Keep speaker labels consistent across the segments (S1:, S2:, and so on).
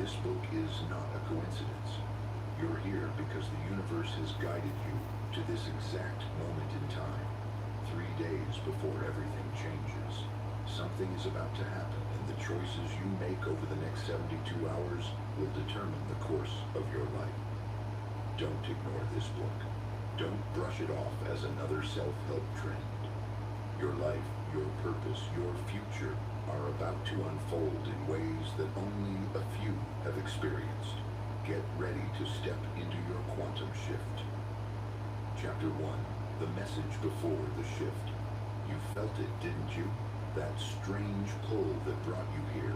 S1: This book is not a coincidence. You're here because the universe has guided you to this exact moment in time. 3 days before everything changes. Something is about to happen, and the choices you make over the next 72 hours will determine the course of your life. Don't ignore this book. Don't brush it off as another self-help trend. Your life, your purpose, your future are about to unfold in ways that only a few have experienced. Get ready to step into your quantum shift. Chapter 1. The message before the shift. You felt it, didn't you? That strange pull that brought you here.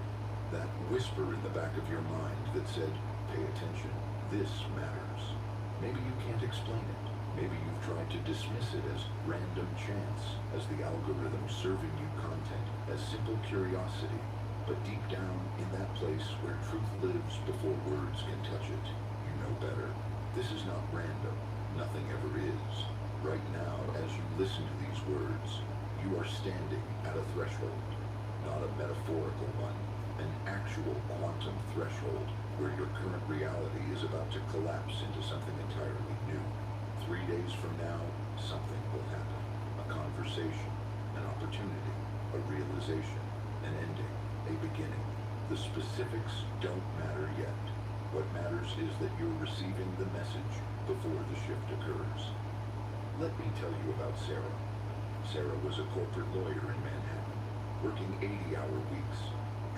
S1: That whisper in the back of your mind that said, pay attention, this matters. Maybe you can't explain it. Maybe you've tried to dismiss it as random chance, as the algorithm serving you content, as simple curiosity. But deep down, in that place where truth lives before words can touch it, you know better. This is not random. Nothing ever is. Right now, as you listen to these words, you are standing at a threshold. Not a metaphorical one, an actual quantum threshold where your current reality is about to collapse into something entirely new. 3 days from now, something will happen. A conversation, an opportunity, a realization, an ending, a beginning. The specifics don't matter yet. What matters is that you're receiving the message before the shift occurs. Let me tell you about Sarah. Sarah was a corporate lawyer in Manhattan, working 80-hour weeks,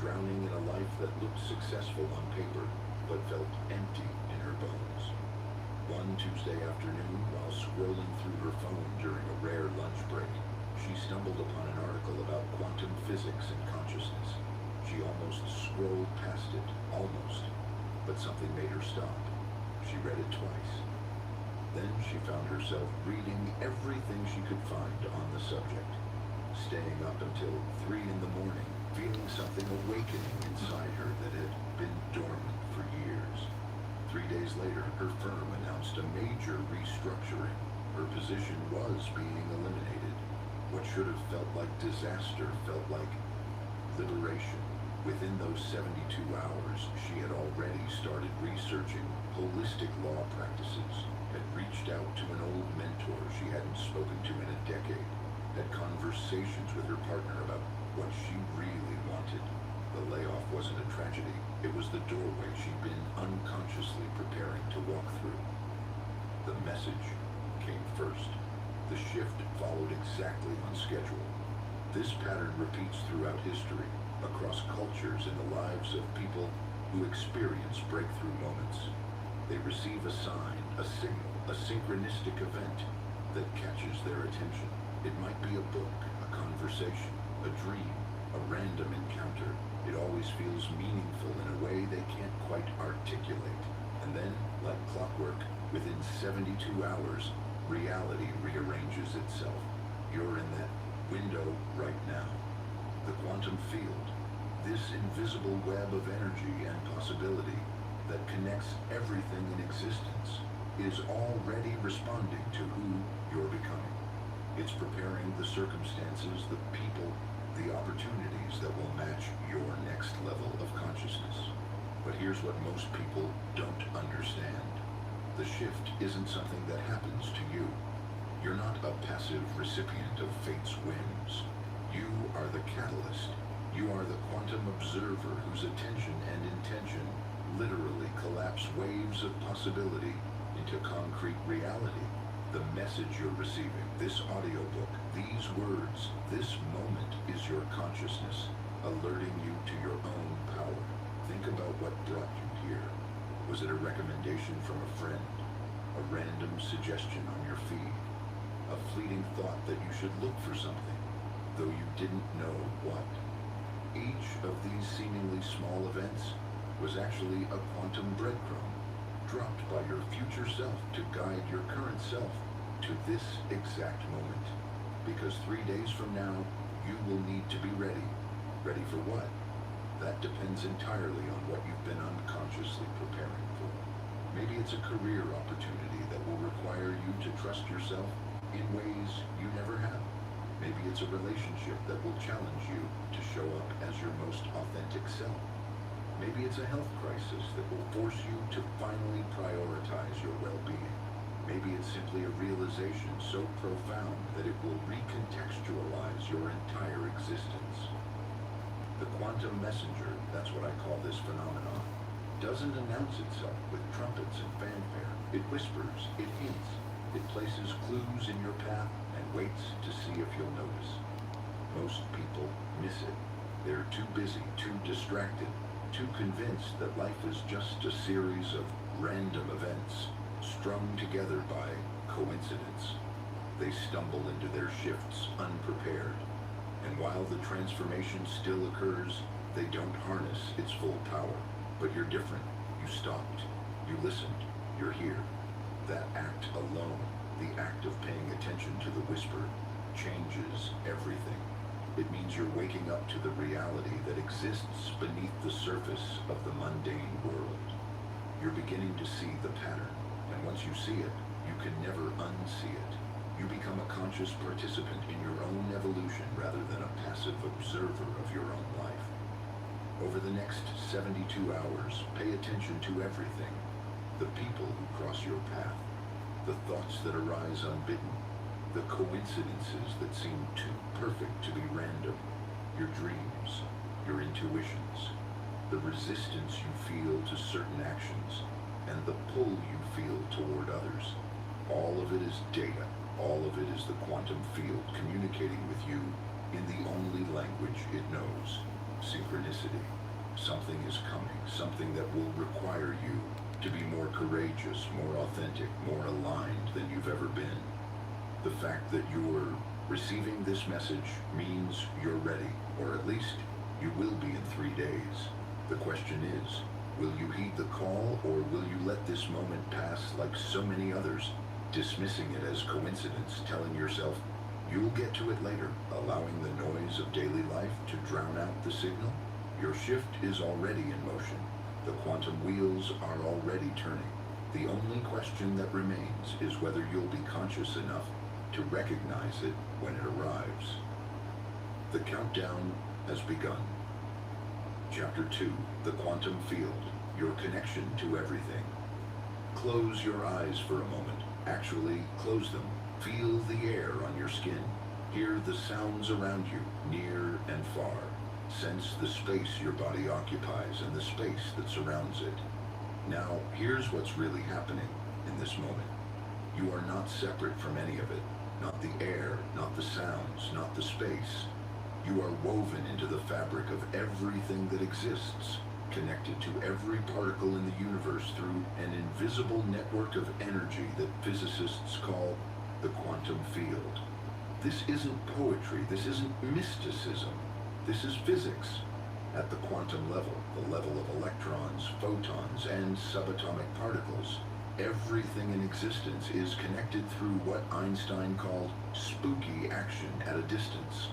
S1: drowning in a life that looked successful on paper, but felt empty in her bones. One Tuesday afternoon, while scrolling through her phone during a rare lunch break, she stumbled upon an article about quantum physics and consciousness. She almost scrolled past it, almost, but something made her stop. She read it twice. Then she found herself reading everything she could find on the subject, staying up until 3 in the morning, feeling something awakening inside her that had been dormant for years. 3 days later, her firm announced a major restructuring. Her position was being eliminated. What should have felt like disaster felt like liberation. Within those 72 hours, she had already started researching holistic law practices, had reached out to an old mentor she hadn't spoken to in a decade, had conversations with her partner about what she really wanted. The layoff wasn't a tragedy. It was the doorway she'd been unconsciously preparing to walk through. The message came first. The shift followed exactly on schedule. This pattern repeats throughout history, across cultures in the lives of people who experience breakthrough moments. They receive a sign, a signal, a synchronistic event that catches their attention. It might be a book, a conversation, a dream, a random encounter. It always feels meaningful in a way they can't quite articulate. And then, like clockwork, within 72 hours, reality rearranges itself. You're in that window right now. The quantum field, this invisible web of energy and possibility that connects everything in existence, is already responding to who you're becoming. It's preparing the circumstances, the people, the opportunities that will match your next level of consciousness. But here's what most people don't understand. The shift isn't something that happens to you. You're not a passive recipient of fate's whims. You are the catalyst. You are the quantum observer whose attention and intention literally collapse waves of possibility into concrete reality. The message you're receiving, this audiobook, these words, this moment is your consciousness, alerting you to your own power. Think about what brought you here. Was it a recommendation from a friend? A random suggestion on your feed? A fleeting thought that you should look for something, though you didn't know what? Each of these seemingly small events was actually a quantum breadcrumb, dropped by your future self to guide your current self to this exact moment. Because 3 days from now, you will need to be ready. Ready for what? That depends entirely on what you've been unconsciously preparing for. Maybe it's a career opportunity that will require you to trust yourself in ways you never have. Maybe it's a relationship that will challenge you to show up as your most authentic self. Maybe it's a health crisis that will force you to finally prioritize your well-being. Maybe it's simply a realization so profound that it will recontextualize your entire existence. The quantum messenger, that's what I call this phenomenon, doesn't announce itself with trumpets and fanfare. It whispers, it hints, it places clues in your path and waits to see if you'll notice. Most people miss it. They're too busy, too distracted, too convinced that life is just a series of random events strung together by coincidence. They stumble into their shifts unprepared, and while the transformation still occurs, they don't harness its full power. But you're different. You stopped. You listened. You're here. That act alone, the act of paying attention to the whisper, changes everything. It means you're waking up to the reality that exists beneath the surface of the mundane world. You're beginning to see the pattern, and once you see it, you can never unsee it. You become a conscious participant in your own evolution rather than a passive observer of your own life. Over the next 72 hours, pay attention to everything. The people who cross your path, the thoughts that arise unbidden, the coincidences that seem too perfect to be random, your dreams, your intuitions, the resistance you feel to certain actions, and the pull you feel toward others. All of it is data. All of it is the quantum field communicating with you in the only language it knows. Synchronicity. Something is coming, something that will require you to be more courageous, more authentic, more aligned than you've ever been. The fact that you're receiving this message means you're ready, or at least you will be in 3 days. The question is, will you heed the call, or will you let this moment pass like so many others, dismissing it as coincidence, telling yourself you'll get to it later, allowing the noise of daily life to drown out the signal? Your shift is already in motion. The quantum wheels are already turning. The only question that remains is whether you'll be conscious enough to recognize it when it arrives. The countdown has begun. Chapter 2, The Quantum Field, Your Connection to Everything. Close your eyes for a moment. Actually, close them. Feel the air on your skin. Hear the sounds around you, near and far. Sense the space your body occupies and the space that surrounds it. Now, here's what's really happening in this moment. You are not separate from any of it. Not the air, not the sounds, not the space. You are woven into the fabric of everything that exists, connected to every particle in the universe through an invisible network of energy that physicists call the quantum field. This isn't poetry, this isn't mysticism, this is physics. At the quantum level, the level of electrons, photons, and subatomic particles, everything in existence is connected through what Einstein called spooky action at a distance.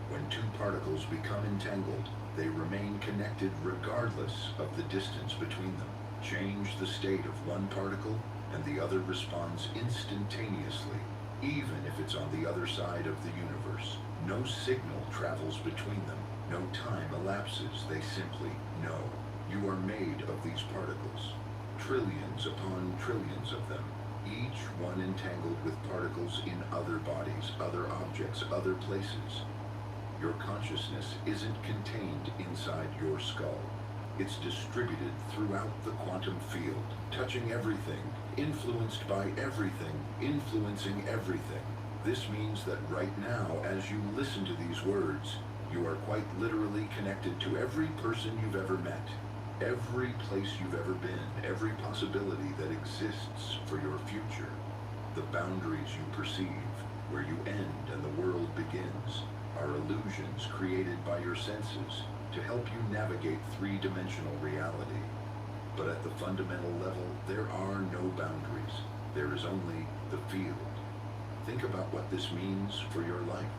S1: When two particles become entangled, they remain connected regardless of the distance between them. Change the state of one particle, and the other responds instantaneously, even if it's on the other side of the universe. No signal travels between them. No time elapses. They simply know. You are made of these particles. Trillions upon trillions of them, each one entangled with particles in other bodies, other objects, other places. Your consciousness isn't contained inside your skull. It's distributed throughout the quantum field, touching everything influenced by everything, influencing everything. This means that right now, as you listen to these words, you are quite literally connected to every person you've ever met, every place you've ever been, every possibility that exists for your future. The boundaries you perceive, where you end and the world begins, are illusions created by your senses to help you navigate three-dimensional reality. But at the fundamental level, there are no boundaries. There is only the field. Think about what this means for your life.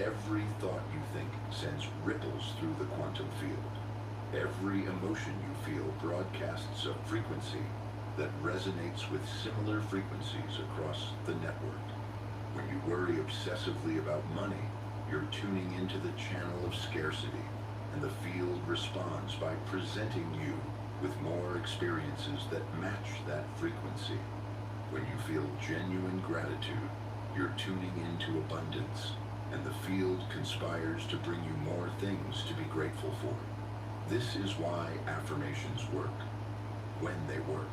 S1: Every thought you think sends ripples through the quantum field. Every emotion you feel broadcasts a frequency that resonates with similar frequencies across the network. When you worry obsessively about money, you're tuning into the channel of scarcity, and the field responds by presenting you with more experiences that match that frequency. When you feel genuine gratitude, you're tuning into abundance, and the field conspires to bring you more things to be grateful for. This is why affirmations work, when they work.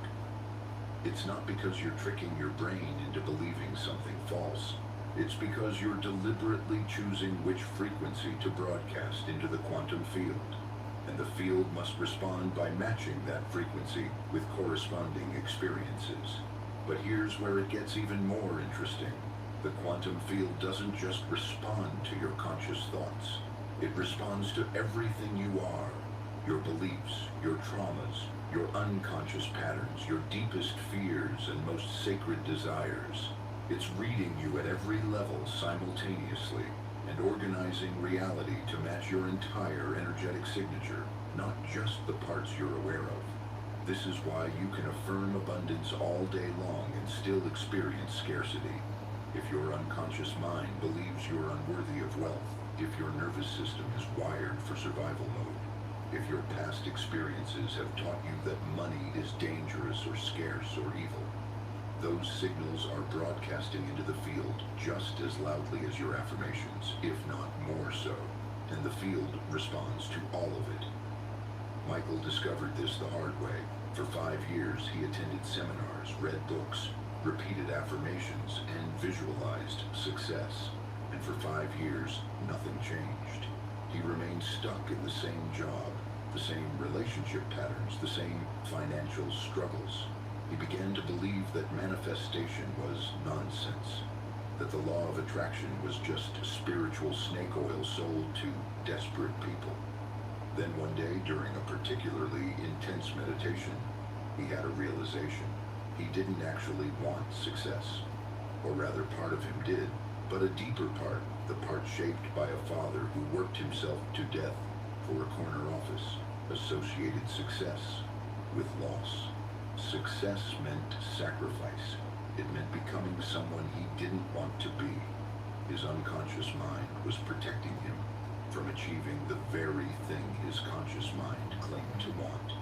S1: It's not because you're tricking your brain into believing something false. It's because you're deliberately choosing which frequency to broadcast into the quantum field. And the field must respond by matching that frequency with corresponding experiences. But here's where it gets even more interesting. The quantum field doesn't just respond to your conscious thoughts. It responds to everything you are. Your beliefs, your traumas, your unconscious patterns, your deepest fears and most sacred desires. It's reading you at every level simultaneously and organizing reality to match your entire energetic signature, not just the parts you're aware of. This is why you can affirm abundance all day long and still experience scarcity. If your unconscious mind believes you're unworthy of wealth, if your nervous system is wired for survival mode, if your past experiences have taught you that money is dangerous or scarce or evil, those signals are broadcasting into the field just as loudly as your affirmations, if not more so, and the field responds to all of it. Michael discovered this the hard way. For 5 years, he attended seminars, read books, repeated affirmations, and visualized success. And for 5 years, nothing changed. He remained stuck in the same job, the same relationship patterns, the same financial struggles. He began to believe that manifestation was nonsense, that the law of attraction was just spiritual snake oil sold to desperate people. Then one day, during a particularly intense meditation, he had a realization. He didn't actually want success, or rather part of him did, but a deeper part, the part shaped by a father who worked himself to death for a corner office, associated success with loss. Success meant sacrifice. It meant becoming someone he didn't want to be. His unconscious mind was protecting him from achieving the very thing his conscious mind claimed to want.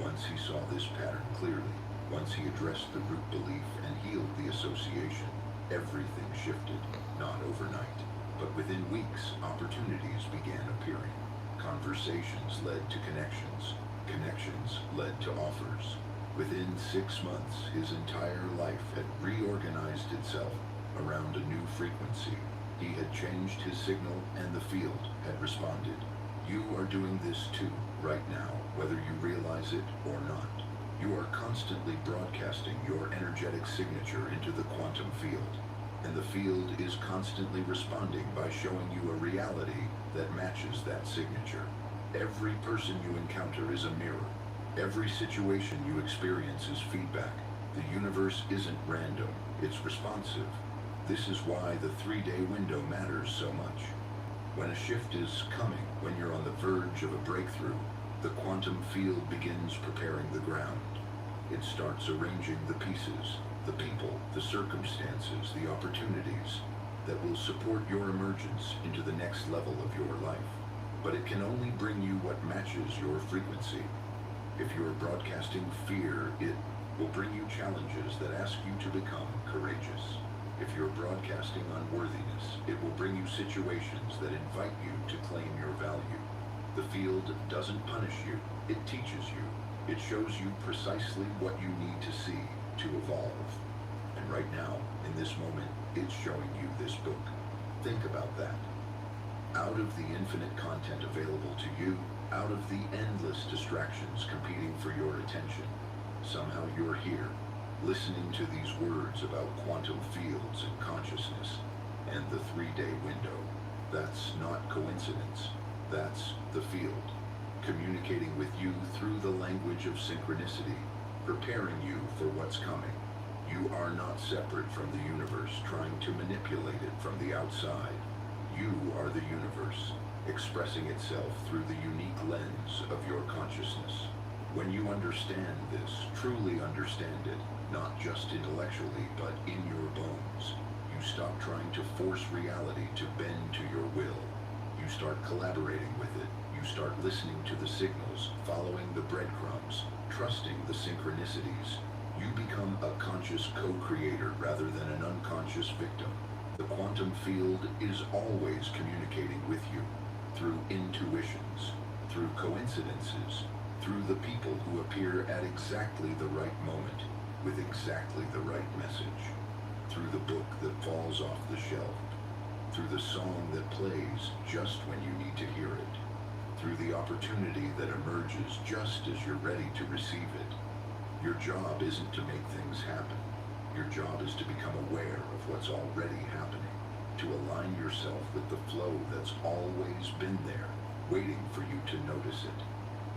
S1: Once he saw this pattern clearly, once he addressed the root belief and healed the association, everything shifted, not overnight, but within weeks, opportunities began appearing. Conversations led to connections. Connections led to offers. Within 6 months, his entire life had reorganized itself around a new frequency. He had changed his signal, and the field had responded. You are doing this too, right now, whether you realize it or not. You are constantly broadcasting your energetic signature into the quantum field, and the field is constantly responding by showing you a reality that matches that signature. Every person you encounter is a mirror. Every situation you experience is feedback. The universe isn't random, it's responsive. This is why the 3-day window matters so much. When a shift is coming, when you're on the verge of a breakthrough, the quantum field begins preparing the ground. It starts arranging the pieces, the people, the circumstances, the opportunities that will support your emergence into the next level of your life. But it can only bring you what matches your frequency. If you're broadcasting fear, it will bring you challenges that ask you to become courageous. If you're broadcasting unworthiness, it will bring you situations that invite you to claim your value. The field doesn't punish you, it teaches you. It shows you precisely what you need to see. to evolve. And right now, in this moment, it's showing you this book. Think about that. Out of the infinite content available to you, out of the endless distractions competing for your attention, somehow you're here, listening to these words about quantum fields and consciousness and the 3-day window. That's not coincidence. That's the field, communicating with you through the language of synchronicity, preparing you for what's coming. You are not separate from the universe, trying to manipulate it from the outside. You are the universe, expressing itself through the unique lens of your consciousness. When you understand this, truly understand it, not just intellectually, but in your bones, you stop trying to force reality to bend to your will. You start collaborating with it. You start listening to the signals, following the breadcrumbs, trusting the synchronicities. You become a conscious co-creator rather than an unconscious victim. The quantum field is always communicating with you through intuitions, through coincidences, through the people who appear at exactly the right moment with exactly the right message, through the book that falls off the shelf, through the song that plays just when you need to hear it, through the opportunity that emerges just as you're ready to receive it. Your job isn't to make things happen. Your job is to become aware of what's already happening, to align yourself with the flow that's always been there, waiting for you to notice it.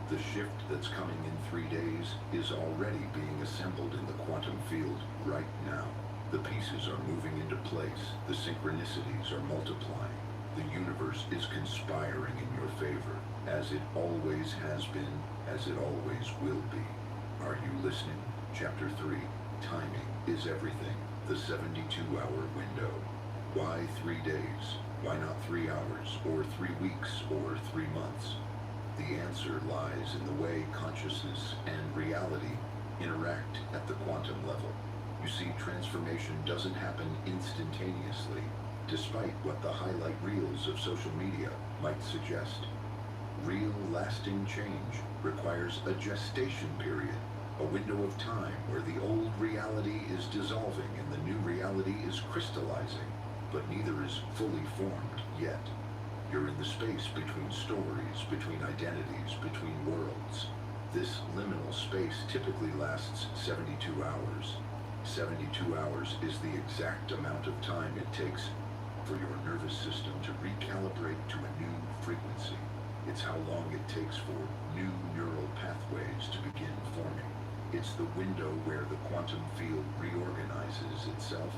S1: The shift that's coming in 3 days is already being assembled in the quantum field right now. The pieces are moving into place. The synchronicities are multiplying. The universe is conspiring in your favor, as it always has been, as it always will be. Are you listening? Chapter 3. Timing is everything. The 72-hour window. Why 3 days? Why not 3 hours, or 3 weeks, or 3 months? The answer lies in the way consciousness and reality interact at the quantum level. You see, transformation doesn't happen instantaneously, despite what the highlight reels of social media might suggest. Real, lasting change requires a gestation period, a window of time where the old reality is dissolving and the new reality is crystallizing, but neither is fully formed yet. You're in the space between stories, between identities, between worlds. This liminal space typically lasts 72 hours. 72 hours is the exact amount of time it takes for your nervous system to recalibrate to a new frequency. It's how long it takes for new neural pathways to begin forming. It's the window where the quantum field reorganizes itself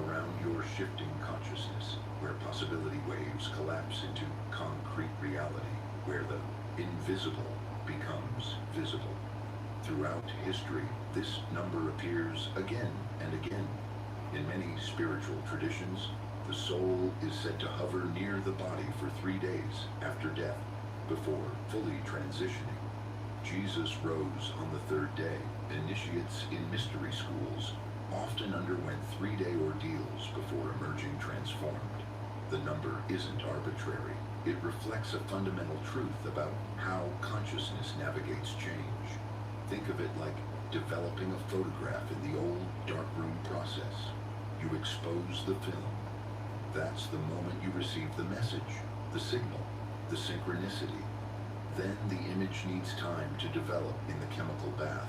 S1: around your shifting consciousness, where possibility waves collapse into concrete reality, where the invisible becomes visible. Throughout history, this number appears again and again. In many spiritual traditions, the soul is said to hover near the body for 3 days after death, before fully transitioning. Jesus rose on the 3rd day. Initiates in mystery schools often underwent 3-day ordeals before emerging transformed. The number isn't arbitrary. It reflects a fundamental truth about how consciousness navigates change. Think of it like developing a photograph in the old darkroom process. You expose the film. That's the moment you receive the message, the signal, the synchronicity. Then the image needs time to develop in the chemical bath.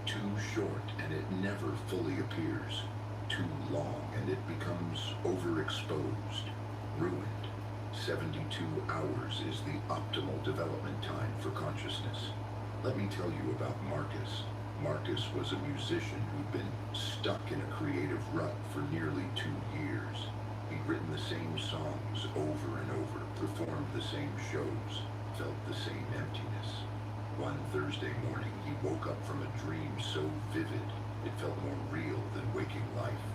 S1: Too short and it never fully appears. Too long and it becomes overexposed, ruined. 72 hours is the optimal development time for consciousness. Let me tell you about Marcus. Marcus was a musician who'd been stuck in a creative rut for nearly 2 years. He'd written the same songs over and over, performed the same shows, felt the same emptiness. One Thursday morning, he woke up from a dream so vivid, it felt more real than waking life.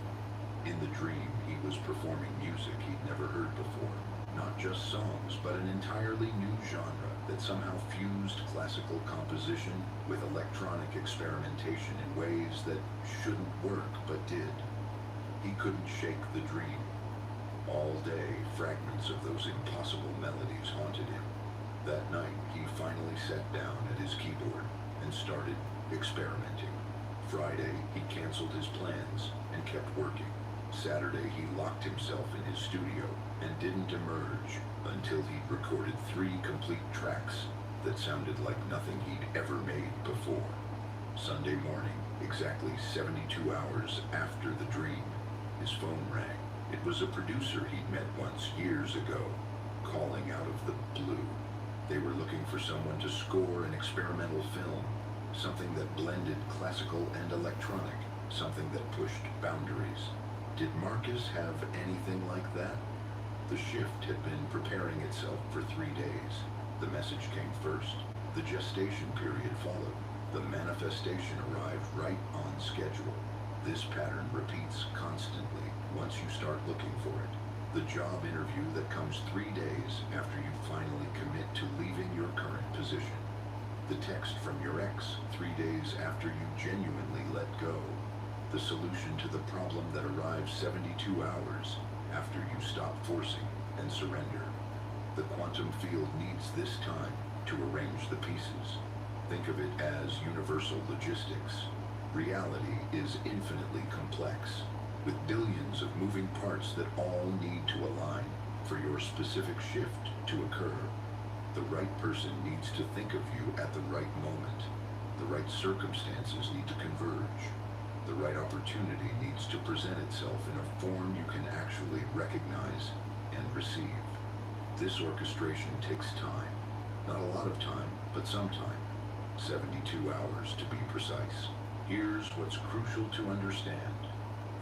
S1: In the dream, he was performing music he'd never heard before. Not just songs, but an entirely new genre that somehow fused classical composition with electronic experimentation in ways that shouldn't work, but did. He couldn't shake the dream. All day, fragments of those impossible melodies haunted him. That night, he finally sat down at his keyboard and started experimenting. Friday, he canceled his plans and kept working. Saturday, he locked himself in his studio and didn't emerge until he'd recorded 3 complete tracks that sounded like nothing he'd ever made before. Sunday morning, exactly 72 hours after the dream, his phone rang. It was a producer he'd met once years ago, calling out of the blue. They were looking for someone to score an experimental film, something that blended classical and electronic, something that pushed boundaries. Did Marcus have anything like that? The shift had been preparing itself for 3 days. The message came first. The gestation period followed. The manifestation arrived right on schedule. This pattern repeats constantly once you start looking for it. The job interview that comes 3 days after you finally commit to leaving your current position. The text from your ex 3 days after you genuinely let go. The solution to the problem that arrives 72 hours after you stop forcing and surrender. The quantum field needs this time to arrange the pieces. Think of it as universal logistics. Reality is infinitely complex, with billions of moving parts that all need to align for your specific shift to occur. The right person needs to think of you at the right moment. The right circumstances need to converge. The right opportunity needs to present itself in a form you can actually recognize and receive. This orchestration takes time. Not a lot of time, but some time. 72 hours to be precise. Here's what's crucial to understand.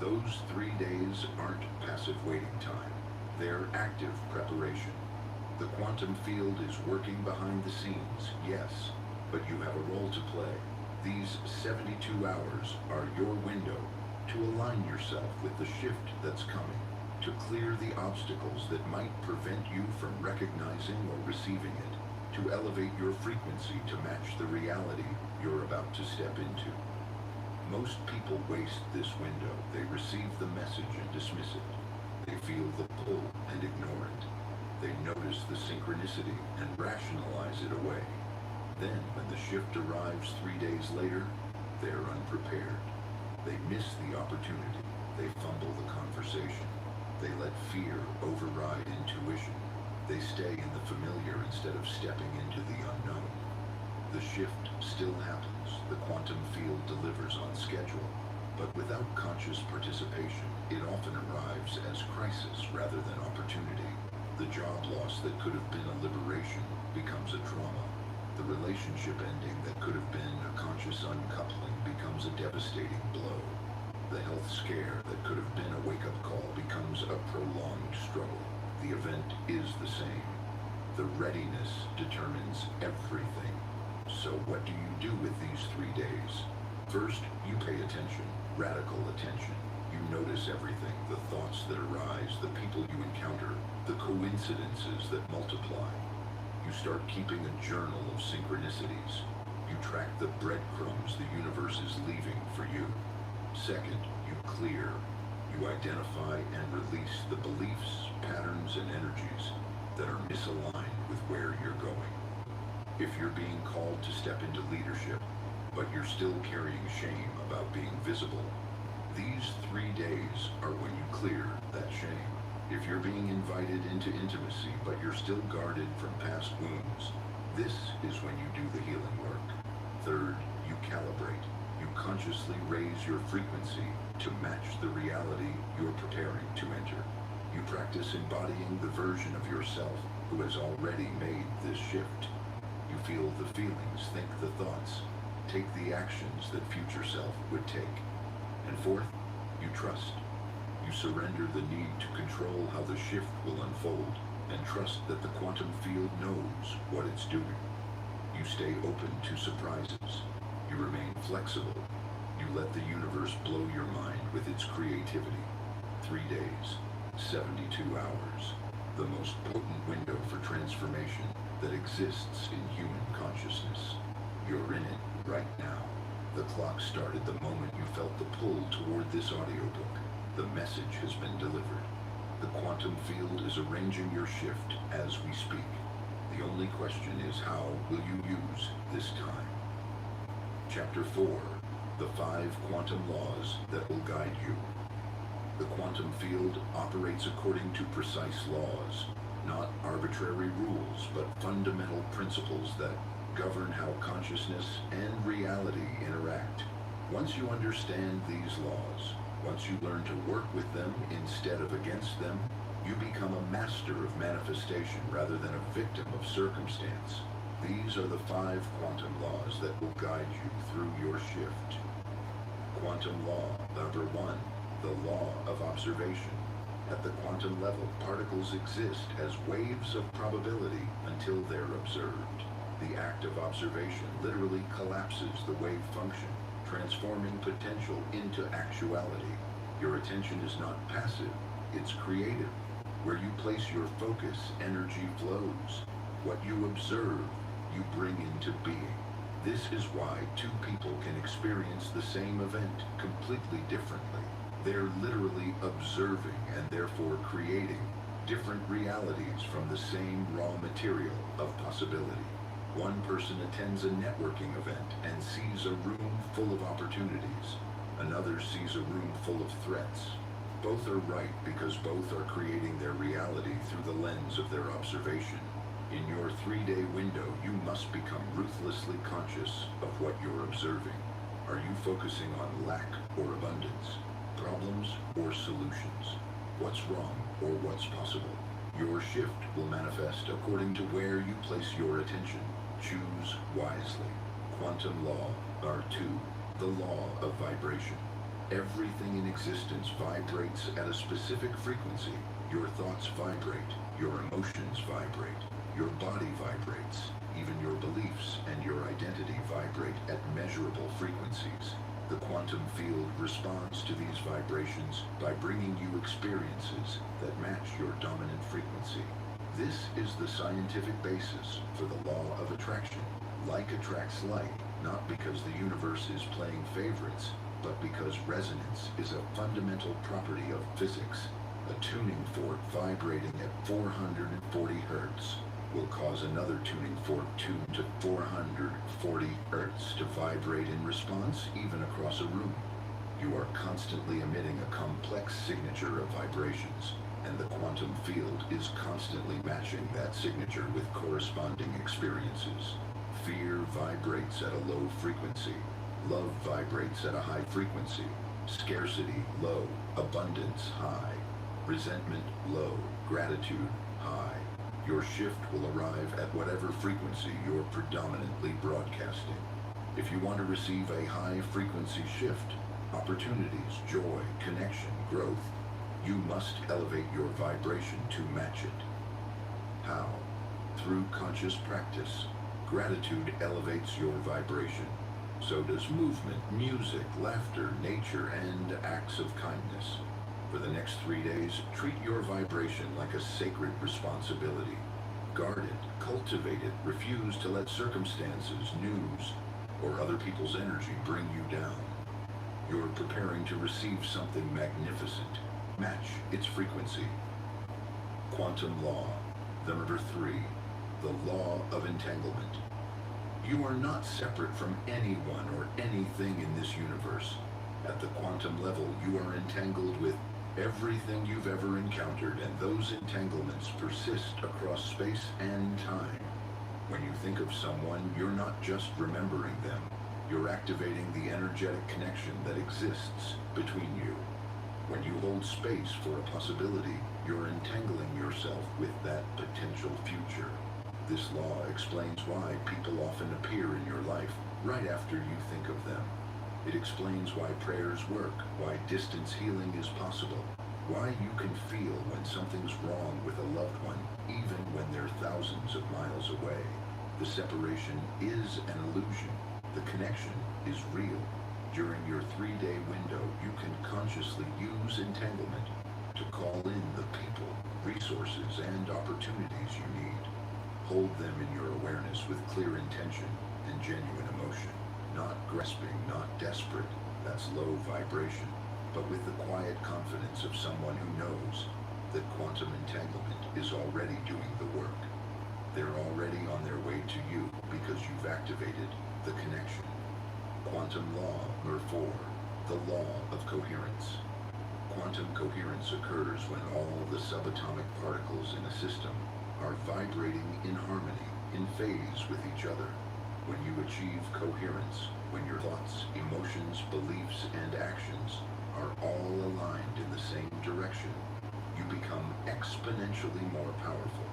S1: Those 3 days aren't passive waiting time. They're active preparation. The quantum field is working behind the scenes, yes, but you have a role to play. These 72 hours are your window to align yourself with the shift that's coming, to clear the obstacles that might prevent you from recognizing or receiving it, to elevate your frequency to match the reality you're about to step into. Most people waste this window. They receive the message and dismiss it. They feel the pull and ignore it. They notice the synchronicity and rationalize it away. Then, when the shift arrives 3 days later, they're unprepared. They miss the opportunity. They fumble the conversation. They let fear override intuition. They stay in the familiar instead of stepping into the unknown. The shift still happens. The quantum field delivers on schedule. But without conscious participation, it often arrives as crisis rather than opportunity. The job loss that could have been a liberation becomes a trauma. The relationship ending that could have been a conscious uncoupling becomes a devastating blow. The health scare that could have been a wake-up call becomes a prolonged struggle. The event is the same. The readiness determines everything. So what do you do with these 3 days? First, you pay attention, radical attention. You notice everything, the thoughts that arise, the people you encounter, the coincidences that multiply. You start keeping a journal of synchronicities. You track the breadcrumbs the universe is leaving for you. Second, you clear. You identify and release the beliefs, patterns, and energies that are misaligned with where you're going. If you're being called to step into leadership, but you're still carrying shame about being visible, these 3 days are when you clear that shame. If you're being invited into intimacy, but you're still guarded from past wounds, this is when you do the healing work. Third, you calibrate. You consciously raise your frequency to match the reality you're preparing to enter. You practice embodying the version of yourself who has already made this shift. You feel the feelings, think the thoughts, take the actions that future self would take. And fourth, you trust. You surrender the need to control how the shift will unfold and trust that the quantum field knows what it's doing. You stay open to surprises. You remain flexible. You let the universe blow your mind with its creativity. 3 days, 72 hours, the most potent window for transformation that exists in human consciousness. You're in it right now. The clock started the moment you felt the pull toward this audiobook. The message has been delivered. The quantum field is arranging your shift as we speak. The only question is, how will you use this time? Chapter 4, the 5 quantum laws that will guide you. The quantum field operates according to precise laws, not arbitrary rules, but fundamental principles that govern how consciousness and reality interact. Once you understand these laws, once you learn to work with them instead of against them, you become a master of manifestation rather than a victim of circumstance. These are the 5 quantum laws that will guide you through your shift. Quantum law number 1, the law of observation. At the quantum level, particles exist as waves of probability until they're observed. The act of observation literally collapses the wave function, transforming potential into actuality. Your attention is not passive, it's creative. Where you place your focus, energy flows. What you observe, you bring into being. This is why 2 people can experience the same event completely differently. They're literally observing and therefore creating different realities from the same raw material of possibility. One person attends a networking event and sees a room full of opportunities. Another sees a room full of threats. Both are right because both are creating their reality through the lens of their observation. In your 3-day window, you must become ruthlessly conscious of what you're observing. Are you focusing on lack or abundance? Problems or solutions? What's wrong or what's possible? Your shift will manifest according to where you place your attention. Choose wisely. Quantum law R2, the law of vibration. Everything in existence vibrates at a specific frequency. Your thoughts vibrate, your emotions vibrate, your body vibrates, even your beliefs and your identity vibrate at measurable frequencies. The quantum field responds to these vibrations by bringing you experiences that match your dominant frequency. This is the scientific basis for the law of attraction. Like attracts like, not because the universe is playing favorites, but because resonance is a fundamental property of physics. A tuning fork vibrating at 440 Hz will cause another tuning fork tuned to 440 Hz to vibrate in response even across a room. You are constantly emitting a complex signature of vibrations, and the quantum field is constantly matching that signature with corresponding experiences. Fear vibrates at a low frequency. Love vibrates at a high frequency. Scarcity, low. Abundance, high. Resentment, low. Gratitude, high. Your shift will arrive at whatever frequency you're predominantly broadcasting. If you want to receive a high frequency shift, opportunities, joy, connection, growth, you must elevate your vibration to match it. How? Through conscious practice. Gratitude elevates your vibration. So does movement, music, laughter, nature, and acts of kindness. For the next 3 days, treat your vibration like a sacred responsibility. Guard it, cultivate it, refuse to let circumstances, news, or other people's energy bring you down. You're preparing to receive something magnificent. Match its frequency. Quantum law. Number 3, the law of entanglement. You are not separate from anyone or anything in this universe. At the quantum level, you are entangled with everything you've ever encountered, and those entanglements persist across space and time. When you think of someone, you're not just remembering them. You're activating the energetic connection that exists between you. When you hold space for a possibility, you're entangling yourself with that potential future. This law explains why people often appear in your life right after you think of them. It explains why prayers work, why distance healing is possible, why you can feel when something's wrong with a loved one, even when they're thousands of miles away. The separation is an illusion. The connection is real. During your 3-day window, you can consciously use entanglement to call in the people, resources, and opportunities you need. Hold them in your awareness with clear intention and genuine emotion. Not grasping, not desperate, that's low vibration, but with the quiet confidence of someone who knows that quantum entanglement is already doing the work. They're already on their way to you because you've activated the connection. Quantum law, or 4, the law of coherence. Quantum coherence occurs when all the subatomic particles in a system are vibrating in harmony, in phase with each other. When you achieve coherence, when your thoughts, emotions, beliefs, and actions are all aligned in the same direction, you become exponentially more powerful.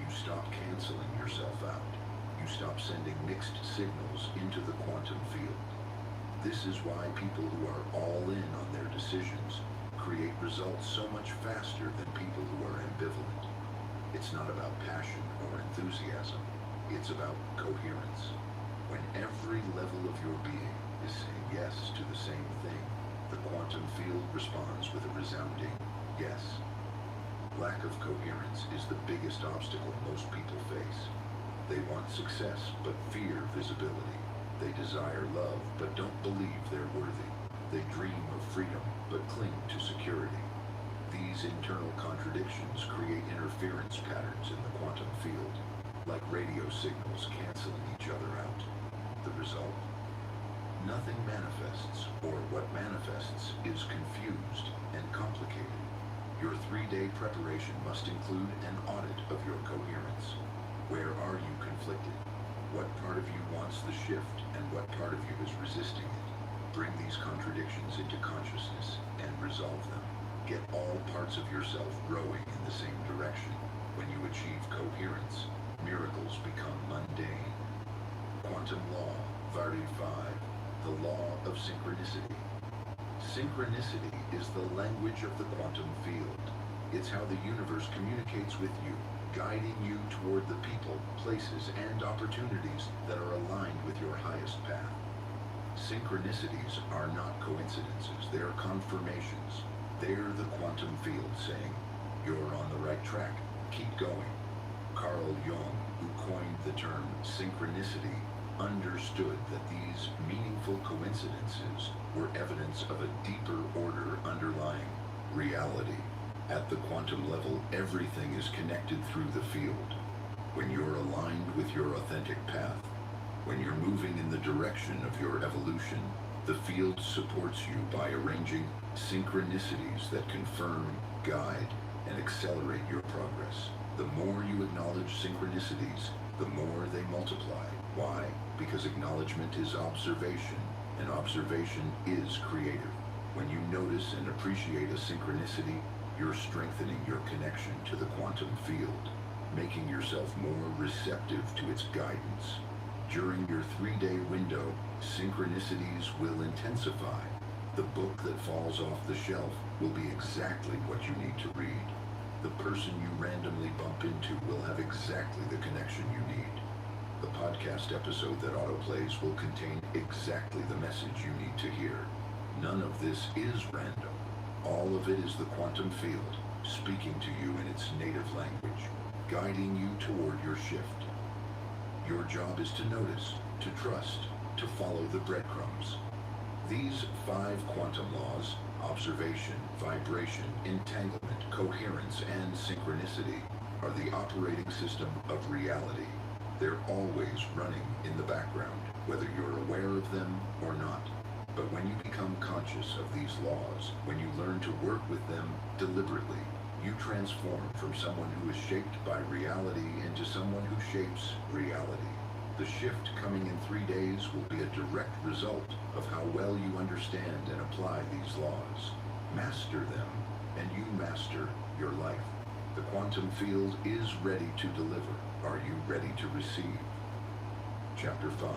S1: You stop canceling yourself out. You stop sending mixed signals into the quantum field. This is why people who are all in on their decisions create results so much faster than people who are ambivalent. It's not about passion or enthusiasm. It's about coherence. When every level of your being is saying yes to the same thing, the quantum field responds with a resounding yes. Lack of coherence is the biggest obstacle most people face. They want success but fear visibility. They desire love but don't believe they're worthy. They dream of freedom but cling to security. These internal contradictions create interference patterns in the quantum field, like radio signals canceling each other out. The result? Nothing manifests, or what manifests is confused and complicated. Your 3-day preparation must include an audit of your coherence. Where are you conflicted? What part of you wants the shift, and what part of you is resisting it? Bring these contradictions into consciousness and resolve them. Get all parts of yourself rowing in the same direction. When you achieve coherence, miracles become mundane. Quantum law, Vardy 5, the law of synchronicity. Synchronicity is the language of the quantum field. It's how the universe communicates with you, guiding you toward the people, places, and opportunities that are aligned with your highest path. Synchronicities are not coincidences, they're confirmations. They're the quantum field saying, you're on the right track, keep going. Carl Jung, who coined the term synchronicity, understood that these meaningful coincidences were evidence of a deeper order underlying reality. At the quantum level, everything is connected through the field. When you're aligned with your authentic path, when you're moving in the direction of your evolution, the field supports you by arranging synchronicities that confirm, guide, and accelerate your progress. The more you acknowledge synchronicities, the more they multiply. Why? Because acknowledgement is observation, and observation is creative. When you notice and appreciate a synchronicity, you're strengthening your connection to the quantum field, making yourself more receptive to its guidance. During your 3-day window, synchronicities will intensify. The book that falls off the shelf will be exactly what you need to read. The person you randomly bump into will have exactly the connection you need. The podcast episode that autoplays will contain exactly the message you need to hear. None of this is random. All of it is the quantum field, speaking to you in its native language, guiding you toward your shift. Your job is to notice, to trust, to follow the breadcrumbs. These 5 quantum laws, observation, vibration, entanglement, coherence, and synchronicity, are the operating system of reality. They're always running in the background, whether you're aware of them or not. But when you become conscious of these laws, when you learn to work with them deliberately, you transform from someone who is shaped by reality into someone who shapes reality. The shift coming in 3 days will be a direct result of how well you understand and apply these laws. Master them, and you master your life. The quantum field is ready to deliver. Are you ready to receive? Chapter 5.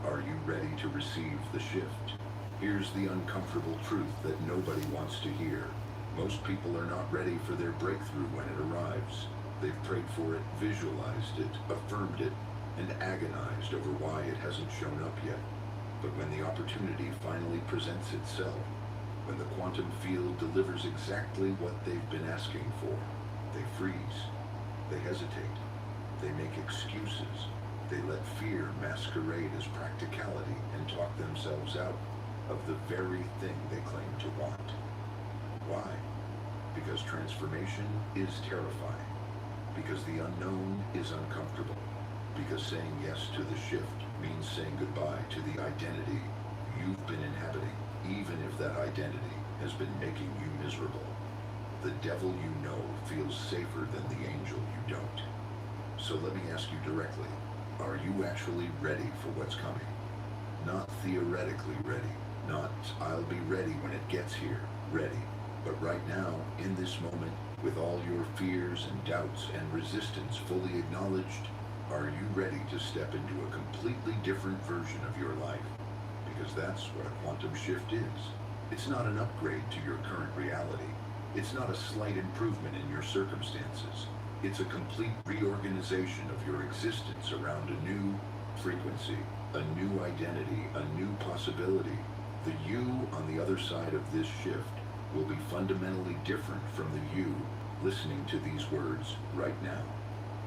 S1: Are you ready to receive the shift? Here's the uncomfortable truth that nobody wants to hear. Most people are not ready for their breakthrough when it arrives. They've prayed for it, visualized it, affirmed it, and agonized over why it hasn't shown up yet. But when the opportunity finally presents itself, when the quantum field delivers exactly what they've been asking for, they freeze, they hesitate, they make excuses, they let fear masquerade as practicality and talk themselves out of the very thing they claim to want. Why? Because transformation is terrifying. Because the unknown is uncomfortable. Because saying yes to the shift means saying goodbye to the identity you've been inhabiting, even if that identity has been making you miserable. The devil you know feels safer than the angel you don't. So let me ask you directly, are you actually ready for what's coming? Not theoretically ready, not I'll be ready when it gets here, ready. But right now, in this moment, with all your fears and doubts and resistance fully acknowledged, are you ready to step into a completely different version of your life? Because that's what a quantum shift is. It's not an upgrade to your current reality. It's not a slight improvement in your circumstances. It's a complete reorganization of your existence around a new frequency, a new identity, a new possibility. The you on the other side of this shift will be fundamentally different from the you listening to these words right now.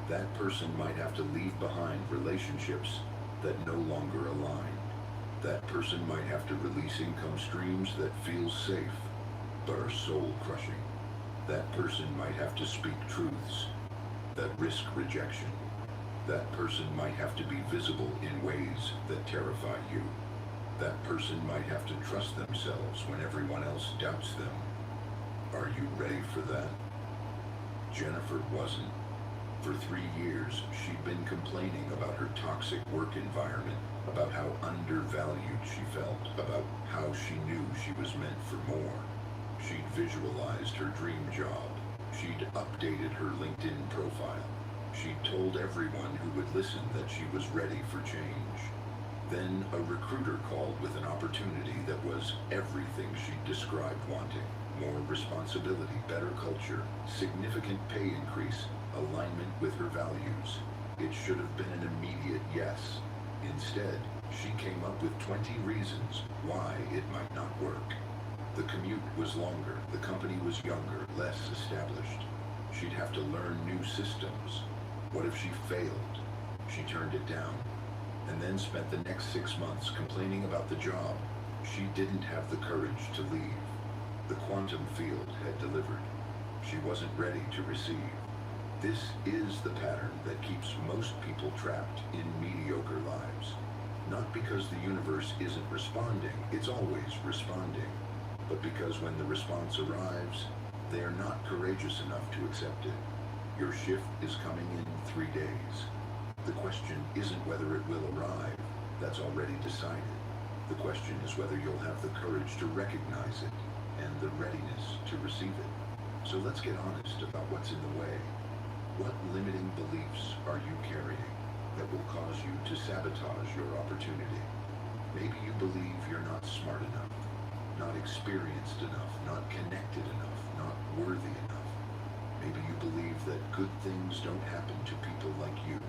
S1: That person might have to leave behind relationships that no longer align. That person might have to release income streams that feel safe but are soul-crushing. That person might have to speak truths that risk rejection. That person might have to be visible in ways that terrify you. That person might have to trust themselves when everyone else doubts them. Are you ready for that? Jennifer wasn't. For 3 years, she'd been complaining about her toxic work environment, about how undervalued she felt, about how she knew she was meant for more. She'd visualized her dream job. She'd updated her LinkedIn profile. She'd told everyone who would listen that she was ready for change. Then a recruiter called with an opportunity that was everything she'd described wanting. More responsibility, better culture, significant pay increase, alignment with her values. It should have been an immediate yes. Instead, she came up with 20 reasons why it might not work. The commute was longer, the company was younger, less established. She'd have to learn new systems. What if she failed? She turned it down, and then spent the next 6 months complaining about the job. She didn't have the courage to leave. The quantum field had delivered. She wasn't ready to receive. This is the pattern that keeps most people trapped in mediocre lives. Not because the universe isn't responding, it's always responding, but because when the response arrives, they are not courageous enough to accept it. Your shift is coming in 3 days. The question isn't whether it will arrive, that's already decided. The question is whether you'll have the courage to recognize it and the readiness to receive it. So let's get honest about what's in the way. What limiting beliefs are you carrying that will cause you to sabotage your opportunity? Maybe you believe you're not smart enough, not experienced enough, not connected enough, not worthy enough. Maybe you believe that good things don't happen to people like you.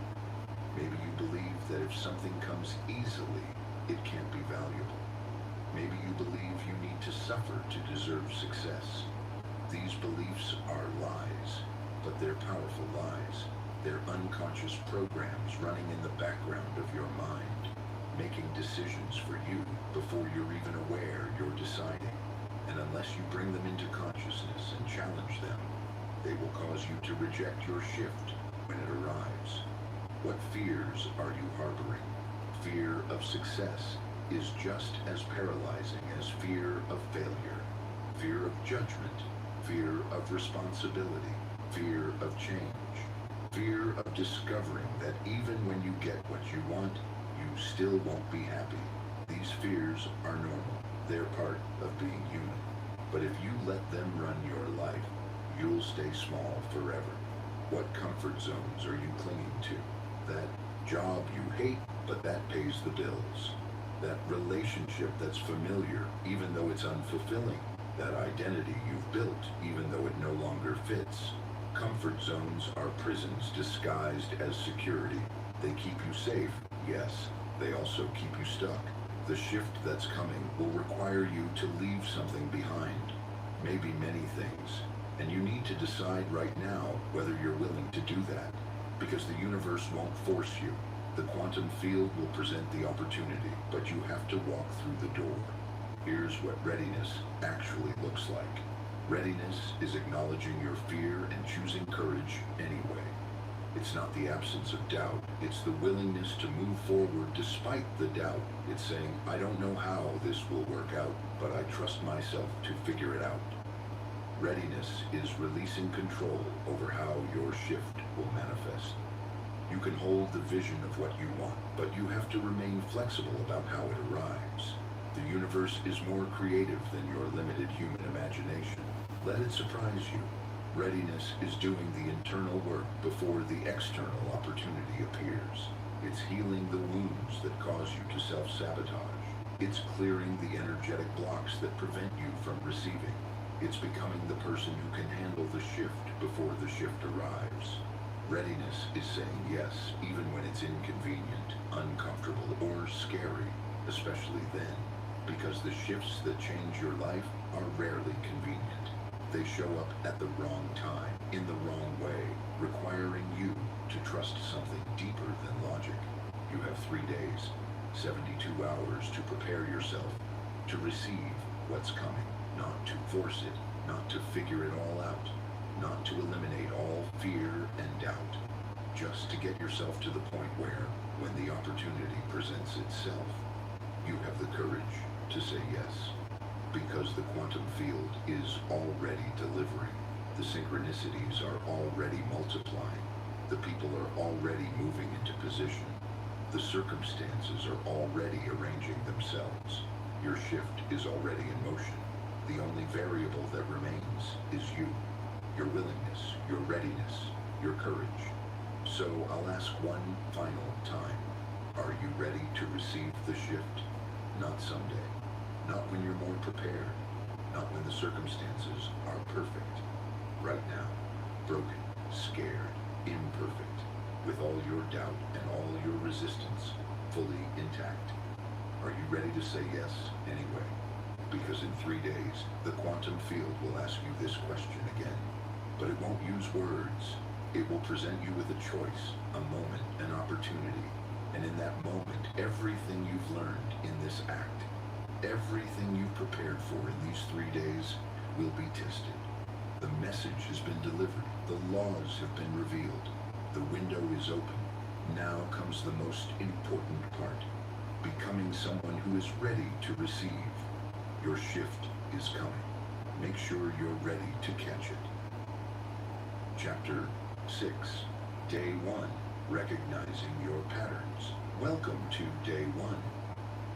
S1: Maybe you believe that if something comes easily, it can't be valuable. Maybe you believe you need to suffer to deserve success. These beliefs are lies, but they're powerful lies. They're unconscious programs running in the background of your mind, making decisions for you before you're even aware you're deciding. And unless you bring them into consciousness and challenge them, they will cause you to reject your shift when it arrives. What fears are you harboring? Fear of success is just as paralyzing as fear of failure, fear of judgment, fear of responsibility, fear of change, fear of discovering that even when you get what you want, you still won't be happy. These fears are normal. They're part of being human. But if you let them run your life, you'll stay small forever. What comfort zones are you clinging to? That job you hate, but that pays the bills. That relationship that's familiar, even though it's unfulfilling. That identity you've built, even though it no longer fits. Comfort zones are prisons disguised as security. They keep you safe, yes. They also keep you stuck. The shift that's coming will require you to leave something behind. Maybe many things. And you need to decide right now whether you're willing to do that. Because the universe won't force you. The quantum field will present the opportunity, but you have to walk through the door. Here's what readiness actually looks like. Readiness is acknowledging your fear and choosing courage anyway. It's not the absence of doubt, it's the willingness to move forward despite the doubt. It's saying, I don't know how this will work out, but I trust myself to figure it out. Readiness is releasing control over how your shift will manifest. You can hold the vision of what you want, but you have to remain flexible about how it arrives. The universe is more creative than your limited human imagination. Let it surprise you. Readiness is doing the internal work before the external opportunity appears. It's healing the wounds that cause you to self-sabotage. It's clearing the energetic blocks that prevent you from receiving. It's becoming the person who can handle the shift before the shift arrives. Readiness is saying yes, even when it's inconvenient, uncomfortable, or scary, especially then, because the shifts that change your life are rarely convenient. They show up at the wrong time, in the wrong way, requiring you to trust something deeper than logic. You have 3 days, 72 hours to prepare yourself to receive what's coming, not to force it, not to figure it all out, not to eliminate all fear and doubt, just to get yourself to the point where, when the opportunity presents itself, you have the courage to say yes. Because the quantum field is already delivering. The synchronicities are already multiplying. The people are already moving into position. The circumstances are already arranging themselves. Your shift is already in motion. The only variable that remains is you, your willingness, your readiness, your courage. So I'll ask one final time. Are you ready to receive the shift? Not someday. Not when you're more prepared, not when the circumstances are perfect. Right now, broken, scared, imperfect, with all your doubt and all your resistance fully intact. Are you ready to say yes anyway? Because in 3 days, the quantum field will ask you this question again, but it won't use words. It will present you with a choice, a moment, an opportunity, and in that moment, everything you've learned in this act, everything you've prepared for in these 3 days will be tested. The message has been delivered. The laws have been revealed. The window is open. Now comes the most important part. Becoming someone who is ready to receive. Your shift is coming. Make sure you're ready to catch it. Chapter 6. Day 1. Recognizing your patterns. Welcome to Day 1.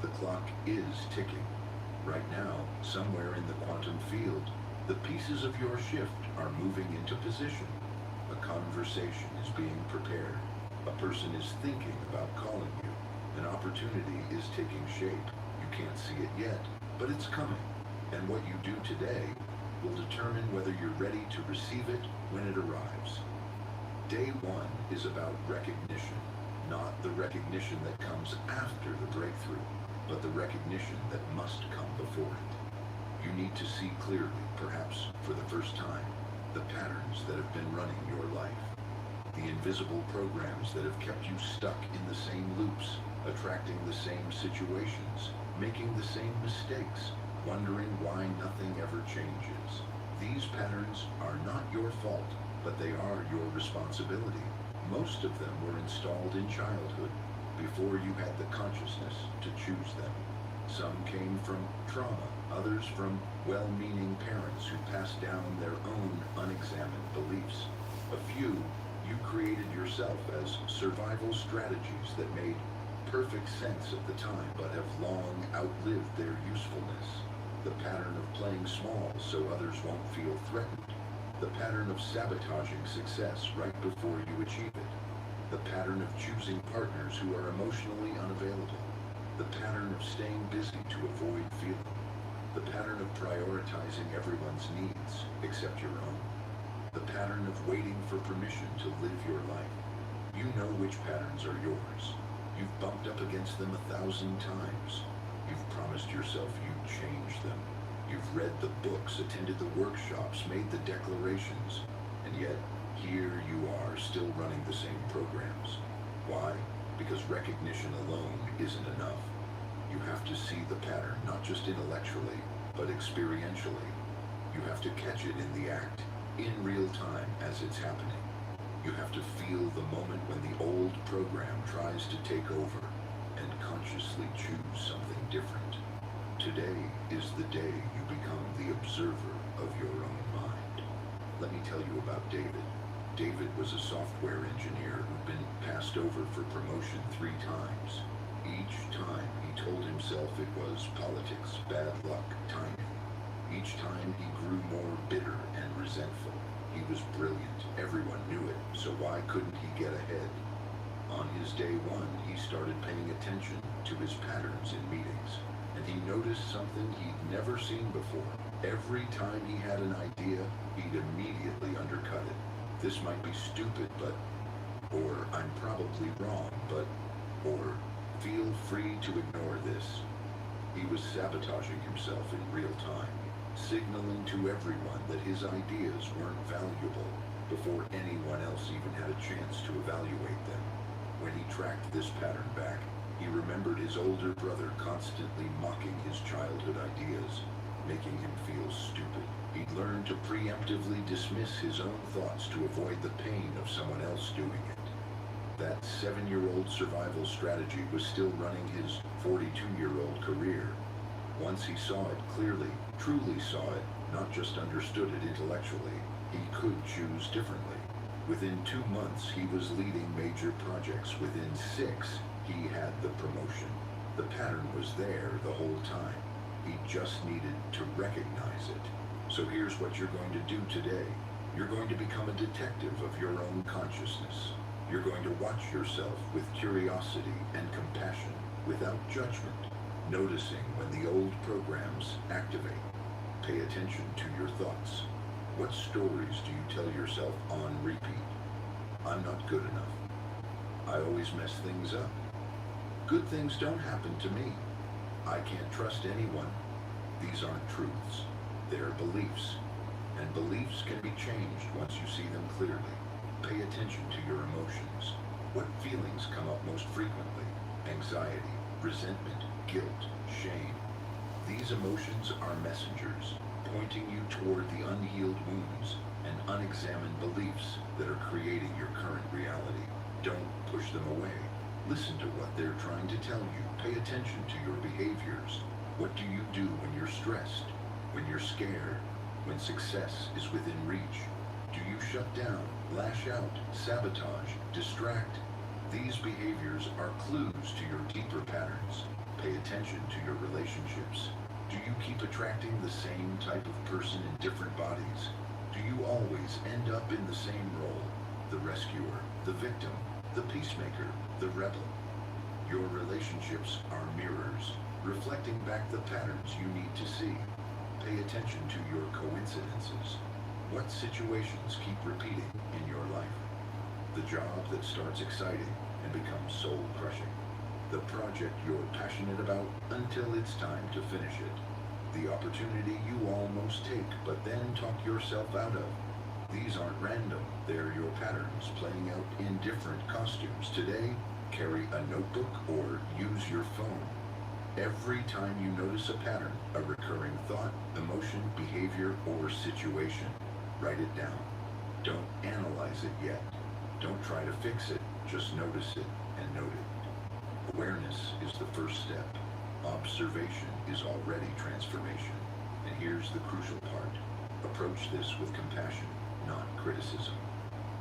S1: The clock is ticking. Right now, somewhere in the quantum field, the pieces of your shift are moving into position. A conversation is being prepared. A person is thinking about calling you. An opportunity is taking shape. You can't see it yet, but it's coming. And what you do today will determine whether you're ready to receive it when it arrives. Day 1 is about recognition, not the recognition that comes after the breakthrough, but the recognition that must come before it. You need to see clearly, perhaps for the first time, the patterns that have been running your life. The invisible programs that have kept you stuck in the same loops, attracting the same situations, making the same mistakes, wondering why nothing ever changes. These patterns are not your fault, but they are your responsibility. Most of them were installed in childhood, before you had the consciousness to choose them. Some came from trauma, others from well-meaning parents who passed down their own unexamined beliefs. A few you created yourself as survival strategies that made perfect sense at the time but have long outlived their usefulness. The pattern of playing small so others won't feel threatened. The pattern of sabotaging success right before you achieve it. The pattern of choosing partners who are emotionally unavailable. The pattern of staying busy to avoid feeling. The pattern of prioritizing everyone's needs except your own. The pattern of waiting for permission to live your life. You know which patterns are yours. You've bumped up against them 1,000 times. You've promised yourself you'd change them. You've read the books, attended the workshops, made the declarations, and yet here you are still running the same programs. Why? Because recognition alone isn't enough. You have to see the pattern, not just intellectually, but experientially. You have to catch it in the act, in real time as it's happening. You have to feel the moment when the old program tries to take over and consciously choose something different. Today is the day you become the observer of your own mind. Let me tell you about David. David was a software engineer who'd been passed over for promotion 3 times. Each time he told himself it was politics, bad luck, timing. Each time he grew more bitter and resentful. He was brilliant, everyone knew it, so why couldn't he get ahead? On his day 1, he started paying attention to his patterns in meetings, and he noticed something he'd never seen before. Every time he had an idea, he'd immediately undercut it. This might be stupid, but, or I'm probably wrong, but, or feel free to ignore this. He was sabotaging himself in real time, signaling to everyone that his ideas weren't valuable before anyone else even had a chance to evaluate them. When he tracked this pattern back, he remembered his older brother constantly mocking his childhood ideas, making him feel stupid. He'd learned to preemptively dismiss his own thoughts to avoid the pain of someone else doing it. That 7-year-old survival strategy was still running his 42-year-old career. Once he saw it clearly, truly saw it, not just understood it intellectually, he could choose differently. Within 2 months, he was leading major projects. Within 6, he had the promotion. The pattern was there the whole time. He just needed to recognize it. So here's what you're going to do today. You're going to become a detective of your own consciousness. You're going to watch yourself with curiosity and compassion, without judgment, noticing when the old programs activate. Pay attention to your thoughts. What stories do you tell yourself on repeat? I'm not good enough. I always mess things up. Good things don't happen to me. I can't trust anyone. These aren't truths. They're beliefs. And beliefs can be changed once you see them clearly. Pay attention to your emotions. What feelings come up most frequently? Anxiety, resentment, guilt, shame. These emotions are messengers, pointing you toward the unhealed wounds and unexamined beliefs that are creating your current reality. Don't push them away. Listen to what they're trying to tell you. Pay attention to your behaviors. What do you do when you're stressed? When you're scared? When success is within reach? Do you shut down, lash out, sabotage, distract? These behaviors are clues to your deeper patterns. Pay attention to your relationships. Do you keep attracting the same type of person in different bodies? Do you always end up in the same role? The rescuer, the victim, the peacemaker, the rebel. Your relationships are mirrors, reflecting back the patterns you need to see. Pay attention to your coincidences. What situations keep repeating in your life? The job that starts exciting and becomes soul-crushing. The project you're passionate about until it's time to finish it. The opportunity you almost take but then talk yourself out of. These aren't random. They're your patterns playing out in different costumes. Today, carry a notebook or use your phone. Every time you notice a pattern, a recurring thought, emotion, behavior, or situation, write it down. Don't analyze it yet. Don't try to fix it. Just notice it and note it. Awareness is the first step. Observation is already transformation. And here's the crucial part. Approach this with compassion, not criticism.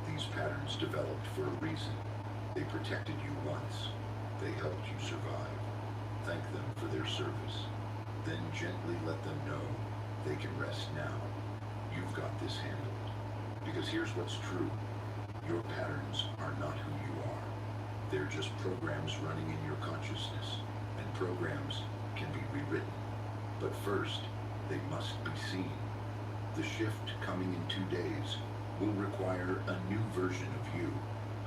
S1: These patterns developed for a reason. They protected you once. They helped you survive. Thank them for their service. Then gently let them know they can rest now. You've got this handled. Because here's what's true. Your patterns are not who you are. They're just programs running in your consciousness. And programs can be rewritten. But first, they must be seen. The shift coming in 2 days will require a new version of you.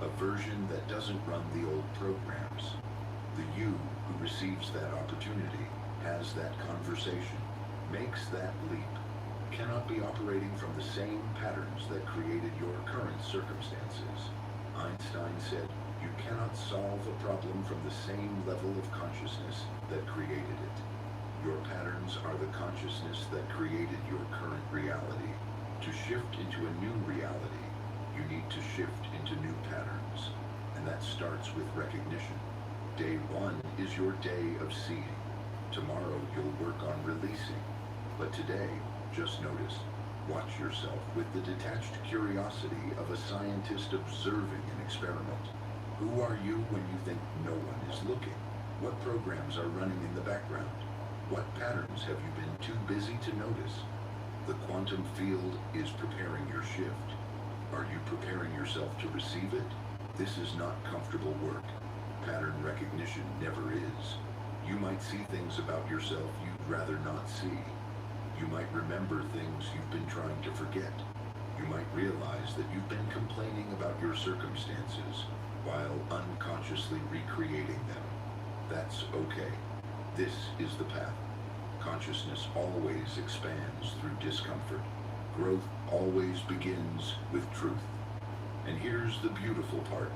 S1: A version that doesn't run the old programs. The you who receives that opportunity, has that conversation, makes that leap, cannot be operating from the same patterns that created your current circumstances. Einstein said, you cannot solve a problem from the same level of consciousness that created it. Your patterns are the consciousness that created your current reality. To shift into a new reality, you need to shift into that starts with recognition. Day one is your day of seeing. Tomorrow you'll work on releasing. But today, just notice, watch yourself with the detached curiosity of a scientist observing an experiment. Who are you when you think no one is looking? What programs are running in the background? What patterns have you been too busy to notice? The quantum field is preparing your shift. Are you preparing yourself to receive it? This is not comfortable work. Pattern recognition never is. You might see things about yourself you'd rather not see. You might remember things you've been trying to forget. You might realize that you've been complaining about your circumstances while unconsciously recreating them. That's okay. This is the path. Consciousness always expands through discomfort. Growth always begins with truth. And here's the beautiful part.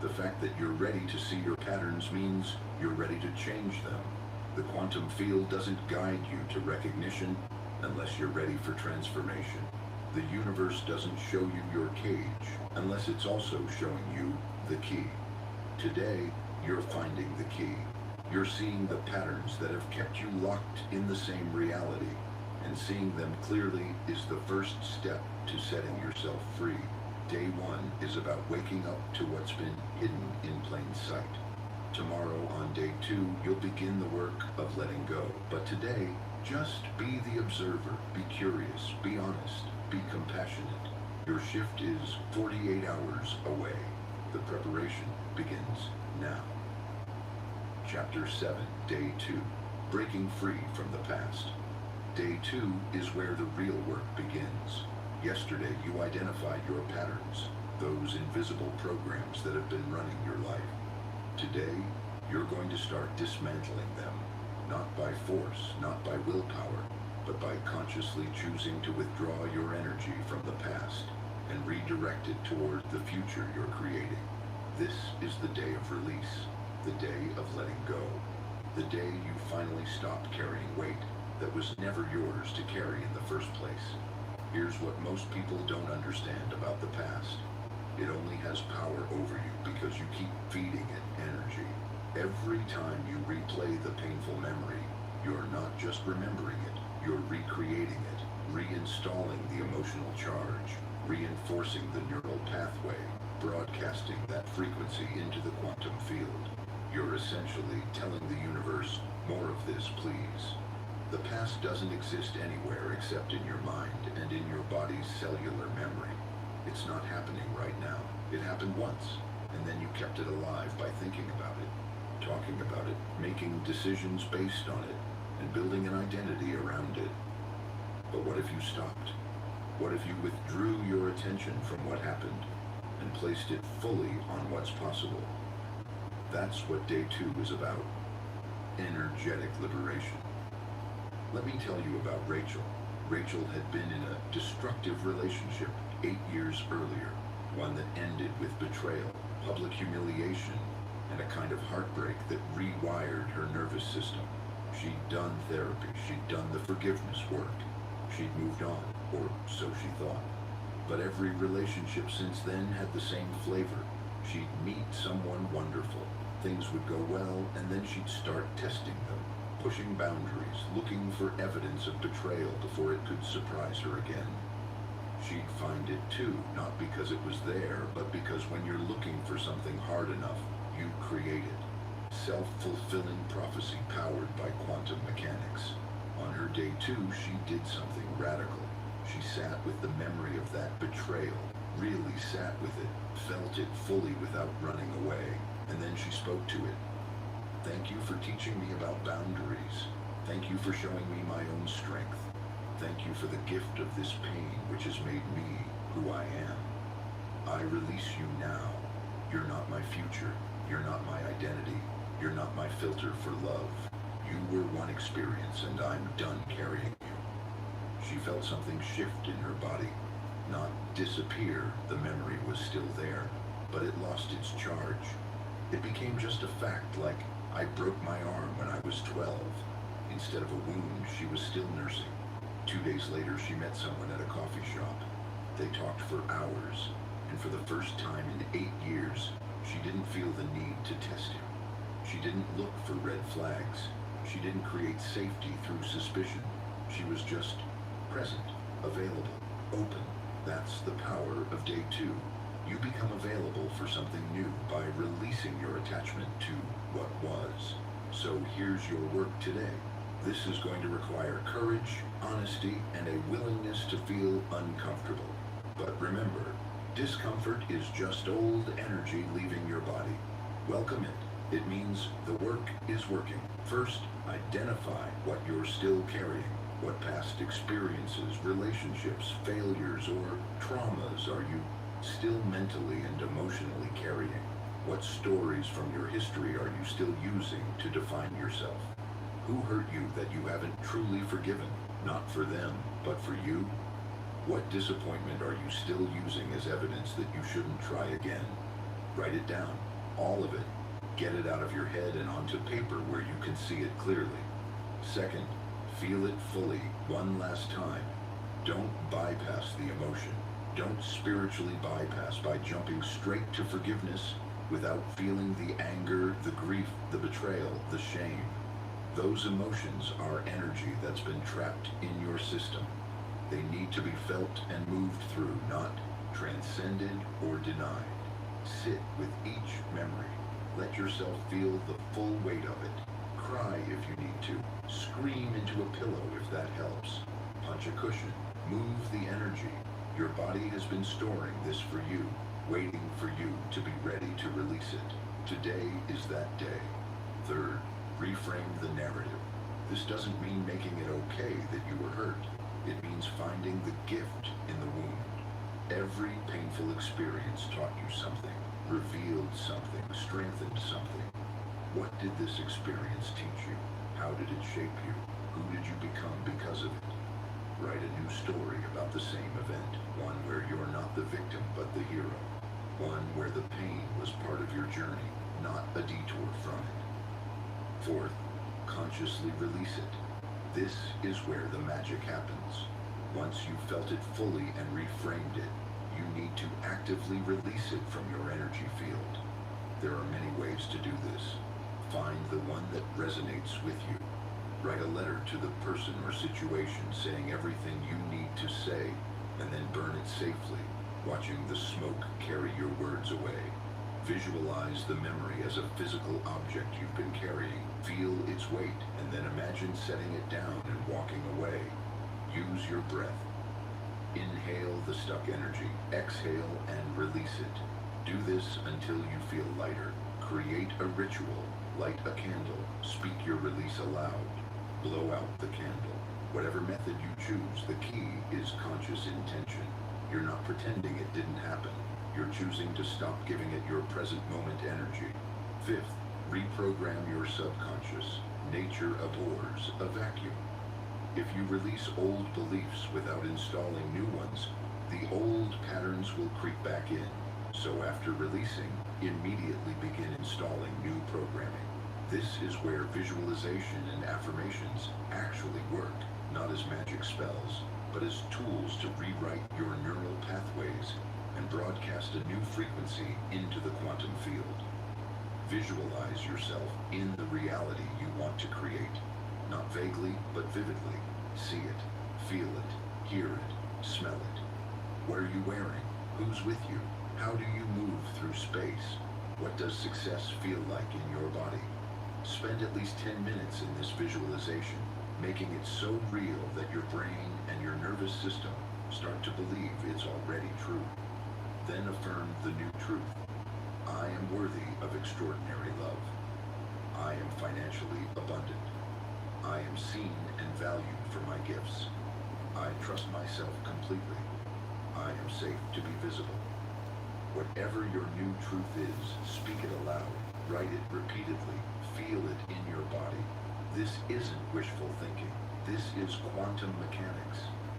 S1: The fact that you're ready to see your patterns means you're ready to change them. The quantum field doesn't guide you to recognition unless you're ready for transformation. The universe doesn't show you your cage unless it's also showing you the key. Today, you're finding the key. You're seeing the patterns that have kept you locked in the same reality, and seeing them clearly is the first step to setting yourself free. Day one is about waking up to what's been hidden in plain sight. Tomorrow on day two, you'll begin the work of letting go. But today, just be the observer, be curious, be honest, be compassionate. Your shift is 48 hours away. The preparation begins now. Chapter 7, Day 2, Breaking Free from the Past. Day 2 is where the real work begins. Yesterday you identified your patterns, those invisible programs that have been running your life. Today, you're going to start dismantling them, not by force, not by willpower, but by consciously choosing to withdraw your energy from the past and redirect it toward the future you're creating. This is the day of release. The day of letting go. The day you finally stop carrying weight that was never yours to carry in the first place. Here's what most people don't understand about the past. It only has power over you because you keep feeding it energy. Every time you replay the painful memory, you're not just remembering it, you're recreating it, reinstalling the emotional charge, reinforcing the neural pathway, broadcasting that frequency into the quantum field. You're essentially telling the universe, more of this, please. The past doesn't exist anywhere except in your mind and in your body's cellular memory. It's not happening right now. It happened once, and then you kept it alive by thinking about it, talking about it, making decisions based on it, and building an identity around it. But what if you stopped? What if you withdrew your attention from what happened and placed it fully on what's possible? That's what day 2 is about. Energetic liberation. Let me tell you about Rachel. Rachel had been in a destructive relationship 8 years earlier, one that ended with betrayal, public humiliation, and a kind of heartbreak that rewired her nervous system. She'd done therapy, she'd done the forgiveness work, she'd moved on, or so she thought. But every relationship since then had the same flavor. She'd meet someone wonderful. Things would go well, and then she'd start testing them, pushing boundaries, looking for evidence of betrayal before it could surprise her again. She'd find it too, not because it was there, but because when you're looking for something hard enough, you create it. Self-fulfilling prophecy powered by quantum mechanics. On her day 2, she did something radical. She sat with the memory of that betrayal, really sat with it, felt it fully without running away. And then she spoke to it. Thank you for teaching me about boundaries. Thank you for showing me my own strength. Thank you for the gift of this pain which has made me who I am. I release you now. You're not my future. You're not my identity. You're not my filter for love. You were one experience and I'm done carrying you. She felt something shift in her body. Not disappear, the memory was still there, but it lost its charge. It became just a fact, like I broke my arm when I was 12. Instead of a wound, she was still nursing. 2 days later, she met someone at a coffee shop. They talked for hours, And for the first time in 8 years, she didn't feel the need to test him. She didn't look for red flags. She didn't create safety through suspicion. She was just present, available, open. That's the power of day 2. You become available for something new by releasing your attachment to what was. So here's your work today. This is going to require courage, honesty, and a willingness to feel uncomfortable. But remember, discomfort is just old energy leaving your body. Welcome it. It means the work is working. First, identify what you're still carrying. What past experiences, relationships, failures, or traumas are you still mentally and emotionally carrying? What stories from your history are you still using to define yourself? Who hurt you that you haven't truly forgiven? Not for them, but for you? What disappointment are you still using as evidence that you shouldn't try again? Write it down, all of it. Get it out of your head and onto paper where you can see it clearly. Second, feel it fully, one last time. Don't bypass the emotion. Don't spiritually bypass by jumping straight to forgiveness without feeling the anger, the grief, the betrayal, the shame. Those emotions are energy that's been trapped in your system. They need to be felt and moved through, not transcended or denied. Sit with each memory. Let yourself feel the full weight of it. Cry if you need to. Scream into a pillow if that helps. Punch a cushion. Move the energy. Your body has been storing this for you, waiting for you to be ready to release it. Today is that day. Third, reframe the narrative. This doesn't mean making it okay that you were hurt. It means finding the gift in the wound. Every painful experience taught you something, revealed something, strengthened something. What did this experience teach you? How did it shape you? Who did you become because of it? Write a new story about the same event, one where you're not the victim but the hero. One where the pain was part of your journey, not a detour from it. Fourth, consciously release it. This is where the magic happens. Once you've felt it fully and reframed it, you need to actively release it from your energy field. There are many ways to do this. Find the one that resonates with you. Write a letter to the person or situation saying everything you need to say, and then burn it safely, watching the smoke carry your words away. Visualize the memory as a physical object you've been carrying. Feel its weight, and then imagine setting it down and walking away. Use your breath. Inhale the stuck energy. Exhale and release it. Do this until you feel lighter. Create a ritual. Light a candle. Speak your release aloud. Blow out the candle. Whatever method you choose, the key is conscious intention. You're not pretending it didn't happen. You're choosing to stop giving it your present moment energy. Fifth, reprogram your subconscious. Nature abhors a vacuum. If you release old beliefs without installing new ones, the old patterns will creep back in. So after releasing, immediately begin installing new programming. This is where visualization and affirmations actually work, not as magic spells, but as tools to rewrite your neural pathways and broadcast a new frequency into the quantum field. Visualize yourself in the reality you want to create, not vaguely, but vividly. See it, feel it, hear it, smell it. What are you wearing? Who's with you? How do you move through space? What does success feel like in your body? Spend at least 10 minutes in this visualization, making it so real that your brain and your nervous system start to believe it's already true. Then affirm the new truth. I am worthy of extraordinary love. I am financially abundant. I am seen and valued for my gifts. I trust myself completely. I am safe to be visible. Whatever your new truth is, speak it aloud. Write it repeatedly. Feel it in your body. This isn't wishful thinking. This is quantum mechanics.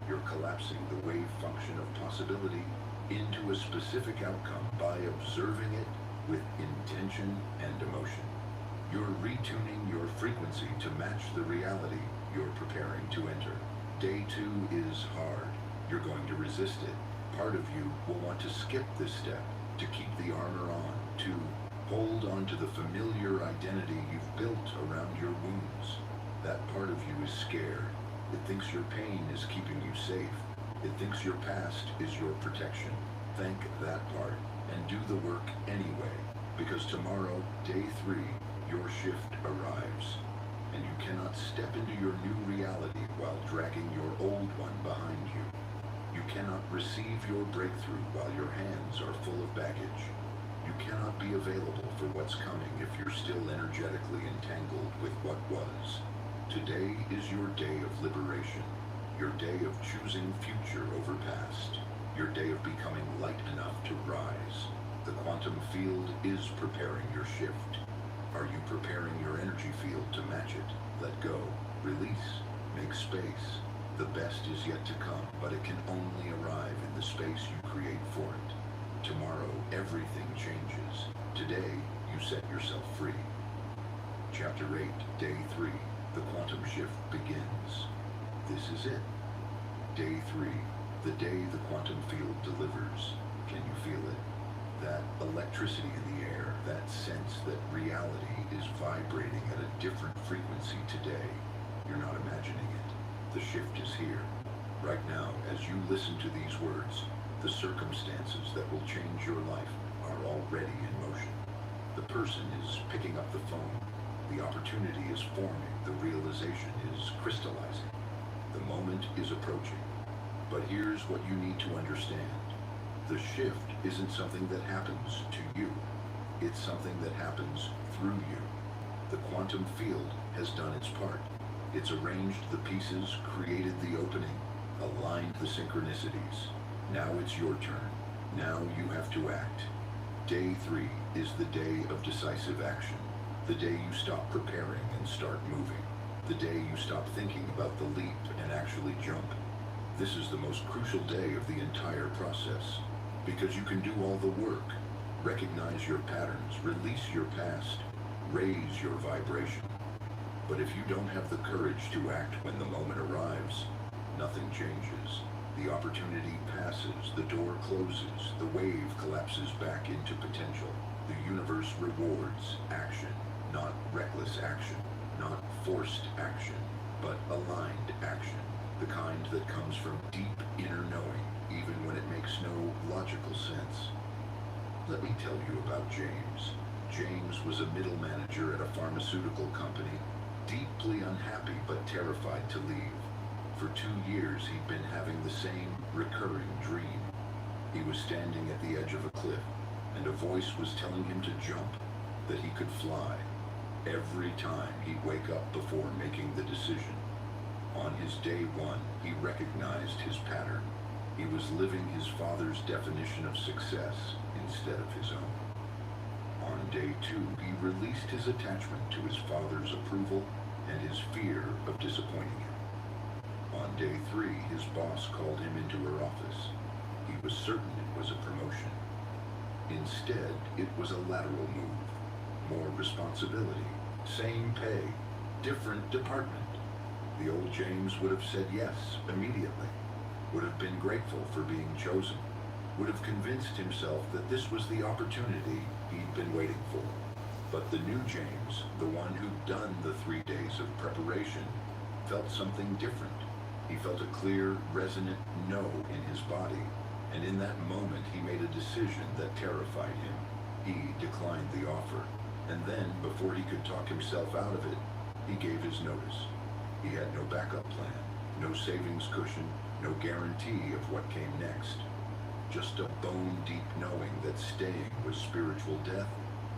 S1: You're collapsing the wave function of possibility into a specific outcome by observing it with intention and emotion. You're retuning your frequency to match the reality you're preparing to enter. Day 2 is hard. You're going to resist it. Part of you will want to skip this step, to keep the armor on, to hold on to the familiar identity you've built around your wounds. That part of you is scared. It thinks your pain is keeping you safe. It thinks your past is your protection. Thank that part and do the work anyway, because tomorrow, day 3, your shift arrives. And you cannot step into your new reality while dragging your old one behind you. You cannot receive your breakthrough while your hands are full of baggage. You cannot be available for what's coming if you're still energetically entangled with what was. Today is your day of liberation, your day of choosing future over past, your day of becoming light enough to rise. The quantum field is preparing your shift. Are you preparing your energy field to match it? Let go, release, make space. The best is yet to come, but it can only arrive in the space you create for it. Tomorrow, everything changes. Today, you set yourself free. Chapter 8, Day 3. The quantum shift begins. This is it. Day 3. The day the quantum field delivers. Can you feel it? That electricity in the air, that sense that reality is vibrating at a different frequency today. You're not imagining it. The shift is here. Right now, as you listen to these words, the circumstances that will change your life are already in motion. The person is picking up the phone. The opportunity is forming. The realization is crystallizing. The moment is approaching. But here's what you need to understand. The shift isn't something that happens to you. It's something that happens through you. The quantum field has done its part. It's arranged the pieces, created the opening, aligned the synchronicities. Now it's your turn. Now you have to act. Day 3 is the day of decisive action. The day you stop preparing and start moving. The day you stop thinking about the leap and actually jump. This is the most crucial day of the entire process, because you can do all the work. Recognize your patterns, release your past, raise your vibration. But if you don't have the courage to act when the moment arrives, nothing changes. The opportunity passes, the door closes, the wave collapses back into potential. The universe rewards action, not reckless action, not forced action, but aligned action. The kind that comes from deep inner knowing, even when it makes no logical sense. Let me tell you about James. James was a middle manager at a pharmaceutical company, deeply unhappy but terrified to leave. For 2 years he'd been having the same recurring dream. He was standing at the edge of a cliff, and a voice was telling him to jump, that he could fly. Every time he'd wake up before making the decision. On his day 1, he recognized his pattern. He was living his father's definition of success instead of his own. On day 2, he released his attachment to his father's approval and his fear of disappointing him. On day 3, his boss called him into her office. He was certain it was a promotion. Instead, it was a lateral move. More responsibility, same pay, different department. The old James would have said yes immediately, would have been grateful for being chosen, would have convinced himself that this was the opportunity he'd been waiting for. But the new James, the one who'd done the 3 days of preparation, felt something different. He felt a clear, resonant no in his body, and in that moment he made a decision that terrified him. He declined the offer, and then, before he could talk himself out of it, he gave his notice. He had no backup plan, no savings cushion, no guarantee of what came next. Just a bone-deep knowing that staying was spiritual death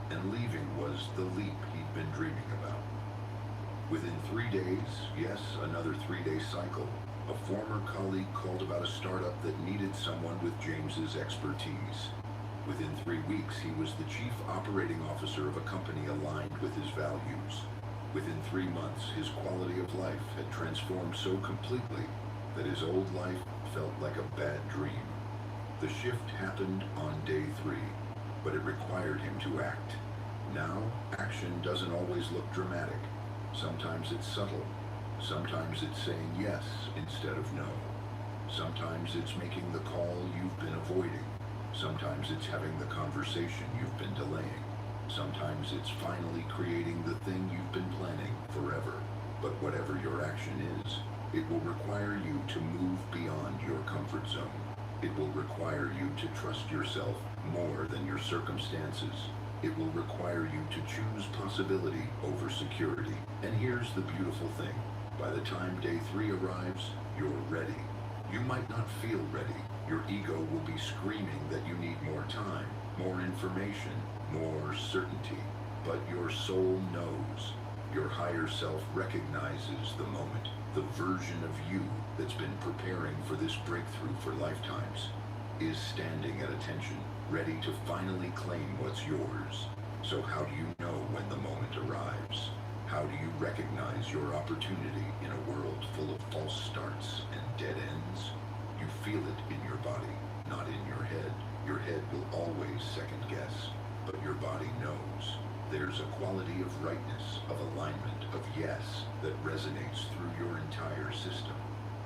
S1: and leaving was the leap he'd been dreaming about. Within 3 days, yes, another 3-day cycle, a former colleague called about a startup that needed someone with James's expertise. Within 3 weeks, he was the chief operating officer of a company aligned with his values. Within 3 months, his quality of life had transformed so completely that his old life felt like a bad dream. The shift happened on day 3, but it required him to act. Now, action doesn't always look dramatic. Sometimes it's subtle. Sometimes it's saying yes instead of no. Sometimes it's making the call you've been avoiding. Sometimes it's having the conversation you've been delaying. Sometimes it's finally creating the thing you've been planning forever. But whatever your action is, it will require you to move beyond your comfort zone. It will require you to trust yourself more than your circumstances. It will require you to choose possibility over security. And here's the beautiful thing. By the time day 3 arrives, you're ready. You might not feel ready. Your ego will be screaming that you need more time, more information, more certainty. But your soul knows. Your higher self recognizes the moment. The version of you that's been preparing for this breakthrough for lifetimes is standing at attention, ready to finally claim what's yours. So how do you know when the moment arrives? How do you recognize your opportunity in a world full of false starts and dead ends? You feel it in your body, not in your head. Your head will always second guess, but your body knows. There's a quality of rightness, of alignment, of yes, that resonates through your entire system.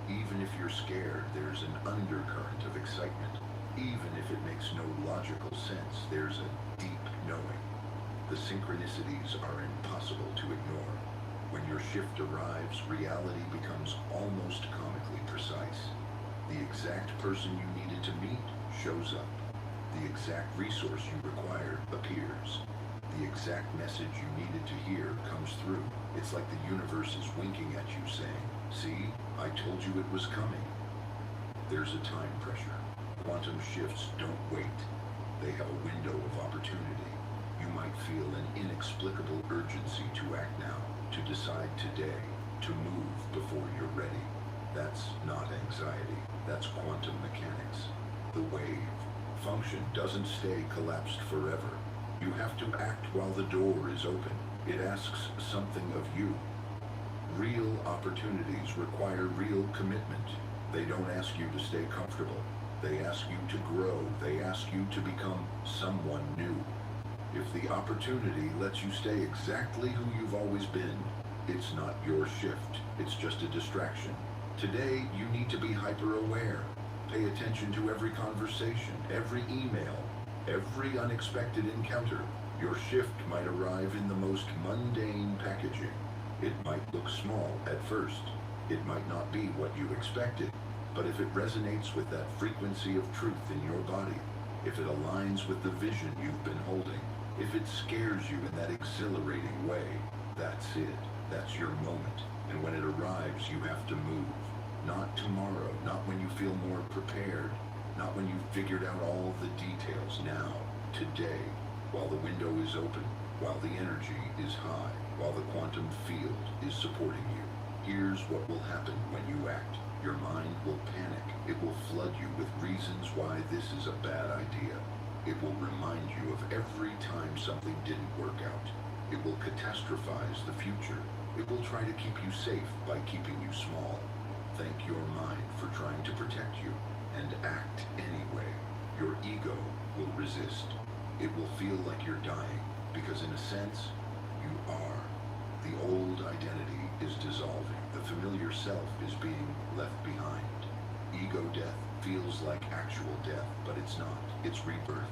S1: Even if you're scared, there's an undercurrent of excitement. Even if it makes no logical sense, there's a deep knowing. The synchronicities are impossible to ignore. When your shift arrives, reality becomes almost comically precise. The exact person you needed to meet shows up. The exact resource you required appears. The exact message you needed to hear comes through. It's like the universe is winking at you saying, "See, I told you it was coming." There's a time pressure. Quantum shifts don't wait. They have a window of opportunity. You might feel an inexplicable urgency to act now, to decide today, to move before you're ready. That's not anxiety. That's quantum mechanics. The wave function doesn't stay collapsed forever. You have to act while the door is open. It asks something of you. Real opportunities require real commitment. They don't ask you to stay comfortable. They ask you to grow. They ask you to become someone new. If the opportunity lets you stay exactly who you've always been, it's not your shift. It's just a distraction. Today, you need to be hyper-aware. Pay attention to every conversation, every email, every unexpected encounter. Your shift might arrive in the most mundane packaging. It might look small at first. It might not be what you expected. But if it resonates with that frequency of truth in your body, if it aligns with the vision you've been holding, if it scares you in that exhilarating way, that's it. That's your moment. And when it arrives, you have to move. Not tomorrow, not when you feel more prepared, not when you've figured out all the details. Now, today, while the window is open, while the energy is high, while the quantum field is supporting you. Here's what will happen when you act. Your mind will panic. It will flood you with reasons why this is a bad idea. It will remind you of every time something didn't work out. It will catastrophize the future. It will try to keep you safe by keeping you small. Thank your mind for trying to protect you, and act anyway. Your ego will resist. It will feel like you're dying, because in a sense, you are. The old identity is dissolving. The familiar self is being left behind. Ego death feels like actual death, but it's not. It's rebirth.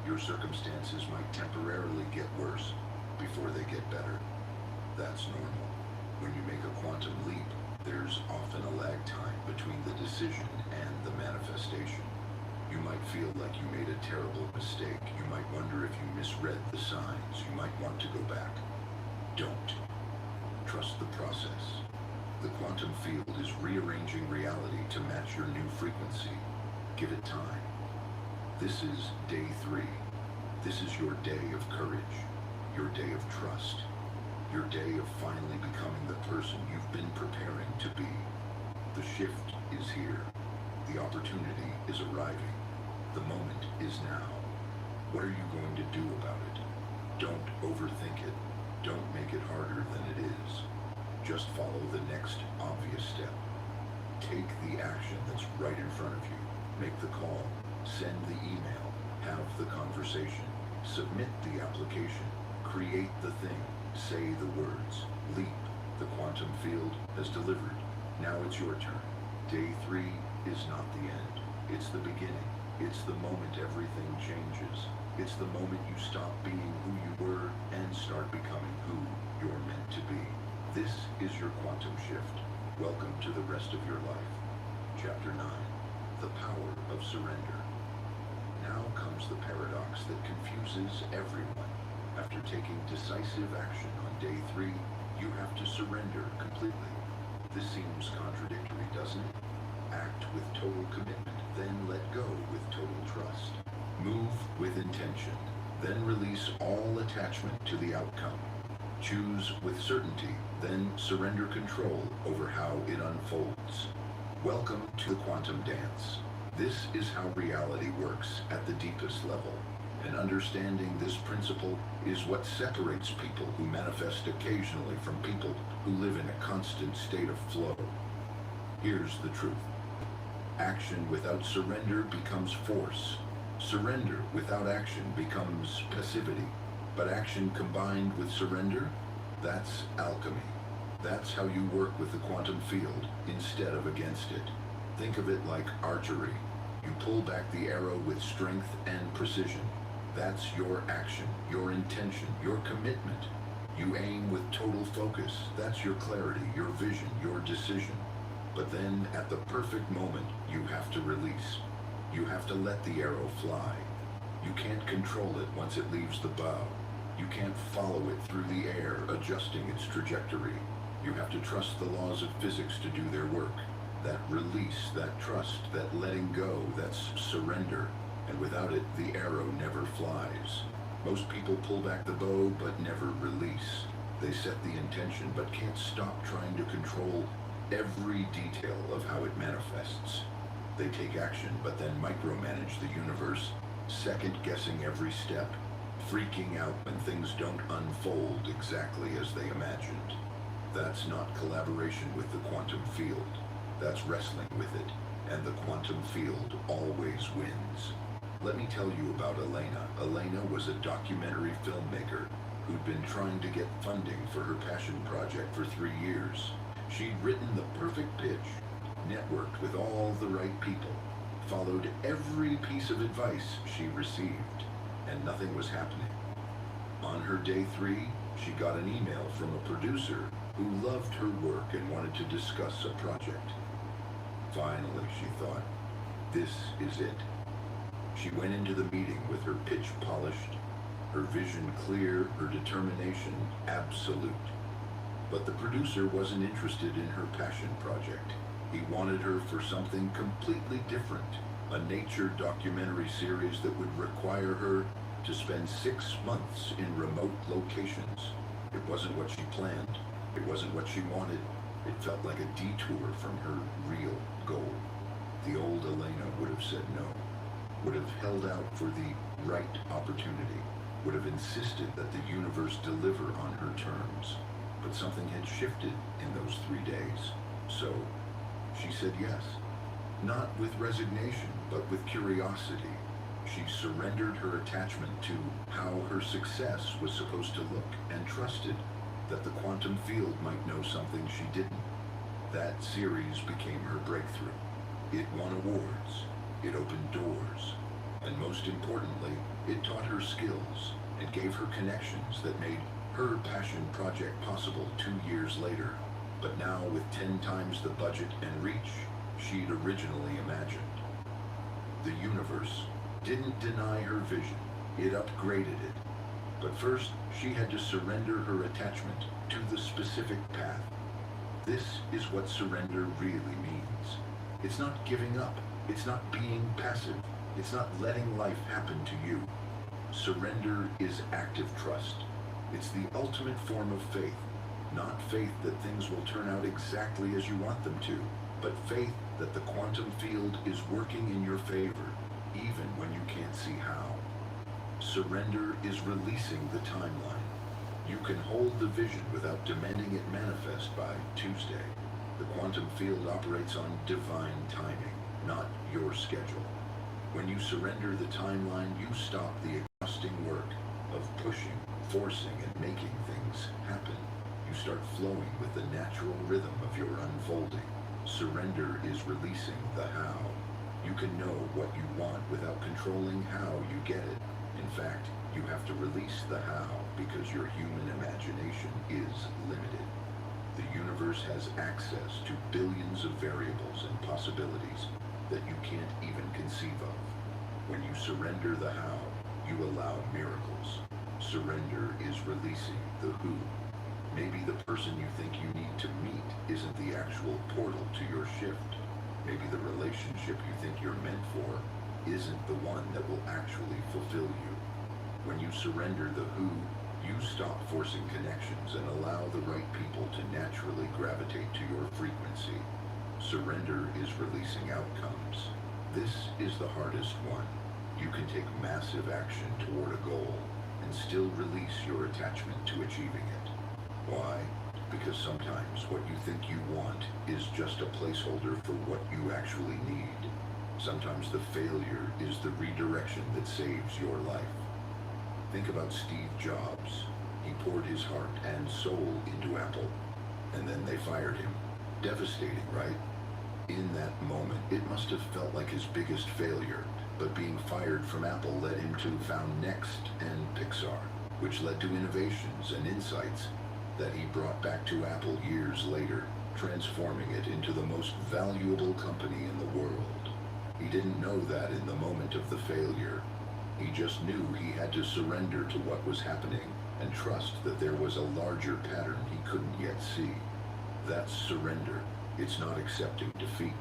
S1: Your circumstances might temporarily get worse before they get better. That's normal. When you make a quantum leap, there's often a lag time between the decision and the manifestation. You might feel like you made a terrible mistake. You might wonder if you misread the signs. You might want to go back. Don't. Trust the process. The quantum field is rearranging reality to match your new frequency. Give it time. This is day 3. This is your day of courage, your day of trust, your day of finally becoming the person you've been preparing to be. The shift is here. The opportunity is arriving. The moment is now. What are you going to do about it? Don't overthink it. Don't make it harder than it is. Just follow the next obvious step. Take the action that's right in front of you. Make the call. Send the email. Have the conversation. Submit the application. Create the thing. Say the words. Leap. The quantum field has delivered. Now it's your turn. Day 3 is not the end. It's the beginning. It's the moment everything changes. It's the moment you stop being who you were and start becoming who you're meant to be. This is your quantum shift. Welcome to the rest of your life. Chapter 9. The Power of Surrender. Now comes the paradox that confuses everyone. After taking decisive action on day 3, you have to surrender completely. This seems contradictory, doesn't it? Act with total commitment, then let go with total trust. Move with intention, then release all attachment to the outcome. Choose with certainty, then surrender control over how it unfolds. Welcome to the quantum dance. This is how reality works at the deepest level. And understanding this principle is what separates people who manifest occasionally from people who live in a constant state of flow. Here's the truth. Action without surrender becomes force. Surrender without action becomes passivity. But action combined with surrender, that's alchemy. That's how you work with the quantum field instead of against it. Think of it like archery. You pull back the arrow with strength and precision. That's your action, your intention, your commitment. You aim with total focus. That's your clarity, your vision, your decision. But then, at the perfect moment, you have to release. You have to let the arrow fly. You can't control it once it leaves the bow. You can't follow it through the air, adjusting its trajectory. You have to trust the laws of physics to do their work. That release, that trust, that letting go, that's surrender. And without it, the arrow never flies. Most people pull back the bow, but never release. They set the intention, but can't stop trying to control every detail of how it manifests. They take action, but then micromanage the universe, second-guessing every step, freaking out when things don't unfold exactly as they imagined. That's not collaboration with the quantum field. That's wrestling with it, and the quantum field always wins. Let me tell you about Elena. Elena was a documentary filmmaker who'd been trying to get funding for her passion project for 3 years. She'd written the perfect pitch, networked with all the right people, followed every piece of advice she received, and nothing was happening. On her day 3, she got an email from a producer who loved her work and wanted to discuss a project. Finally, she thought, this is it. She went into the meeting with her pitch polished, her vision clear, her determination absolute. But the producer wasn't interested in her passion project. He wanted her for something completely different, a nature documentary series that would require her to spend 6 months in remote locations. It wasn't what she planned. It wasn't what she wanted. It felt like a detour from her real goal. The old Elena would have said no, would have held out for the right opportunity, would have insisted that the universe deliver on her terms. But something had shifted in those 3 days. So she said yes, not with resignation, but with curiosity. She surrendered her attachment to how her success was supposed to look and trusted that the quantum field might know something she didn't. That series became her breakthrough. It won awards. It opened doors. And most importantly, it taught her skills and gave her connections that made her passion project possible 2 years later. But now with 10 times the budget and reach she'd originally imagined. The universe didn't deny her vision. It upgraded it. But first, she had to surrender her attachment to the specific path. This is what surrender really means. It's not giving up. It's not being passive. It's not letting life happen to you. Surrender is active trust. It's the ultimate form of faith. Not faith that things will turn out exactly as you want them to, but faith that the quantum field is working in your favor, even when you can't see how. Surrender is releasing the timeline. You can hold the vision without demanding it manifest by Tuesday. The quantum field operates on divine timing, not your schedule. When you surrender the timeline, you stop the exhausting work of pushing, forcing, and making things happen. You start flowing with the natural rhythm of your unfolding. Surrender is releasing the how. You can know what you want without controlling how you get it. In fact, you have to release the how because your human imagination is limited. The universe has access to billions of variables and possibilities that you can't even conceive of. When you surrender the how, you allow miracles. Surrender is releasing the who. Maybe the person you think you need to meet isn't the actual portal to your shift. Maybe the relationship you think you're meant for isn't the one that will actually fulfill you. When you surrender the who, you stop forcing connections and allow the right people to naturally gravitate to your frequency. Surrender is releasing outcomes. This is the hardest one. You can take massive action toward a goal and still release your attachment to achieving it. Why? Because sometimes what you think you want is just a placeholder for what you actually need. Sometimes the failure is the redirection that saves your life. Think about Steve Jobs. He poured his heart and soul into Apple, and then they fired him. Devastating, right? In that moment, it must have felt like his biggest failure, but being fired from Apple led him to found Next and Pixar, which led to innovations and insights that he brought back to Apple years later, transforming it into the most valuable company in the world. He didn't know that in the moment of the failure. He just knew he had to surrender to what was happening and trust that there was a larger pattern he couldn't yet see. That's surrender. It's not accepting defeat.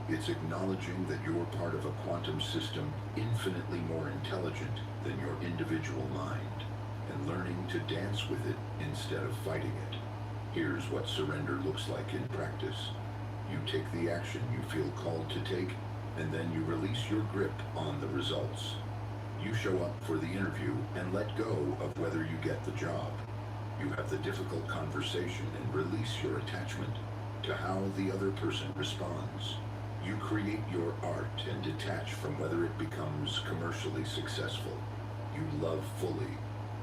S1: It's acknowledging that you're part of a quantum system infinitely more intelligent than your individual mind, and learning to dance with it instead of fighting it. Here's what surrender looks like in practice. You take the action you feel called to take, and then you release your grip on the results. You show up for the interview and let go of whether you get the job. You have the difficult conversation and release your attachment to how the other person responds. You create your art and detach from whether it becomes commercially successful. You love fully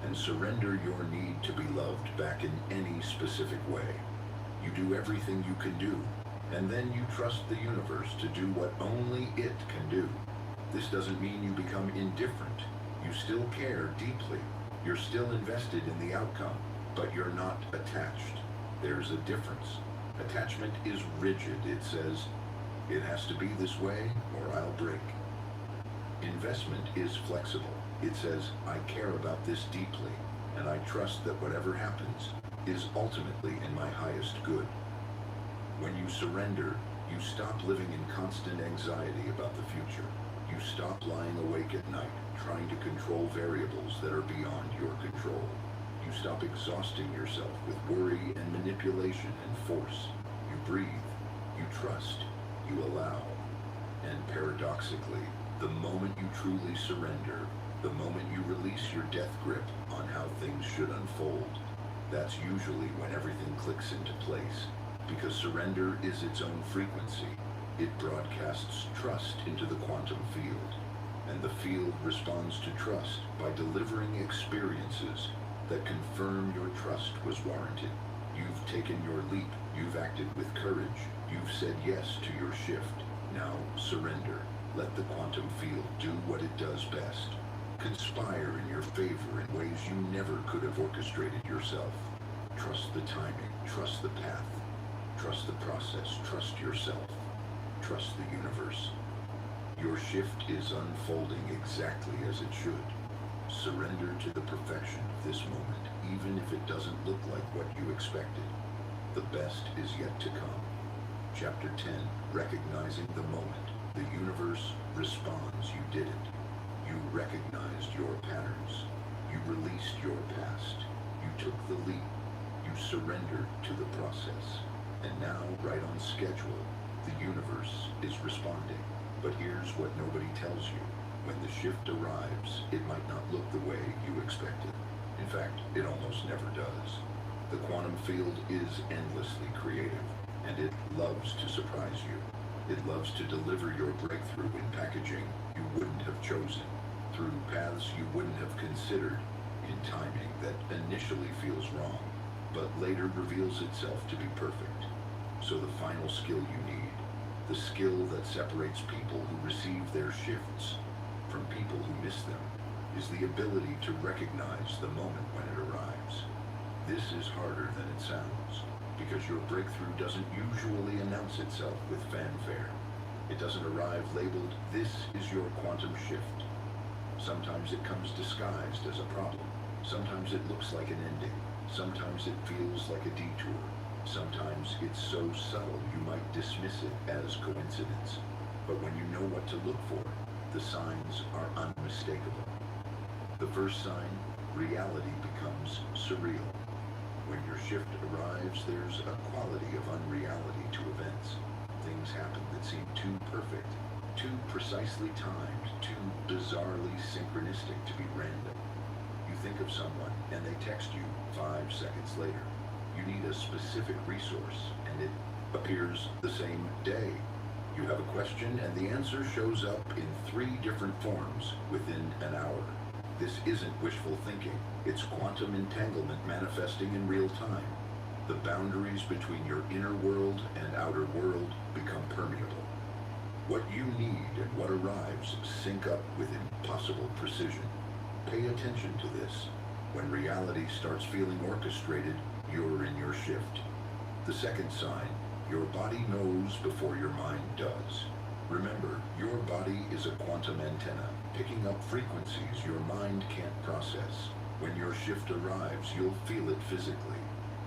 S1: and surrender your need to be loved back in any specific way. You do everything you can do, and then you trust the universe to do what only it can do. This doesn't mean you become indifferent. You still care deeply. You're still invested in the outcome, but you're not attached. There's a difference. Attachment is rigid. It says, it has to be this way or I'll break. Investment is flexible. It says, I care about this deeply, and I trust that whatever happens is ultimately in my highest good. When you surrender, you stop living in constant anxiety about the future. You stop lying awake at night, trying to control variables that are beyond your control. You stop exhausting yourself with worry and manipulation and force. You breathe, you trust, you allow. And paradoxically, the moment you truly surrender, the moment you release your death grip on how things should unfold, that's usually when everything clicks into place. Because surrender is its own frequency. It broadcasts trust into the quantum field. And the field responds to trust by delivering experiences that confirm your trust was warranted. You've taken your leap. You've acted with courage. You've said yes to your shift. Now surrender. Let the quantum field do what it does best. Conspire in your favor in ways you never could have orchestrated yourself. Trust the timing. Trust the path. Trust the process. Trust yourself. Trust the universe. Your shift is unfolding exactly as it should. Surrender to the perfection of this moment, even if it doesn't look like what you expected. The best is yet to come. Chapter 10, Recognizing the Moment. The universe responds. You did it. You recognized your patterns. You released your past. You took the leap. You surrendered to the process. And now, right on schedule, the universe is responding. But here's what nobody tells you. When the shift arrives, it might not look the way you expected. In fact, it almost never does. The quantum field is endlessly creative, and it loves to surprise you. It loves to deliver your breakthrough in packaging you wouldn't have chosen, through paths you wouldn't have considered, in timing that initially feels wrong, but later reveals itself to be perfect. So the final skill you need The skill that separates people who receive their shifts from people who miss them is the ability to recognize the moment when it arrives. This is harder than it sounds, because your breakthrough doesn't usually announce itself with fanfare. It doesn't arrive labeled, "This is your quantum shift." Sometimes it comes disguised as a problem. Sometimes it looks like an ending. Sometimes it feels like a detour. Sometimes it's so subtle you might dismiss it as coincidence. But when you know what to look for, the signs are unmistakable. The first sign, reality becomes surreal. When your shift arrives, there's a quality of unreality to events. Things happen that seem too perfect, too precisely timed, too bizarrely synchronistic to be random. You think of someone and they text you 5 seconds later. You need a specific resource and it appears the same day. You have a question and the answer shows up in 3 different forms within an hour. This isn't wishful thinking. It's quantum entanglement manifesting in real time. The boundaries between your inner world and outer world become permeable. What you need and what arrives sync up with impossible precision. Pay attention to this. When reality starts feeling orchestrated, you're in your shift. The second sign, your body knows before your mind does. Remember, your body is a quantum antenna, picking up frequencies your mind can't process. When your shift arrives, you'll feel it physically.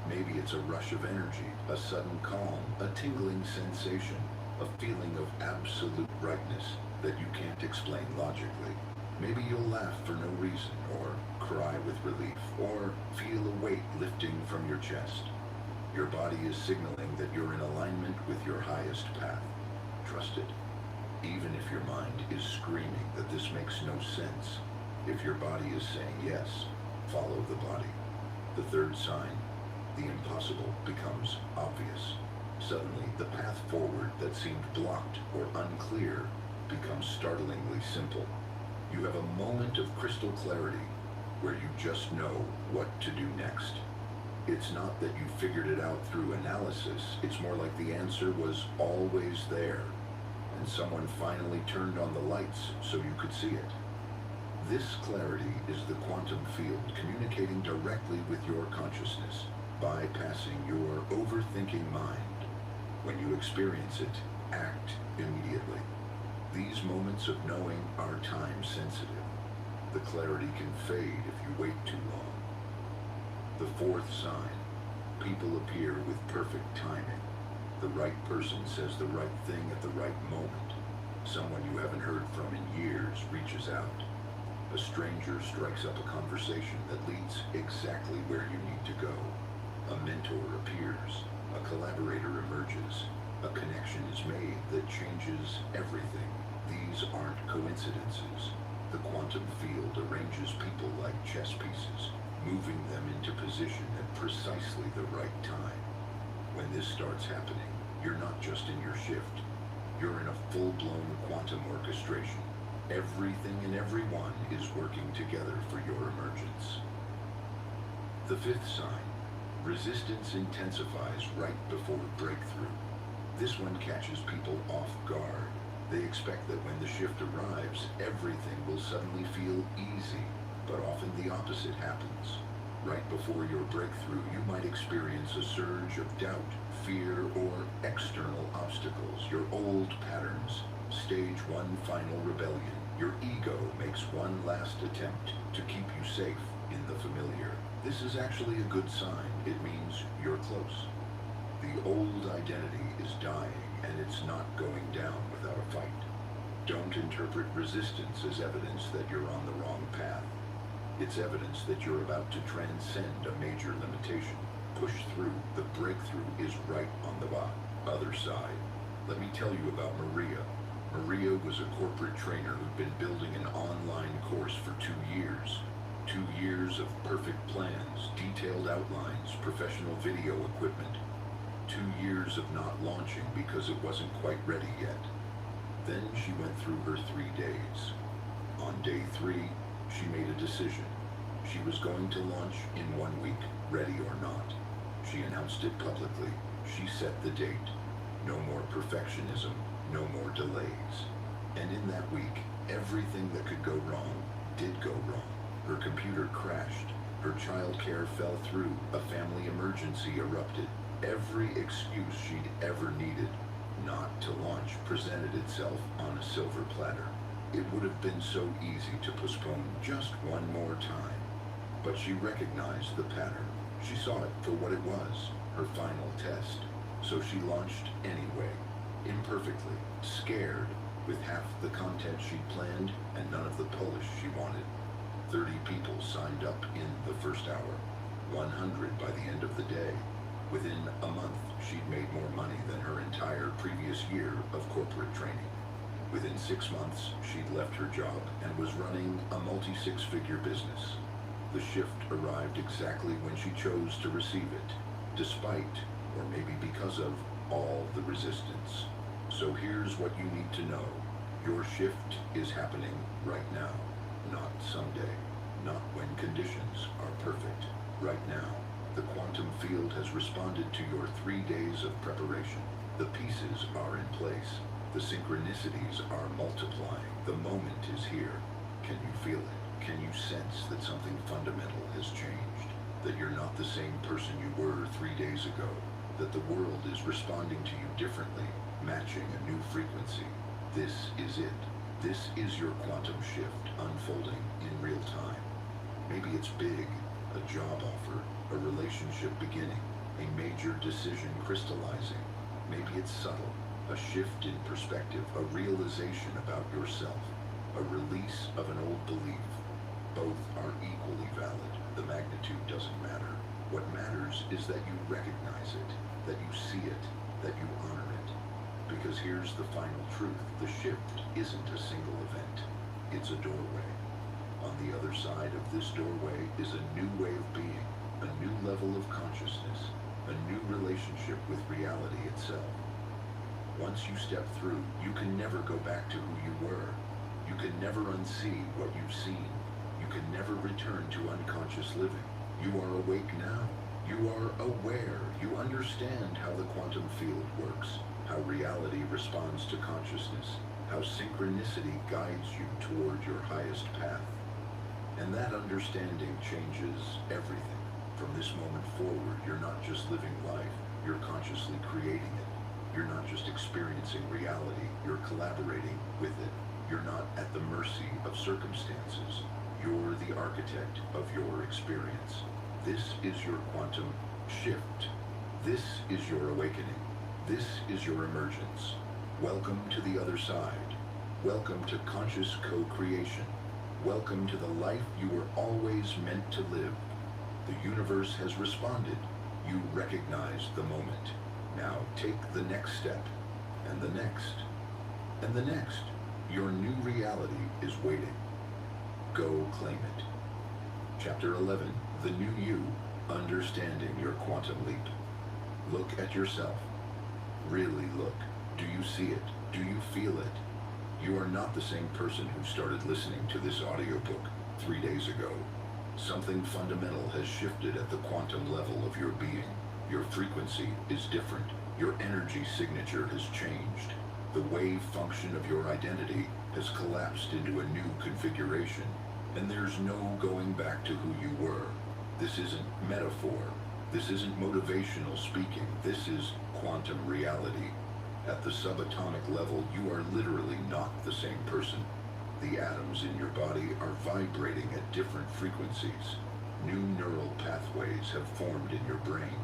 S1: Maybe it's a rush of energy, a sudden calm, a tingling sensation, a feeling of absolute brightness that you can't explain logically. Maybe you'll laugh for no reason, or cry with relief, or feel a weight lifting from your chest. Your body is signaling that you're in alignment with your highest path. Trust it. Even if your mind is screaming that this makes no sense, if your body is saying yes, follow the body. The third sign, the impossible becomes obvious. Suddenly, the path forward that seemed blocked or unclear becomes startlingly simple. You have a moment of crystal clarity where you just know what to do next. It's not that you figured it out through analysis, it's more like the answer was always there, and someone finally turned on the lights so you could see it. This clarity is the quantum field communicating directly with your consciousness, bypassing your overthinking mind. When you experience it, act immediately. These moments of knowing are time sensitive. The clarity can fade if you wait too long. The fourth sign, people appear with perfect timing. The right person says the right thing at the right moment. Someone you haven't heard from in years reaches out. A stranger strikes up a conversation that leads exactly where you need to go. A mentor appears. A collaborator emerges. A connection is made that changes everything. These aren't coincidences. The quantum field arranges people like chess pieces, moving them into position at precisely the right time. When this starts happening, you're not just in your shift. You're in a full-blown quantum orchestration. Everything and everyone is working together for your emergence. The fifth sign, resistance intensifies right before breakthrough. This one catches people off guard. They expect that when the shift arrives, everything will suddenly feel easy, but often the opposite happens. Right before your breakthrough, you might experience a surge of doubt, fear, or external obstacles, your old patterns. Stage one final rebellion. Your ego makes one last attempt to keep you safe in the familiar. This is actually a good sign. It means you're close. The old identity is dying, and it's not going down without a fight. Don't interpret resistance as evidence that you're on the wrong path. It's evidence that you're about to transcend a major limitation. Push through. The breakthrough is right on the other side. Let me tell you about Maria. Maria was a corporate trainer who'd been building an online course for 2 years. 2 years of perfect plans, detailed outlines, professional video equipment. 2 years of not launching because it wasn't quite ready yet. Then she went through her 3 days. On day 3, she made a decision. She was going to launch in 1 week, ready or not. She announced it publicly. She set the date. No more perfectionism, no more delays. And in that week, everything that could go wrong did go wrong. Her computer crashed. Her childcare fell through. A family emergency erupted. Every excuse she'd ever needed not to launch presented itself on a silver platter. It would have been so easy to postpone just one more time. But she recognized the pattern. She saw it for what it was, her final test. So she launched anyway, imperfectly, scared, with half the content she'd planned and none of the polish she wanted. 30 people signed up in the first hour, 100 by the end of the day. Within a month, she'd made more money than her entire previous year of corporate training. Within 6 months, she'd left her job and was running a multi-six-figure business. The shift arrived exactly when she chose to receive it, despite, or maybe because of, all the resistance. So here's what you need to know. Your shift is happening right now, not someday, not when conditions are perfect. Right now, the quantum field has responded to your 3 days of preparation. The pieces are in place. The synchronicities are multiplying. The moment is here. Can you feel it? Can you sense that something fundamental has changed? That you're not the same person you were 3 days ago? That the world is responding to you differently, matching a new frequency? This is it. This is your quantum shift unfolding in real time. Maybe it's big, a job offer, a relationship beginning, a major decision crystallizing. Maybe it's subtle, a shift in perspective, a realization about yourself, a release of an old belief. Both are equally valid. The magnitude doesn't matter. What matters is that you recognize it, that you see it, that you honor it. Because here's the final truth. The shift isn't a single event. It's a doorway. On the other side of this doorway is a new way of being, a new level of consciousness, a new relationship with reality itself. Once you step through, you can never go back to who you were. You can never unsee what you've seen. You can never return to unconscious living. You are awake now. You are aware. You understand how the quantum field works, how reality responds to consciousness, how synchronicity guides you toward your highest path. And that understanding changes everything. From this moment forward, you're not just living life, you're consciously creating it. You're not just experiencing reality, you're collaborating with it. You're not at the mercy of circumstances. You're the architect of your experience. This is your quantum shift. This is your awakening. This is your emergence. Welcome to the other side. Welcome to conscious co-creation. Welcome to the life you were always meant to live. The universe has responded. You recognize the moment. Now take the next step, and the next, and the next. Your new reality is waiting. Go claim it. Chapter 11, The New You, Understanding Your Quantum Leap. Look at yourself. Really look. Do you see it? Do you feel it? You are not the same person who started listening to this audiobook 3 days ago. Something fundamental has shifted at the quantum level of your being. Your frequency is different. Your energy signature has changed. The wave function of your identity has collapsed into a new configuration, and there's no going back to who you were. This isn't metaphor. This isn't motivational speaking. This is quantum reality. At the subatomic level, you are literally not the same person. The atoms in your body are vibrating at different frequencies. New neural pathways have formed in your brain.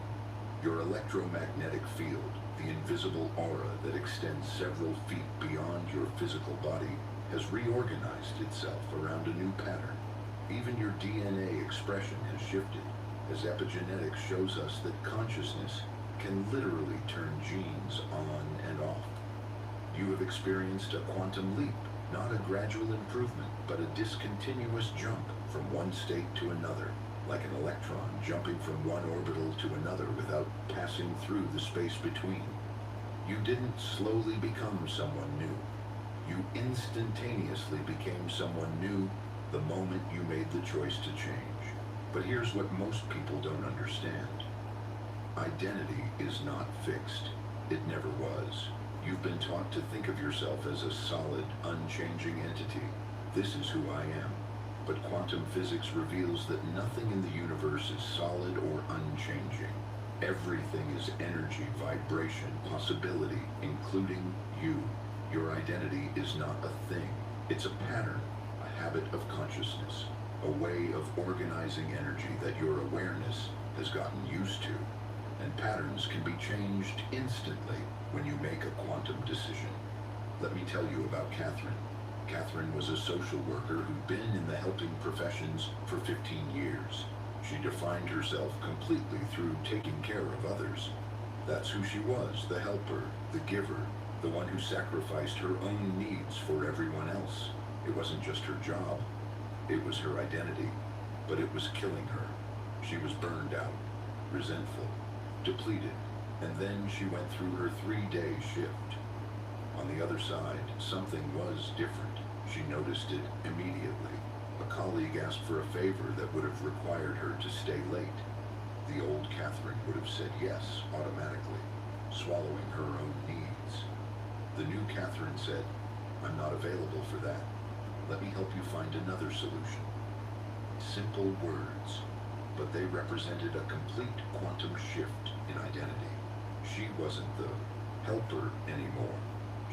S1: Your electromagnetic field, the invisible aura that extends several feet beyond your physical body, has reorganized itself around a new pattern. Even your DNA expression has shifted, as epigenetics shows us that consciousness can literally turn genes on and off. You have experienced a quantum leap, not a gradual improvement, but a discontinuous jump from one state to another, like an electron jumping from one orbital to another without passing through the space between. You didn't slowly become someone new. You instantaneously became someone new the moment you made the choice to change. But here's what most people don't understand. Identity is not fixed. It never was. You've been taught to think of yourself as a solid, unchanging entity. This is who I am. But quantum physics reveals that nothing in the universe is solid or unchanging. Everything is energy, vibration, possibility, including you. Your identity is not a thing. It's a pattern, a habit of consciousness, a way of organizing energy that your awareness has gotten used to. And patterns can be changed instantly when you make a quantum decision. Let me tell you about Catherine. Catherine was a social worker who'd been in the helping professions for 15 years. She defined herself completely through taking care of others. That's who she was, the helper, the giver, the one who sacrificed her own needs for everyone else. It wasn't just her job, it was her identity, but it was killing her. She was burned out, resentful, depleted, and then she went through her 3-day shift. On the other side, something was different. She noticed it immediately. A colleague asked for a favor that would have required her to stay late. The old Catherine would have said yes automatically, swallowing her own needs. The new Catherine said, "I'm not available for that. Let me help you find another solution." Simple words, but they represented a complete quantum shift in identity. She wasn't the helper anymore.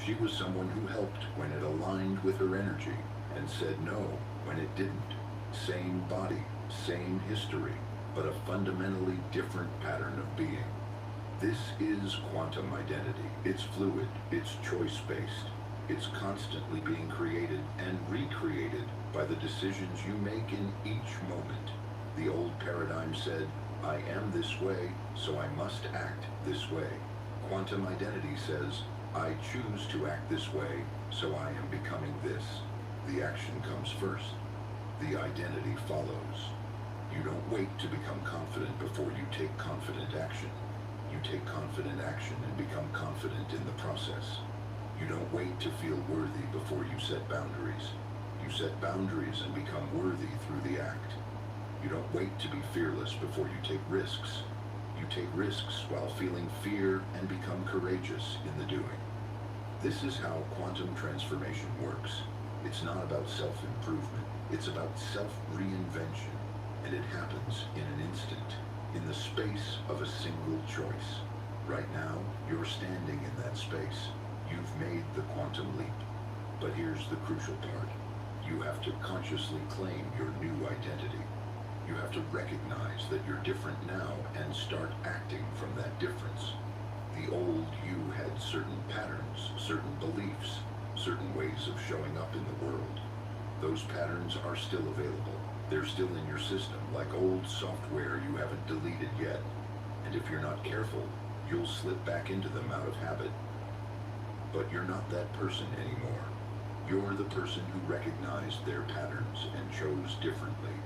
S1: She was someone who helped when it aligned with her energy and said no when it didn't. Same body, same history, but a fundamentally different pattern of being. This is quantum identity. It's fluid, it's choice-based. It's constantly being created and recreated by the decisions you make in each moment. The old paradigm said, "I am this way, so I must act this way." Quantum identity says, "I choose to act this way, so I am becoming this." The action comes first. The identity follows. You don't wait to become confident before you take confident action. You take confident action and become confident in the process. You don't wait to feel worthy before you set boundaries. You set boundaries and become worthy through the act. You don't wait to be fearless before you take risks. You take risks while feeling fear and become courageous in the doing. This is how quantum transformation works. It's not about self-improvement. It's about self-reinvention. And it happens in an instant, in the space of a single choice. Right now, you're standing in that space. You've made the quantum leap. But here's the crucial part. You have to consciously claim your new identity. You have to recognize that you're different now and start acting from that difference. The old you had certain patterns, certain beliefs, certain ways of showing up in the world. Those patterns are still available. They're still in your system, like old software you haven't deleted yet. And if you're not careful, you'll slip back into them out of habit. But you're not that person anymore. You're the person who recognized their patterns and chose differently.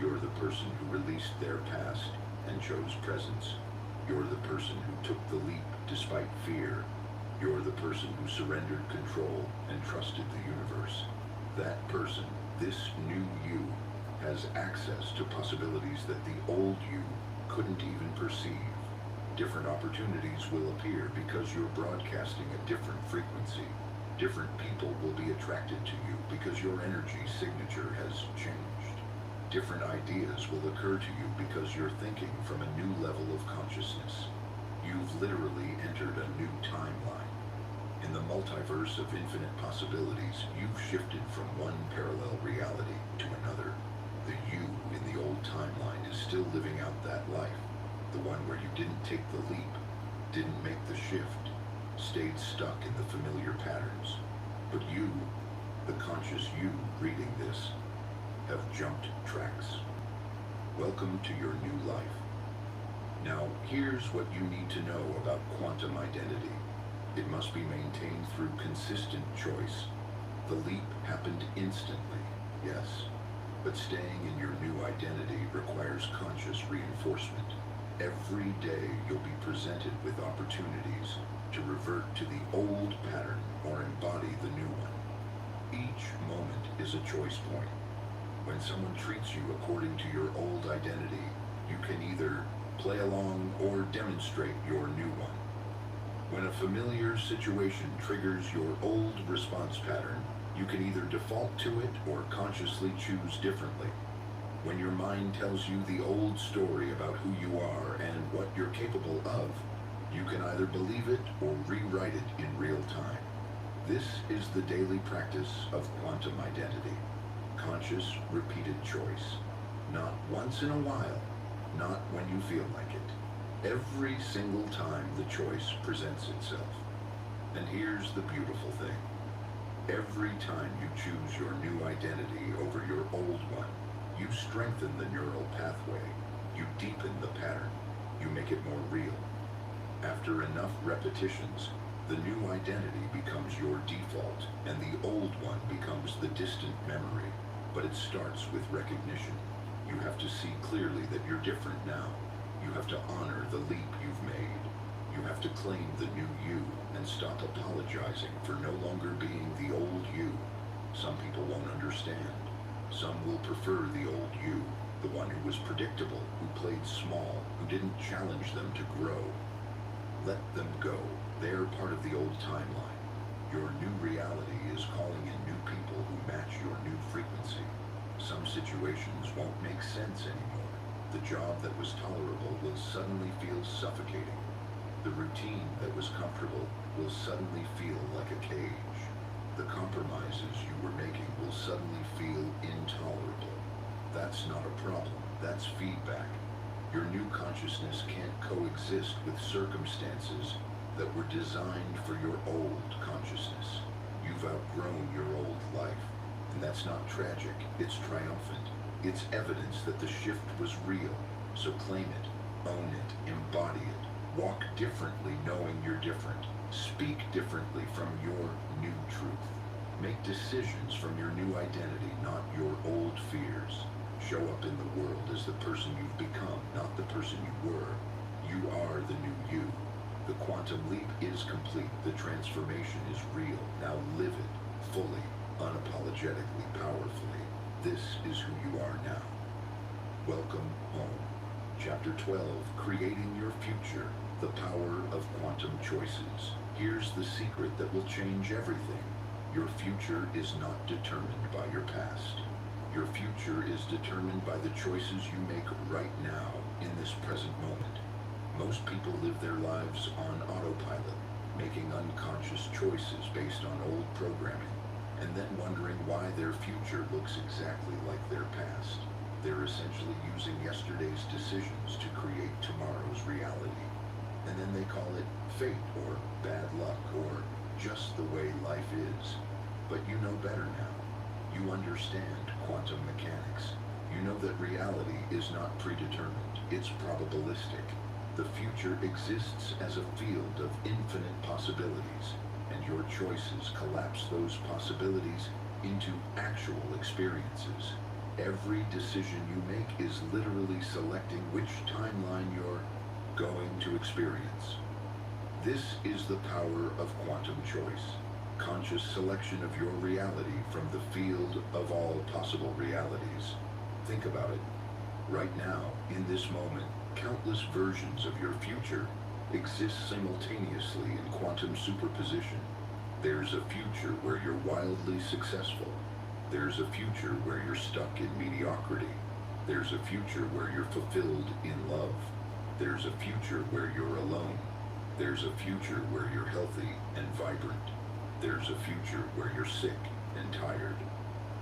S1: You're the person who released their past and chose presence. You're the person who took the leap despite fear. You're the person who surrendered control and trusted the universe. That person, this new you, has access to possibilities that the old you couldn't even perceive. Different opportunities will appear because you're broadcasting a different frequency. Different people will be attracted to you because your energy signature has changed. Different ideas will occur to you because you're thinking from a new level of consciousness. You've literally entered a new timeline. In the multiverse of infinite possibilities, you've shifted from one parallel reality to another. The you in the old timeline is still living out that life. The one where you didn't take the leap, didn't make the shift, stayed stuck in the familiar patterns. But you, the conscious you reading this, have jumped tracks. Welcome to your new life. Now, here's what you need to know about quantum identity. It must be maintained through consistent choice. The leap happened instantly, yes, but staying in your new identity requires conscious reinforcement. Every day you'll be presented with opportunities to revert to the old pattern or embody the new one. Each moment is a choice point. When someone treats you according to your old identity, you can either play along or demonstrate your new one. When a familiar situation triggers your old response pattern, you can either default to it or consciously choose differently. When your mind tells you the old story about who you are and what you're capable of, you can either believe it or rewrite it in real time. This is the daily practice of quantum identity. Conscious, repeated choice. Not once in a while, not when you feel like it. Every single time the choice presents itself. And here's the beautiful thing. Every time you choose your new identity over your old one, you strengthen the neural pathway. You deepen the pattern. You make it more real. After enough repetitions, the new identity becomes your default, and the old one becomes the distant memory. But it starts with recognition. You have to see clearly that you're different now. You have to honor the leap you've made. You have to claim the new you and stop apologizing for no longer being the old you. Some people won't understand. Some will prefer the old you, the one who was predictable, who played small, who didn't challenge them to grow. Let them go. They're part of the old timeline. Your new reality is calling in new people who match your new frequency. Some situations won't make sense anymore. The job that was tolerable will suddenly feel suffocating. The routine that was comfortable will suddenly feel like a cage. The compromises you were making will suddenly feel intolerable. That's not a problem. That's feedback. Your new consciousness can't coexist with circumstances that were designed for your old consciousness. You've outgrown your old life. And that's not tragic. It's triumphant. It's evidence that the shift was real. So claim it, own it, embody it. Walk differently knowing you're different. Speak differently from your new truth. Make decisions from your new identity, not your old fears. Show up in the world as the person you've become, not the person you were. You are the new you. The quantum leap is complete. The transformation is real. Now live it fully, unapologetically, powerfully. This is who you are now. Welcome home. Chapter 12, Creating Your Future, the Power of Quantum Choices. Here's the secret that will change everything. Your future is not determined by your past. Your future is determined by the choices you make right now in this present moment. Most people live their lives on autopilot, making unconscious choices based on old programming, and then wondering why their future looks exactly like their past. They're essentially using yesterday's decisions to create tomorrow's reality. And then they call it fate or bad luck or just the way life is. But you know better now. You understand quantum mechanics. You know that reality is not predetermined. It's probabilistic. The future exists as a field of infinite possibilities, and your choices collapse those possibilities into actual experiences. Every decision you make is literally selecting which timeline you're going to experience. This is the power of quantum choice. Conscious selection of your reality from the field of all possible realities. Think about it. Right now, in this moment, countless versions of your future exist simultaneously in quantum superposition. There's a future where you're wildly successful. There's a future where you're stuck in mediocrity. There's a future where you're fulfilled in love. There's a future where you're alone. There's a future where you're healthy and vibrant. There's a future where you're sick and tired.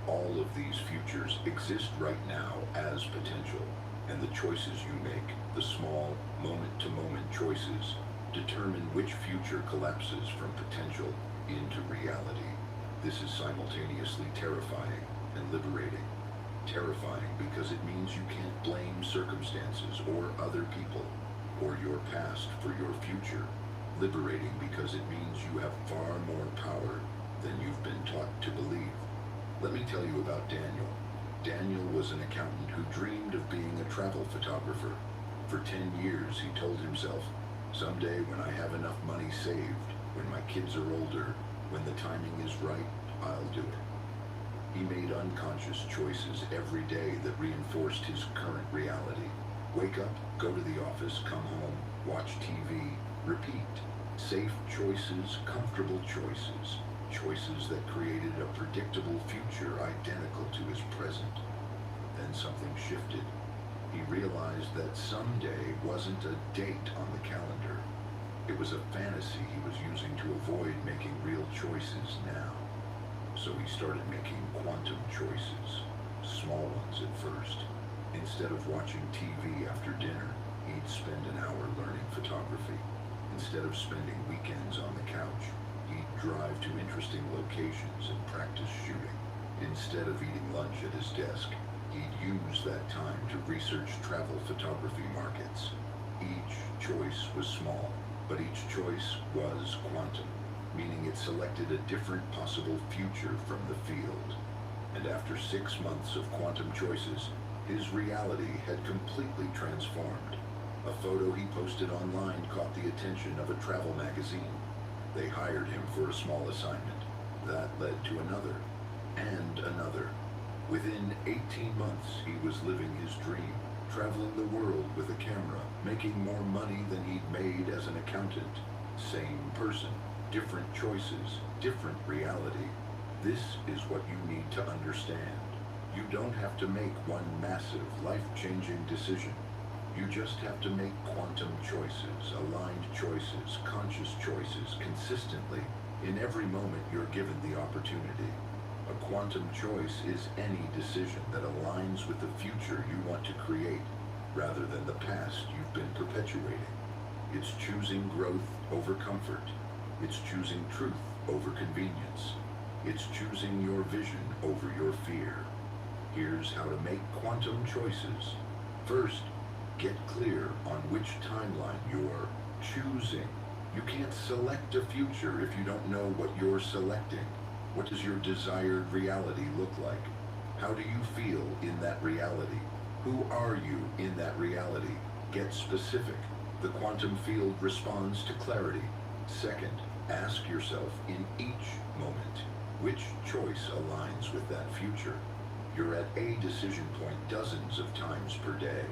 S1: All of these futures exist right now as potential, and the choices you make, the small, moment-to-moment choices, determine which future collapses from potential into reality. This is simultaneously terrifying and liberating. Terrifying because it means you can't blame circumstances or other people or your past for your future. Liberating because it means you have far more power than you've been taught to believe. Let me tell you about Daniel. Daniel was an accountant who dreamed of being a travel photographer. For 10 years he told himself, someday when I have enough money saved, when my kids are older, when the timing is right, I'll do it. He made unconscious choices every day that reinforced his current reality. Wake up, go to the office, come home, watch TV, repeat. Safe choices, comfortable choices, choices that created a predictable future identical to his present. Then something shifted. He realized that someday wasn't a date on the calendar. It was a fantasy he was using to avoid making real choices now. So he started making quantum choices, small ones at first. Instead of watching TV after dinner, he'd spend an hour learning photography. Instead of spending weekends on the couch, he'd drive to interesting locations and practice shooting. Instead of eating lunch at his desk, he'd use that time to research travel photography markets. Each choice was small, but each choice was quantum, meaning it selected a different possible future from the field. And after 6 months of quantum choices, his reality had completely transformed. A photo he posted online caught the attention of a travel magazine. They hired him for a small assignment. That led to another, and another. Within 18 months, he was living his dream, traveling the world with a camera, making more money than he'd made as an accountant. Same person, different choices, different reality. This is what you need to understand. You don't have to make one massive, life-changing decision. You just have to make quantum choices, aligned choices, conscious choices, consistently, in every moment you're given the opportunity. A quantum choice is any decision that aligns with the future you want to create, rather than the past you've been perpetuating. It's choosing growth over comfort. It's choosing truth over convenience. It's choosing your vision over your fear. Here's how to make quantum choices. First, get clear on which timeline you're choosing. You can't select a future if you don't know what you're selecting. What does your desired reality look like? How do you feel in that reality? Who are you in that reality? Get specific. The quantum field responds to clarity. Second, ask yourself in each moment, which choice aligns with that future? You're at a decision point dozens of times per day.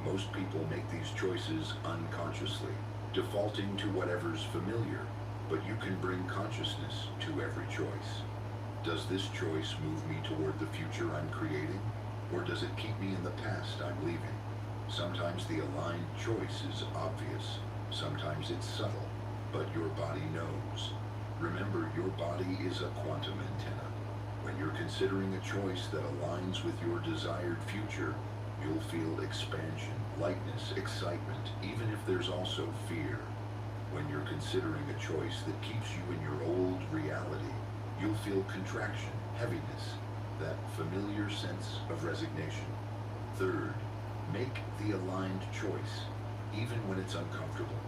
S1: Most people make these choices unconsciously, defaulting to whatever's familiar, but you can bring consciousness to every choice. Does this choice move me toward the future I'm creating, or does it keep me in the past I'm leaving? Sometimes the aligned choice is obvious, sometimes it's subtle, but your body knows. Remember, your body is a quantum antenna. When you're considering a choice that aligns with your desired future, you'll feel expansion, lightness, excitement, even if there's also fear. When you're considering a choice that keeps you in your old reality, you'll feel contraction, heaviness, that familiar sense of resignation. Third, make the aligned choice, even when it's uncomfortable,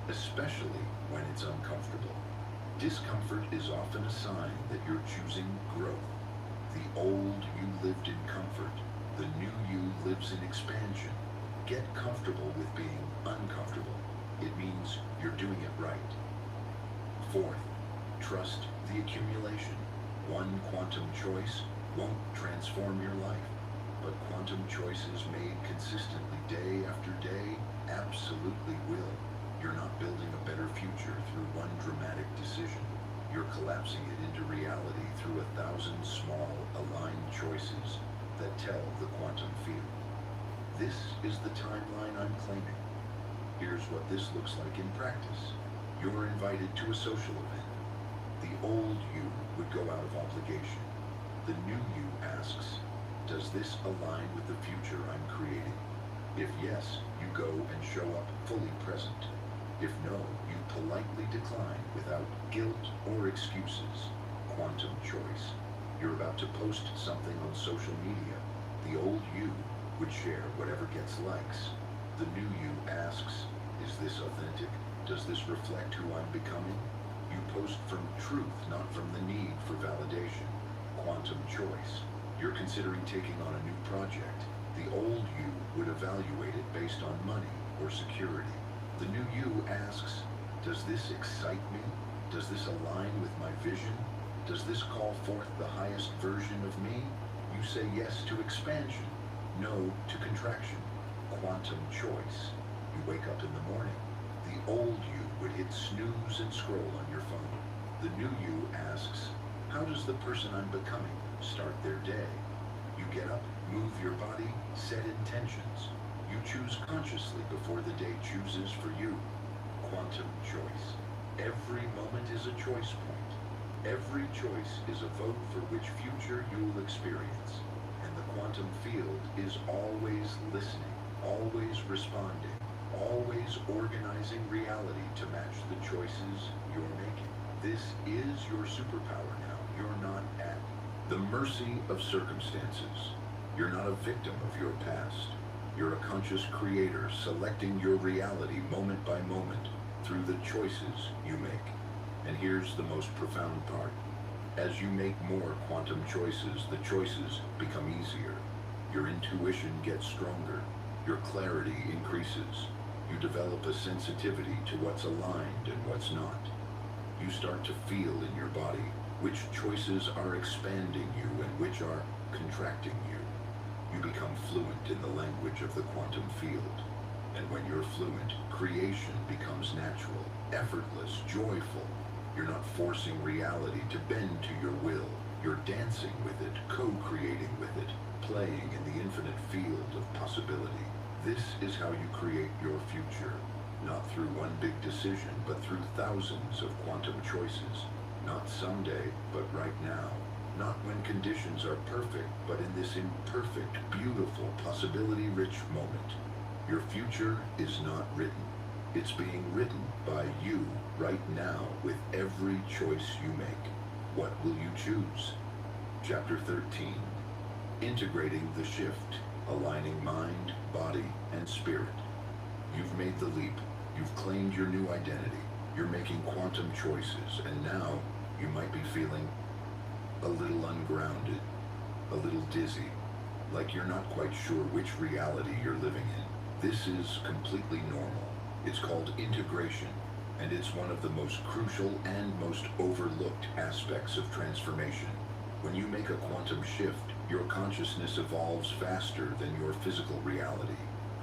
S1: especially when it's uncomfortable. Discomfort is often a sign that you're choosing growth. The old you lived in comfort. The new you lives in expansion. Get comfortable with being uncomfortable. It means you're doing it right. Fourth, trust the accumulation. One quantum choice won't transform your life, but quantum choices made consistently day after day absolutely will. You're not building a better future through one dramatic decision. You're collapsing it into reality through 1,000 small, aligned choices that tell the quantum field. This is the timeline I'm claiming. Here's what this looks like in practice. You're invited to a social event. The old you would go out of obligation. The new you asks, does this align with the future I'm creating? If yes, you go and show up fully present. If no, you politely decline without guilt or excuses. Quantum choice. You're about to post something on social media. The old you would share whatever gets likes. The new you asks, is this authentic? Does this reflect who I'm becoming? You post from truth, not from the need for validation. Quantum choice. You're considering taking on a new project. The old you would evaluate it based on money or security. The new you asks, does this excite me? Does this align with my vision? Does this call forth the highest version of me? You say yes to expansion, no to contraction. Quantum choice. You wake up in the morning. The old you would hit snooze and scroll on your phone. The new you asks, how does the person I'm becoming start their day? You get up, move your body, set intentions. You choose consciously before the day chooses for you. Quantum choice. Every moment is a choice point. Every choice is a vote for which future you'll experience. And the quantum field is always listening, always responding, always organizing reality to match the choices you're making. This is your superpower now. You're not at the mercy of circumstances. You're not a victim of your past. You're a conscious creator selecting your reality moment by moment through the choices you make. And here's the most profound part. As you make more quantum choices, the choices become easier. Your intuition gets stronger. Your clarity increases. You develop a sensitivity to what's aligned and what's not. You start to feel in your body which choices are expanding you and which are contracting you. You become fluent in the language of the quantum field. And when you're fluent, creation becomes natural, effortless, joyful. You're not forcing reality to bend to your will. You're dancing with it, co-creating with it, playing in the infinite field of possibility. This is how you create your future. Not through one big decision, but through thousands of quantum choices. Not someday, but right now. Not when conditions are perfect, but in this imperfect, beautiful, possibility-rich moment. Your future is not written. It's being written by you right now with every choice you make. What will you choose? Chapter 13. Integrating the shift, aligning mind, body, and spirit. You've made the leap. You've claimed your new identity. You're making quantum choices, and now you might be feeling a little ungrounded, a little dizzy, like you're not quite sure which reality you're living in. This is completely normal. It's called integration, and it's one of the most crucial and most overlooked aspects of transformation. When you make a quantum shift, your consciousness evolves faster than your physical reality.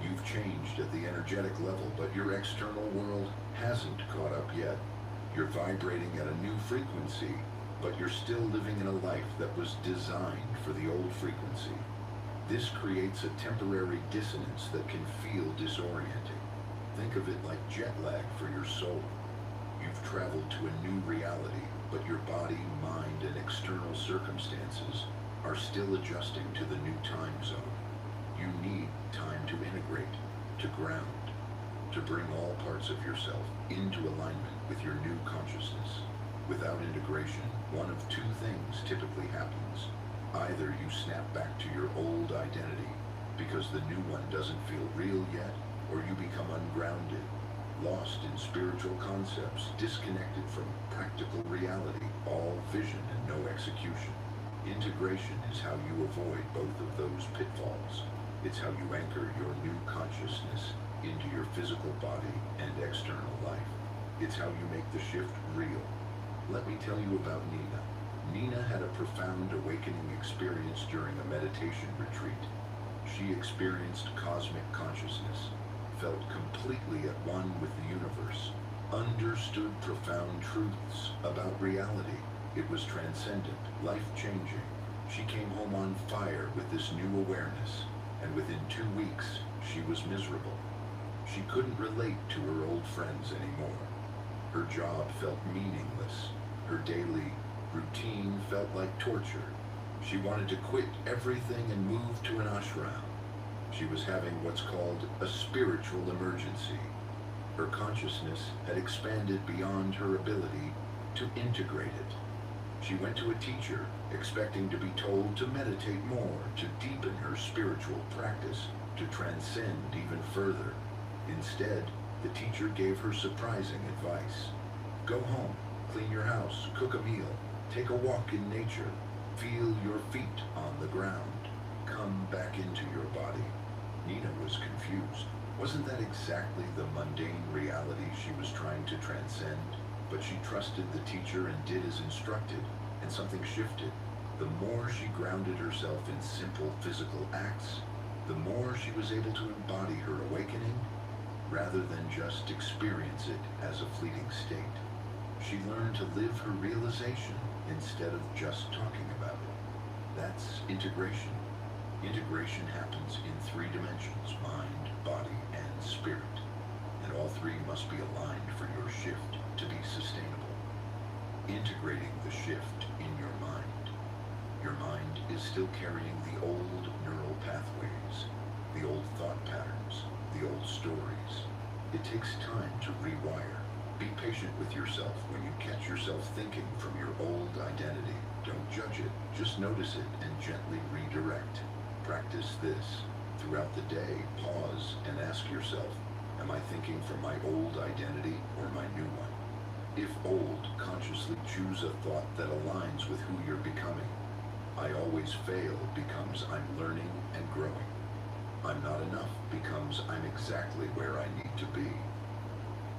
S1: You've changed at the energetic level, but your external world hasn't caught up yet. You're vibrating at a new frequency, but you're still living in a life that was designed for the old frequency. This creates a temporary dissonance that can feel disorienting. Think of it like jet lag for your soul. You've traveled to a new reality, but your body, mind, and external circumstances are still adjusting to the new time zone. You need time to integrate, to ground, to bring all parts of yourself into alignment with your new consciousness. Without integration, one of two things typically happens. Either you snap back to your old identity because the new one doesn't feel real yet, or you become ungrounded, lost in spiritual concepts, disconnected from practical reality, all vision and no execution. Integration is how you avoid both of those pitfalls. It's how you anchor your new consciousness into your physical body and external life. It's how you make the shift real. Let me tell you about Nina. Nina had a profound awakening experience during a meditation retreat. She experienced cosmic consciousness, felt completely at one with the universe, understood profound truths about reality. It was transcendent, life-changing. She came home on fire with this new awareness, and within 2 weeks, she was miserable. She couldn't relate to her old friends anymore. Her job felt meaningless. Her daily routine felt like torture. She wanted to quit everything and move to an ashram. She was having what's called a spiritual emergency. Her consciousness had expanded beyond her ability to integrate it. She went to a teacher, expecting to be told to meditate more, to deepen her spiritual practice, to transcend even further. Instead, the teacher gave her surprising advice. Go home, clean your house, cook a meal, take a walk in nature, feel your feet on the ground, come back into your body. Nina was confused. Wasn't that exactly the mundane reality she was trying to transcend? But she trusted the teacher and did as instructed, and something shifted. The more she grounded herself in simple physical acts, the more she was able to embody her awakening rather than just experience it as a fleeting state. She learned to live her realization instead of just talking about it. That's integration. Integration happens in three dimensions: mind, body, and spirit. And all three must be aligned for your shift to be sustainable. Integrating the shift in your mind. Your mind is still carrying the old neural pathways, the old thought patterns, the old stories. It takes time to rewire. Be patient with yourself when you catch yourself thinking from your old identity. Don't judge it, just notice it and gently redirect. Practice this. Throughout the day, pause and ask yourself, am I thinking from my old identity or my new one? If old, consciously choose a thought that aligns with who you're becoming. I always fail becomes I'm learning and growing. I'm not enough becomes I'm exactly where I need to be.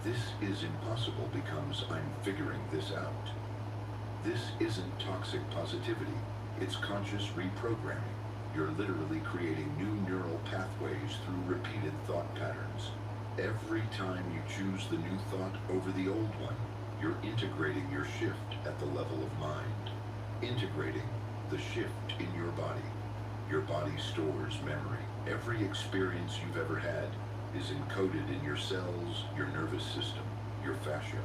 S1: This is impossible becomes I'm figuring this out. This isn't toxic positivity, it's conscious reprogramming. You're literally creating new neural pathways through repeated thought patterns. Every time you choose the new thought over the old one, you're integrating your shift at the level of mind. Integrating the shift in your body. Your body stores memory. Every experience you've ever had is encoded in your cells, your nervous system, your fascia.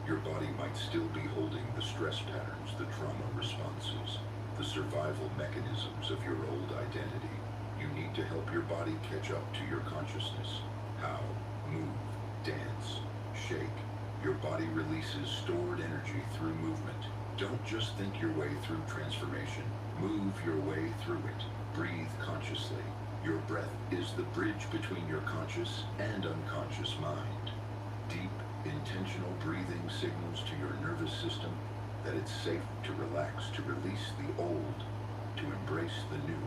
S1: Your body might still be holding the stress patterns, the trauma responses, the survival mechanisms of your old identity. You need to help your body catch up to your consciousness. How? Move, dance, shake. Your body releases stored energy through movement. Don't just think your way through transformation. Move your way through it. Breathe consciously. Your breath is the bridge between your conscious and unconscious mind. Deep, intentional breathing signals to your nervous system that it's safe to relax, to release the old, to embrace the new.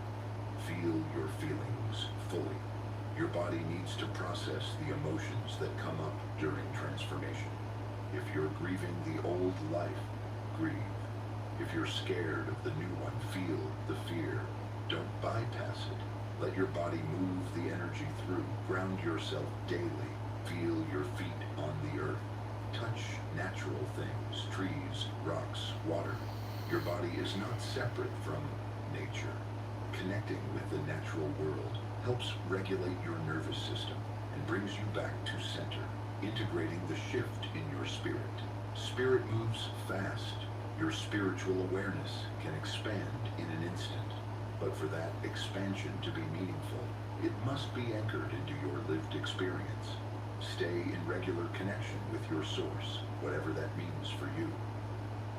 S1: Feel your feelings fully. Your body needs to process the emotions that come up during transformation. If you're grieving the old life, grieve. If you're scared of the new one, feel the fear. Don't bypass it. Let your body move the energy through. Ground yourself daily. Feel your feet on the earth. Touch natural things, trees, rocks, water. Your body is not separate from nature. Connecting with the natural world helps regulate your nervous system and brings you back to center, integrating the shift in your spirit. Spirit moves fast. Your spiritual awareness can expand in an instant. But for that expansion to be meaningful, it must be anchored into your lived experience. Stay in regular connection with your source, whatever that means for you.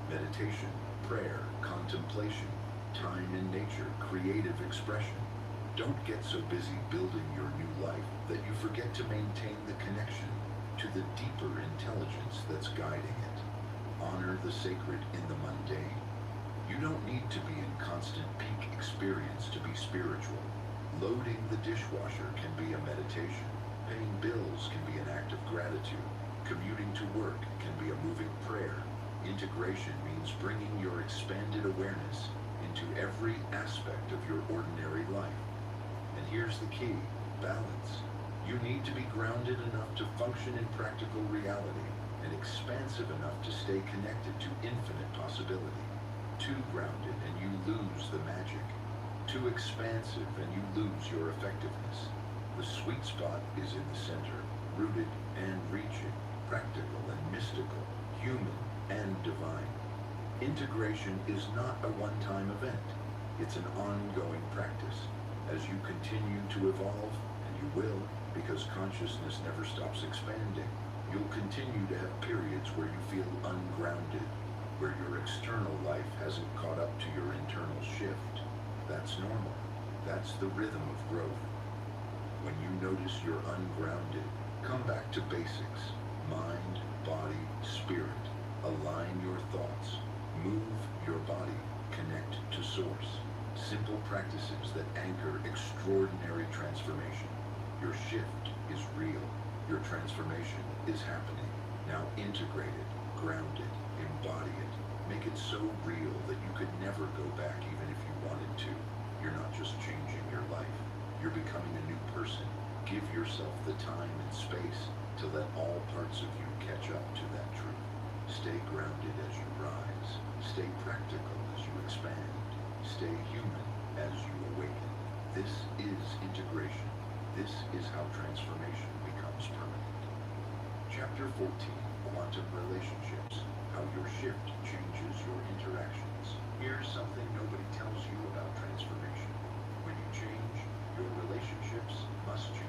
S1: Meditation, prayer, contemplation, time in nature, creative expression. Don't get so busy building your new life that you forget to maintain the connection to the deeper intelligence that's guiding it. Honor the sacred in the mundane. You don't need to be in constant peak experience to be spiritual. Loading the dishwasher can be a meditation. Paying bills can be an act of gratitude. Commuting to work can be a moving prayer. Integration means bringing your expanded awareness into every aspect of your ordinary life. And here's the key: balance. You need to be grounded enough to function in practical reality and expansive enough to stay connected to infinite possibility. Too grounded and you lose the magic. Too expansive and you lose your effectiveness. The sweet spot is in the center, rooted and reaching, practical and mystical, human and divine. Integration is not a one-time event. It's an ongoing practice. As you continue to evolve, and you will, because consciousness never stops expanding, you'll continue to have periods where you feel ungrounded, where your external life hasn't caught up to your internal shift. That's normal. That's the rhythm of growth. When you notice you're ungrounded, come back to basics: mind, body, spirit. Align your thoughts. Move your body. Connect to source. Simple practices that anchor extraordinary transformation. Your shift is real. Your transformation is happening. Now integrate it, ground it, embody it. Make it so real that you could never go back even if you wanted to. You're not just changing your life. You're becoming a new person, Give yourself the time and space to let all parts of you catch up to that truth. Stay grounded as you rise. Stay practical as you expand. Stay human as you awaken. This is integration. This is how transformation becomes permanent. Chapter 14, Quantum Relationships. How your shift changes your interactions. Here's something nobody tells you about transformation. When you change, your relationships must change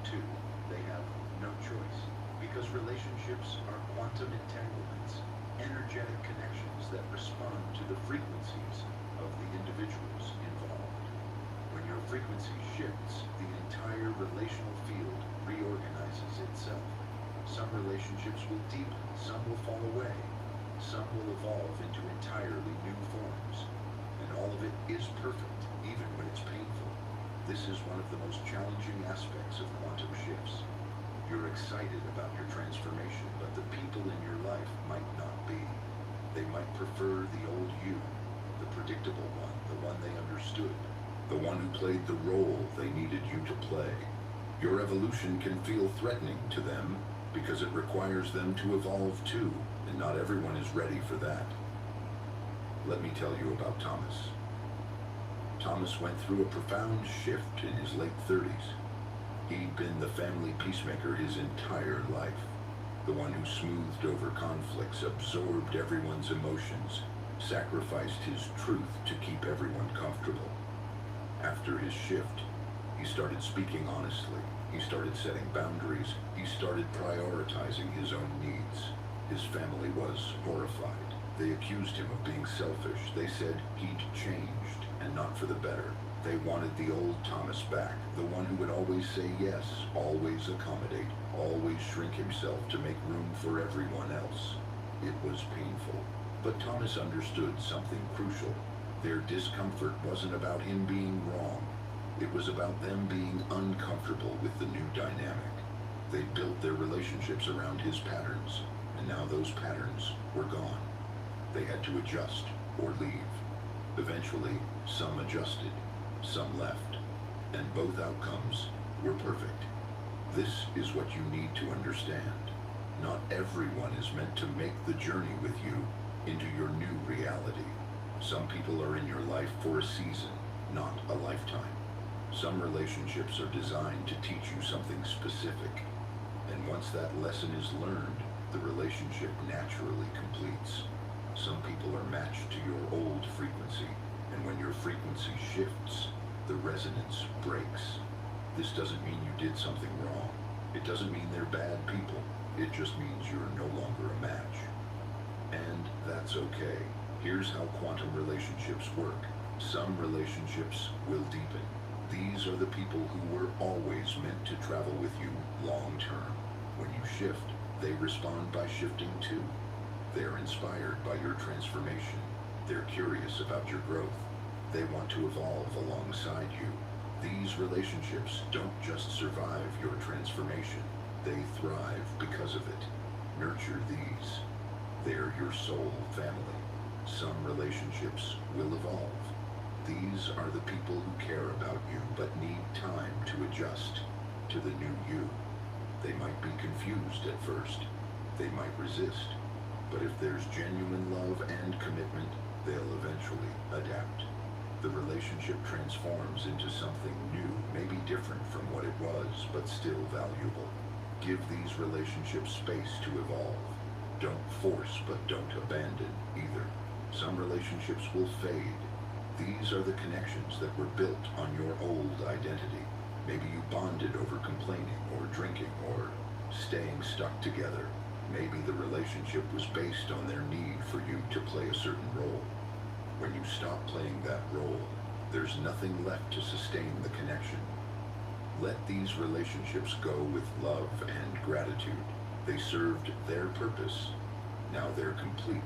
S1: too. They have no choice, because relationships are quantum entanglements, energetic connections that respond to the frequencies of the individuals involved. When your frequency shifts, the entire relational field reorganizes itself. Some relationships will deepen, some will fall away, some will evolve into entirely new forms, and all of it is perfect, even when it's painful. This is one of the most challenging aspects of quantum shifts. You're excited about your transformation, but the people in your life might not be. They might prefer the old you, the predictable one, the one they understood, the one who played the role they needed you to play. Your evolution can feel threatening to them because it requires them to evolve too, and not everyone is ready for that. Let me tell you about Thomas. Thomas went through a profound shift in his late 30s. He'd been the family peacemaker his entire life, the one who smoothed over conflicts, absorbed everyone's emotions, sacrificed his truth to keep everyone comfortable. After his shift, he started speaking honestly. He started setting boundaries. He started prioritizing his own needs. His family was horrified. They accused him of being selfish. They said he'd changed, and not for the better. They wanted the old Thomas back, the one who would always say yes, always accommodate, always shrink himself to make room for everyone else. It was painful, but Thomas understood something crucial. Their discomfort wasn't about him being wrong. It was about them being uncomfortable with the new dynamic. They built their relationships around his patterns, and now those patterns were gone. They had to adjust or leave. Eventually, some adjusted, some left, and both outcomes were perfect. This is what you need to understand. Not everyone is meant to make the journey with you into your new reality. Some people are in your life for a season, not a lifetime. Some relationships are designed to teach you something specific, and once that lesson is learned, the relationship naturally completes. Some people are matched to your old frequency, and when your frequency shifts, the resonance breaks. This doesn't mean you did something wrong. It doesn't mean they're bad people. It just means you're no longer a match. And that's okay. Here's how quantum relationships work. Some relationships will deepen. These are the people who were always meant to travel with you long term. When you shift, they respond by shifting too. They're inspired by your transformation. They're curious about your growth. They want to evolve alongside you. These relationships don't just survive your transformation. They thrive because of it. Nurture these. They're your soul family. Some relationships will evolve. These are the people who care about you but need time to adjust to the new you. They might be confused at first. They might resist. But if there's genuine love and commitment, they'll eventually adapt. The relationship transforms into something new, maybe different from what it was, but still valuable. Give these relationships space to evolve. Don't force, but don't abandon either. Some relationships will fade. These are the connections that were built on your old identity. Maybe you bonded over complaining or drinking or staying stuck together. Maybe the relationship was based on their need for you to play a certain role. When you stop playing that role, there's nothing left to sustain the connection. Let these relationships go with love and gratitude. They served their purpose. Now they're complete.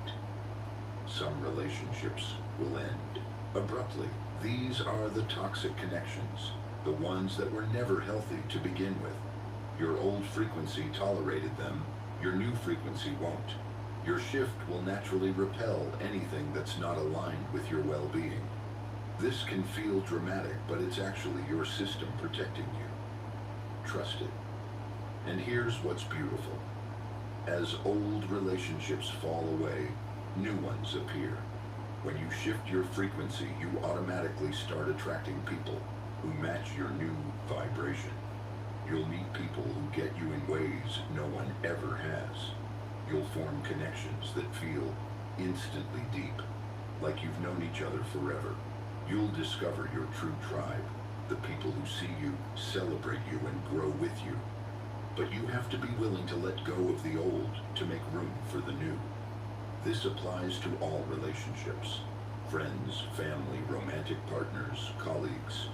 S1: Some relationships will end abruptly. These are the toxic connections, the ones that were never healthy to begin with. Your old frequency tolerated them. Your new frequency won't. Your shift will naturally repel anything that's not aligned with your well-being. This can feel dramatic, but it's actually your system protecting you. trust it. And here's what's beautiful. As old relationships fall away, new ones appear. When you shift your frequency, you automatically start attracting people who match your new vibration. You'll meet people who get you in ways no one ever has. You'll form connections that feel instantly deep, like you've known each other forever. You'll discover your true tribe, the people who see you, celebrate you, and grow with you. But you have to be willing to let go of the old to make room for the new. This applies to all relationships: friends, family, romantic partners, colleagues.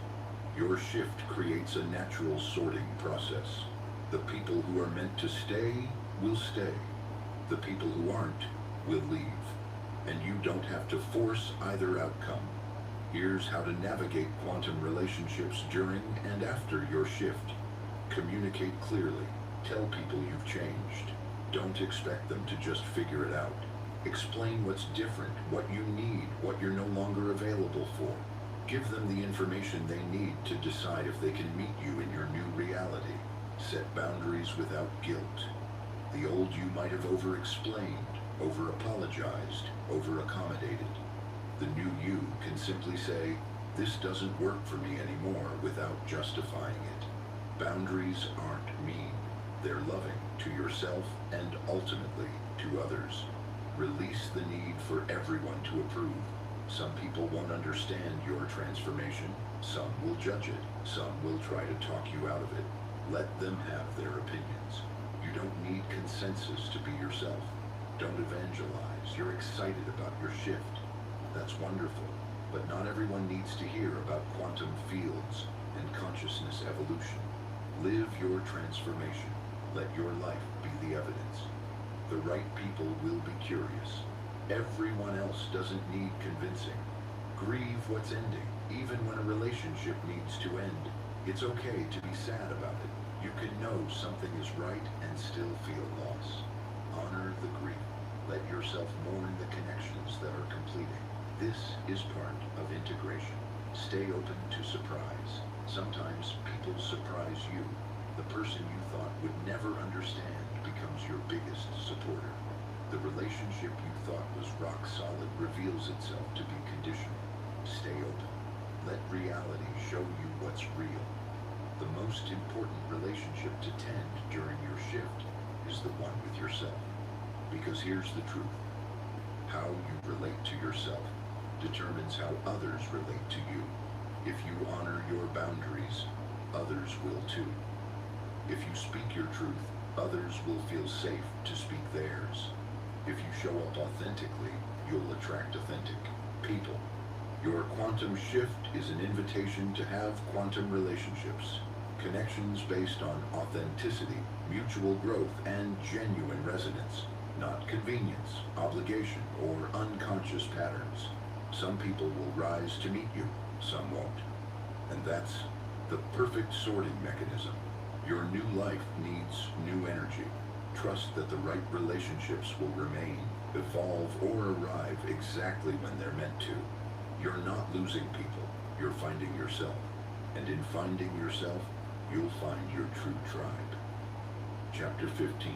S1: Your shift creates a natural sorting process. The people who are meant to stay will stay. The people who aren't will leave. And you don't have to force either outcome. Here's how to navigate quantum relationships during and after your shift. Communicate clearly. Tell people you've changed. Don't expect them to just figure it out. Explain what's different, what you need, what you're no longer available for. Give them the information they need to decide if they can meet you in your new reality. Set boundaries without guilt. The old you might have over-explained, over-apologized, over-accommodated. The new you can simply say, "This doesn't work for me anymore," without justifying it. Boundaries aren't mean. They're loving to yourself and ultimately to others. Release the need for everyone to approve. Some people won't understand your transformation. Some will judge it. Some will try to talk you out of it. Let them have their opinions. You don't need consensus to be yourself. Don't evangelize. You're excited about your shift. That's wonderful. But not everyone needs to hear about quantum fields and consciousness evolution. Live your transformation. Let your life be the evidence. The right people will be curious. Everyone else doesn't need convincing. Grieve what's ending, even when a relationship needs to end. It's okay to be sad about it. You can know something is right and still feel loss. Honor the grief. Let yourself mourn the connections that are completing. This is part of integration. Stay open to surprise. Sometimes people surprise you. The person you thought would never understand becomes your biggest supporter. The relationship you thought was rock solid reveals itself to be conditional. Stay open. Let reality show you what's real. The most important relationship to tend during your shift is the one with yourself. Because here's the truth. How you relate to yourself determines how others relate to you. If you honor your boundaries, others will too. If you speak your truth, others will feel safe to speak theirs. If you show up authentically, you'll attract authentic people. Your quantum shift is an invitation to have quantum relationships. Connections based on authenticity, mutual growth, and genuine resonance. Not convenience, obligation, or unconscious patterns. Some people will rise to meet you, some won't. And that's the perfect sorting mechanism. Your new life needs new energy. Trust that the right relationships will remain, evolve, or arrive exactly when they're meant to. You're not losing people, you're finding yourself. And in finding yourself, you'll find your true tribe. Chapter 15,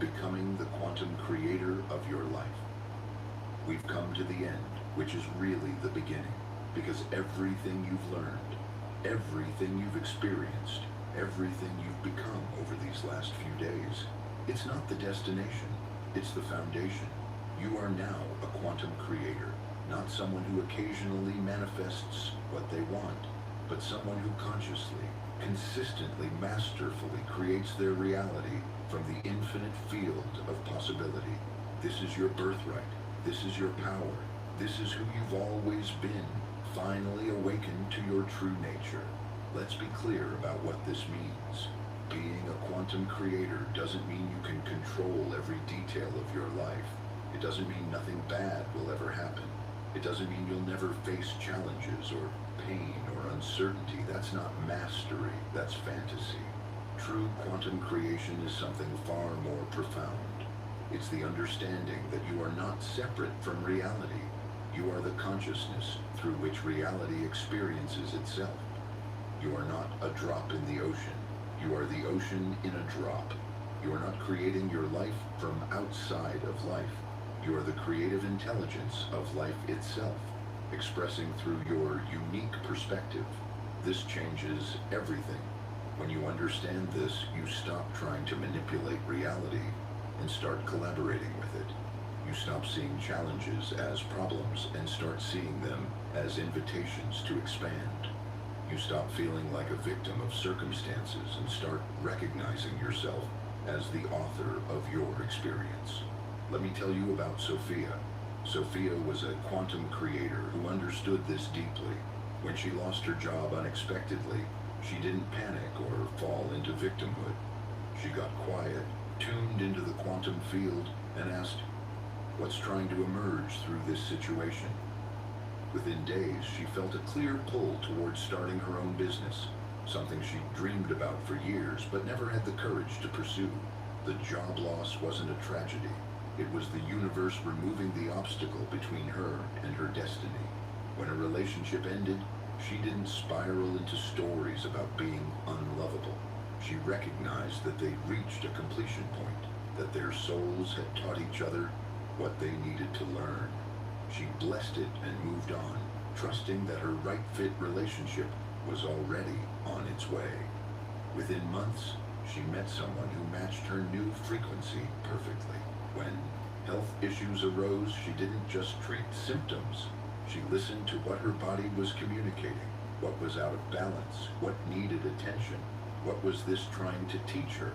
S1: Becoming the Quantum Creator of Your Life. We've come to the end, which is really the beginning, because everything you've learned, everything you've experienced, everything you've become over these last few days, it's not the destination, it's the foundation. You are now a quantum creator, not someone who occasionally manifests what they want, but someone who consciously, consistently, masterfully creates their reality from the infinite field of possibility. This is your birthright. This is your power. This is who you've always been, finally awakened to your true nature. Let's be clear about what this means. Being a quantum creator doesn't mean you can control every detail of your life. It doesn't mean nothing bad will ever happen. It doesn't mean you'll never face challenges or pain or uncertainty. That's not mastery, that's fantasy. True quantum creation is something far more profound. It's the understanding that you are not separate from reality. You are the consciousness through which reality experiences itself. You are not a drop in the ocean. You are the ocean in a drop. You are not creating your life from outside of life. You are the creative intelligence of life itself, expressing through your unique perspective. This changes everything. When you understand this, you stop trying to manipulate reality and start collaborating with it. You stop seeing challenges as problems and start seeing them as invitations to expand. You stop feeling like a victim of circumstances and start recognizing yourself as the author of your experience. Let me tell you about Sophia. Sophia was a quantum creator who understood this deeply. When she lost her job unexpectedly, she didn't panic or fall into victimhood. She got quiet, tuned into the quantum field, and asked, "What's trying to emerge through this situation?" Within days, she felt a clear pull towards starting her own business, something she'd dreamed about for years but never had the courage to pursue. The job loss wasn't a tragedy. It was the universe removing the obstacle between her and her destiny. When a relationship ended, she didn't spiral into stories about being unlovable. She recognized that they'd reached a completion point, that their souls had taught each other what they needed to learn. She blessed it and moved on, trusting that her right-fit relationship was already on its way. Within months, she met someone who matched her new frequency perfectly. When health issues arose, she didn't just treat symptoms. She listened to what her body was communicating, what was out of balance, what needed attention, what was this trying to teach her.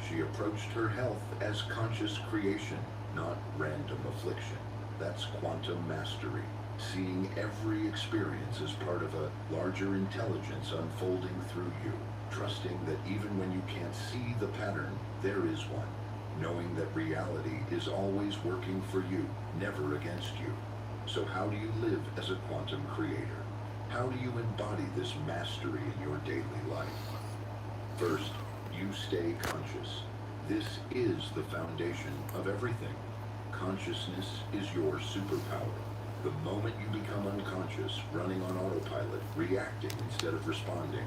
S1: She approached her health as conscious creation, not random affliction. That's quantum mastery, seeing every experience as part of a larger intelligence unfolding through you, trusting that even when you can't see the pattern, there is one, knowing that reality is always working for you, never against you. So how do you live as a quantum creator? How do you embody this mastery in your daily life? First, you stay conscious. This is the foundation of everything. Consciousness is your superpower. The moment you become unconscious, running on autopilot, reacting instead of responding,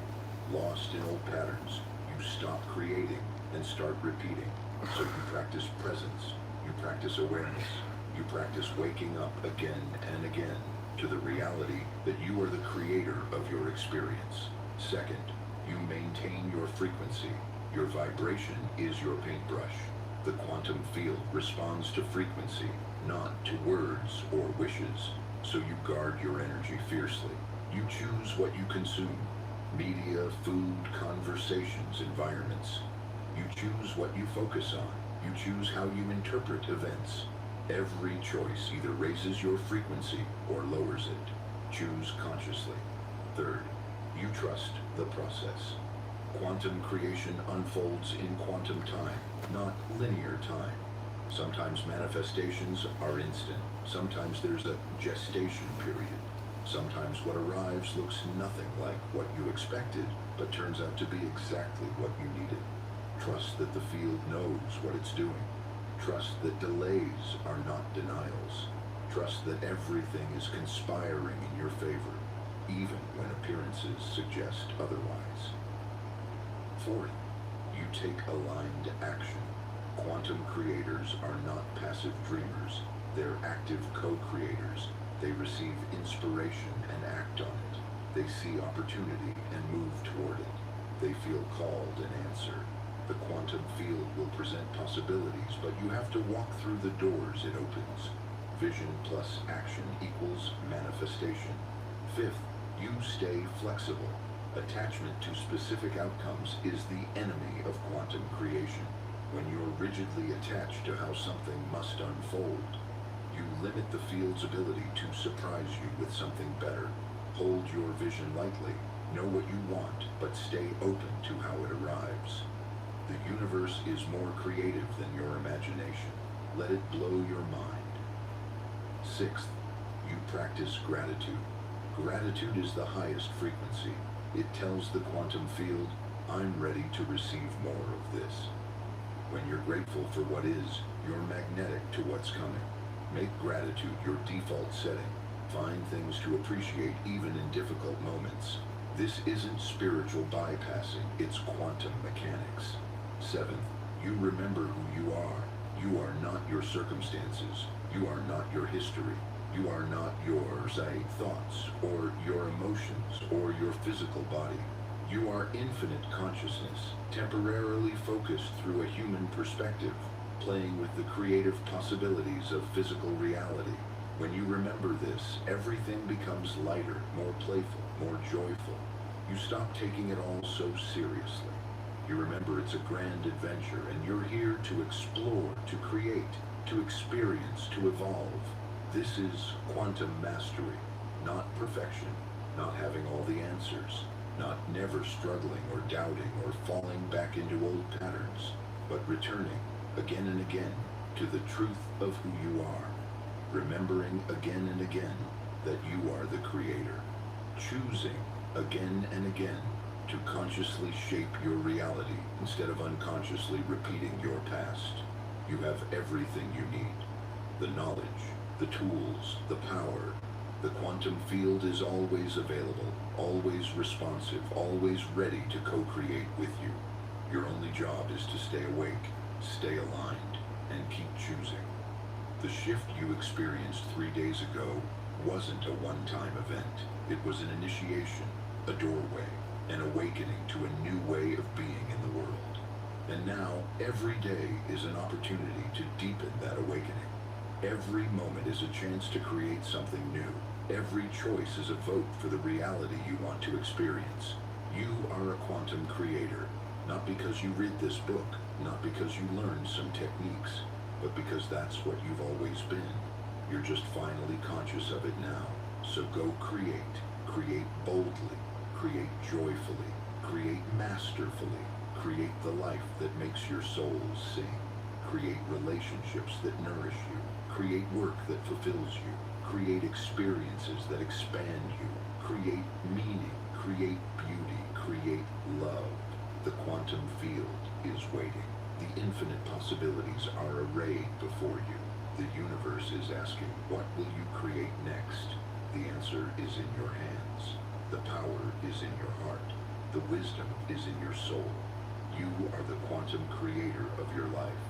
S1: lost in old patterns, you stop creating and start repeating. So you practice presence, you practice awareness, you practice waking up again and again to the reality that you are the creator of your experience. Second, you maintain your frequency. Your vibration is your paintbrush. The quantum field responds to frequency, not to words or wishes, so you guard your energy fiercely. You choose what you consume: media, food, conversations, environments. You choose what you focus on. You choose how you interpret events. Every choice either raises your frequency or lowers it. Choose consciously. Third, you trust the process. Quantum creation unfolds in quantum time, not linear time. Sometimes manifestations are instant. Sometimes there's a gestation period. Sometimes what arrives looks nothing like what you expected, but turns out to be exactly what you needed. Trust that the field knows what it's doing. Trust that delays are not denials. Trust that everything is conspiring in your favor, even when appearances suggest otherwise. Fourth, you take aligned action. Quantum creators are not passive dreamers. They're active co-creators. They receive inspiration and act on it. They see opportunity and move toward it. They feel called and answer. The quantum field will present possibilities, but you have to walk through the doors it opens. Vision plus action equals manifestation. Fifth, you stay flexible. Attachment to specific outcomes is the enemy of quantum creation. When you're rigidly attached to how something must unfold, you limit the field's ability to surprise you with something better. Hold your vision lightly. Know what you want, but stay open to how it arrives. The universe is more creative than your imagination. Let it blow your mind. Sixth, you practice gratitude. Gratitude is the highest frequency. It tells the quantum field, I'm ready to receive more of this. When you're grateful for what is, you're magnetic to what's coming. Make gratitude your default setting. Find things to appreciate even in difficult moments. This isn't spiritual bypassing, it's quantum mechanics. 7. You remember who you are. You are not your circumstances. You are not your history. You are not your, say, thoughts, or your emotions, or your physical body. You are infinite consciousness, temporarily focused through a human perspective, playing with the creative possibilities of physical reality. When you remember this, everything becomes lighter, more playful, more joyful. You stop taking it all so seriously. You remember it's a grand adventure, and you're here to explore, to create, to experience, to evolve. This is quantum mastery, not perfection, not having all the answers, not never struggling or doubting or falling back into old patterns, but returning again and again to the truth of who you are, remembering again and again that you are the creator, choosing again and again to consciously shape your reality instead of unconsciously repeating your past. You have everything you need. The knowledge, the tools, the power. The quantum field is always available, always responsive, always ready to co-create with you. Your only job is to stay awake, stay aligned, and keep choosing. The shift you experienced 3 days ago wasn't a one-time event. It was an initiation, a doorway, an awakening to a new way of being in the world. And now, every day is an opportunity to deepen that awakening. Every moment is a chance to create something new. Every choice is a vote for the reality you want to experience. You are a quantum creator, not because you read this book, not because you learned some techniques, but because that's what you've always been. You're just finally conscious of it now. So go create. Create boldly. Create joyfully. Create masterfully. Create the life that makes your soul sing. Create relationships that nourish you. Create work that fulfills you. Create experiences that expand you. Create meaning. Create beauty. Create love. The quantum field is waiting. The infinite possibilities are arrayed before you. The universe is asking, what will you create next? The answer is in your hands. The power is in your heart. The wisdom is in your soul. You are the quantum creator of your life.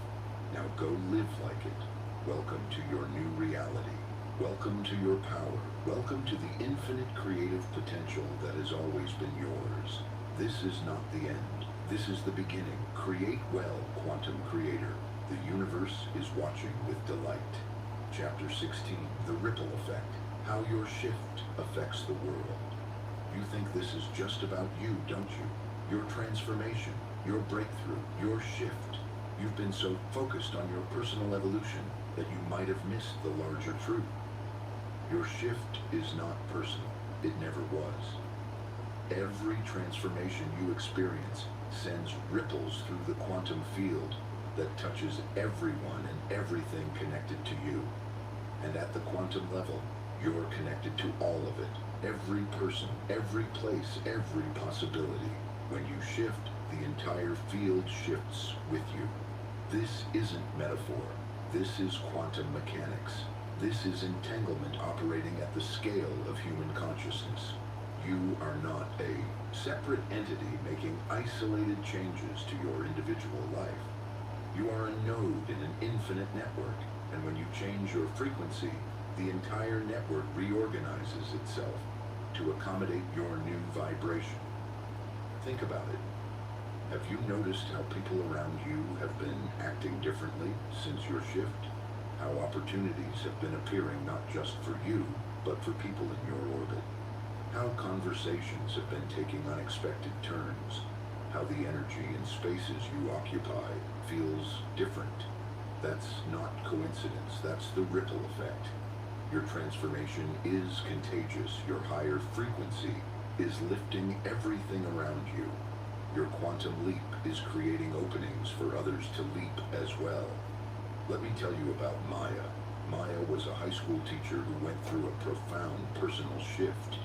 S1: Now go live like it. Welcome to your new reality. Welcome to your power. Welcome to the infinite creative potential that has always been yours. This is not the end. This is the beginning. Create well, quantum creator. The universe is watching with delight. Chapter 16, The Ripple Effect. How your shift affects the world. You think this is just about you, don't you? Your transformation, your breakthrough, your shift. You've been so focused on your personal evolution that you might have missed the larger truth. Your shift is not personal. It never was. Every transformation you experience sends ripples through the quantum field that touches everyone and everything connected to you. And at the quantum level, you're connected to all of it. Every person, every place, every possibility. When you shift, the entire field shifts with you. This isn't metaphor. This is quantum mechanics. This is entanglement operating at the scale of human consciousness. You are not a separate entity making isolated changes to your individual life. You are a node in an infinite network, and when you change your frequency, the entire network reorganizes itself to accommodate your new vibration. Think about it. Have you noticed how people around you have been acting differently since your shift? How opportunities have been appearing not just for you, but for people in your orbit? How conversations have been taking unexpected turns? How the energy and spaces you occupy feels different? That's not coincidence, that's the ripple effect. Your transformation is contagious. Your higher frequency is lifting everything around you. Your quantum leap is creating openings for others to leap as well. Let me tell you about Maya. Maya was a high school teacher who went through a profound personal shift.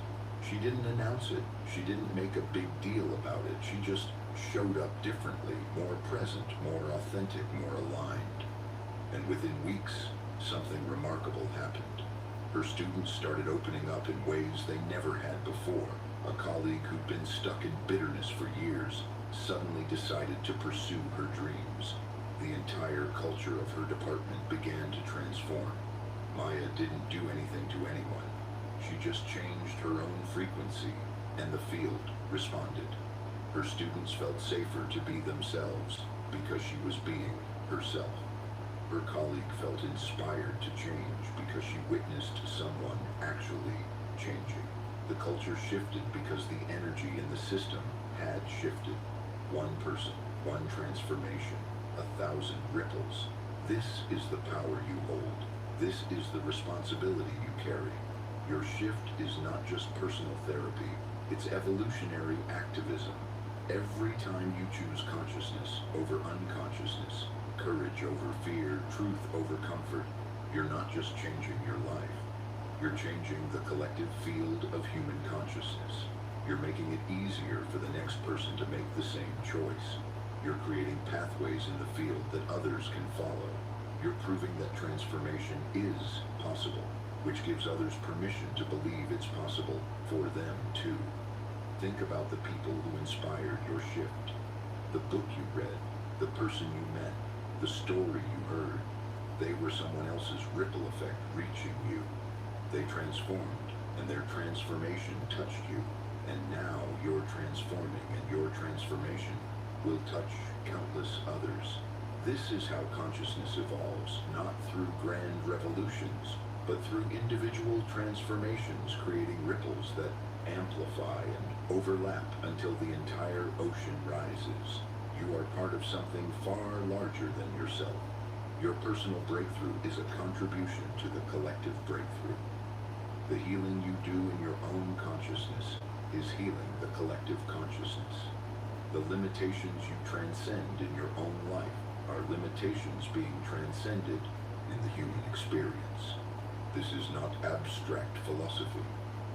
S1: She didn't announce it. She didn't make a big deal about it. She just showed up differently, more present, more authentic, more aligned. And within weeks, something remarkable happened. Her students started opening up in ways they never had before. A colleague who'd been stuck in bitterness for years suddenly decided to pursue her dreams. The entire culture of her department began to transform. Maya didn't do anything to anyone. She just changed her own frequency, and the field responded. Her students felt safer to be themselves because she was being herself. Her colleague felt inspired to change because she witnessed someone actually changing. The culture shifted because the energy in the system had shifted. One person, one transformation, 1,000 ripples. This is the power you hold. This is the responsibility you carry. Your shift is not just personal therapy, it's evolutionary activism. Every time you choose consciousness over unconsciousness, courage over fear, truth over comfort, you're not just changing your life. You're changing the collective field of human consciousness. You're making it easier for the next person to make the same choice. You're creating pathways in the field that others can follow. You're proving that transformation is possible, which gives others permission to believe it's possible for them too. Think about the people who inspired your shift. The book you read, the person you met, the story you heard. They were someone else's ripple effect reaching you. They transformed, and their transformation touched you. And now you're transforming, and your transformation will touch countless others. This is how consciousness evolves, not through grand revolutions, but through individual transformations, creating ripples that amplify and overlap until the entire ocean rises. You are part of something far larger than yourself. Your personal breakthrough is a contribution to the collective breakthrough. The healing you do in your own consciousness is healing the collective consciousness. The limitations you transcend in your own life are limitations being transcended in the human experience. This is not abstract philosophy.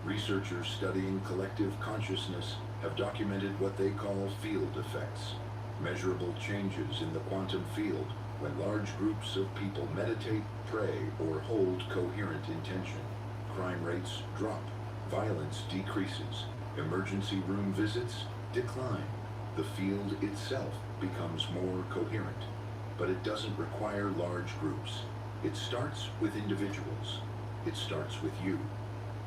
S1: Researchers studying collective consciousness have documented what they call field effects, measurable changes in the quantum field when large groups of people meditate, pray, or hold coherent intention. Crime rates drop, violence decreases, emergency room visits decline. The field itself becomes more coherent, but it doesn't require large groups. It starts with individuals. It starts with you.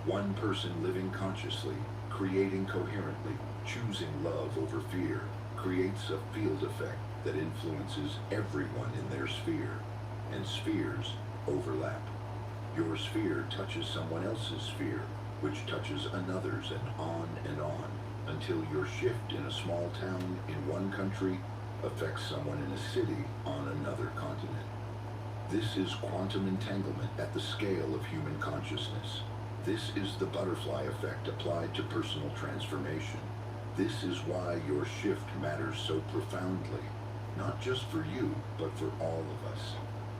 S1: One person living consciously, creating coherently, choosing love over fear, creates a field effect that influences everyone in their sphere, and spheres overlap. Your sphere touches someone else's sphere, which touches another's, and on, until your shift in a small town in one country affects someone in a city on another continent. This is quantum entanglement at the scale of human consciousness. This is the butterfly effect applied to personal transformation. This is why your shift matters so profoundly, not just for you, but for all of us.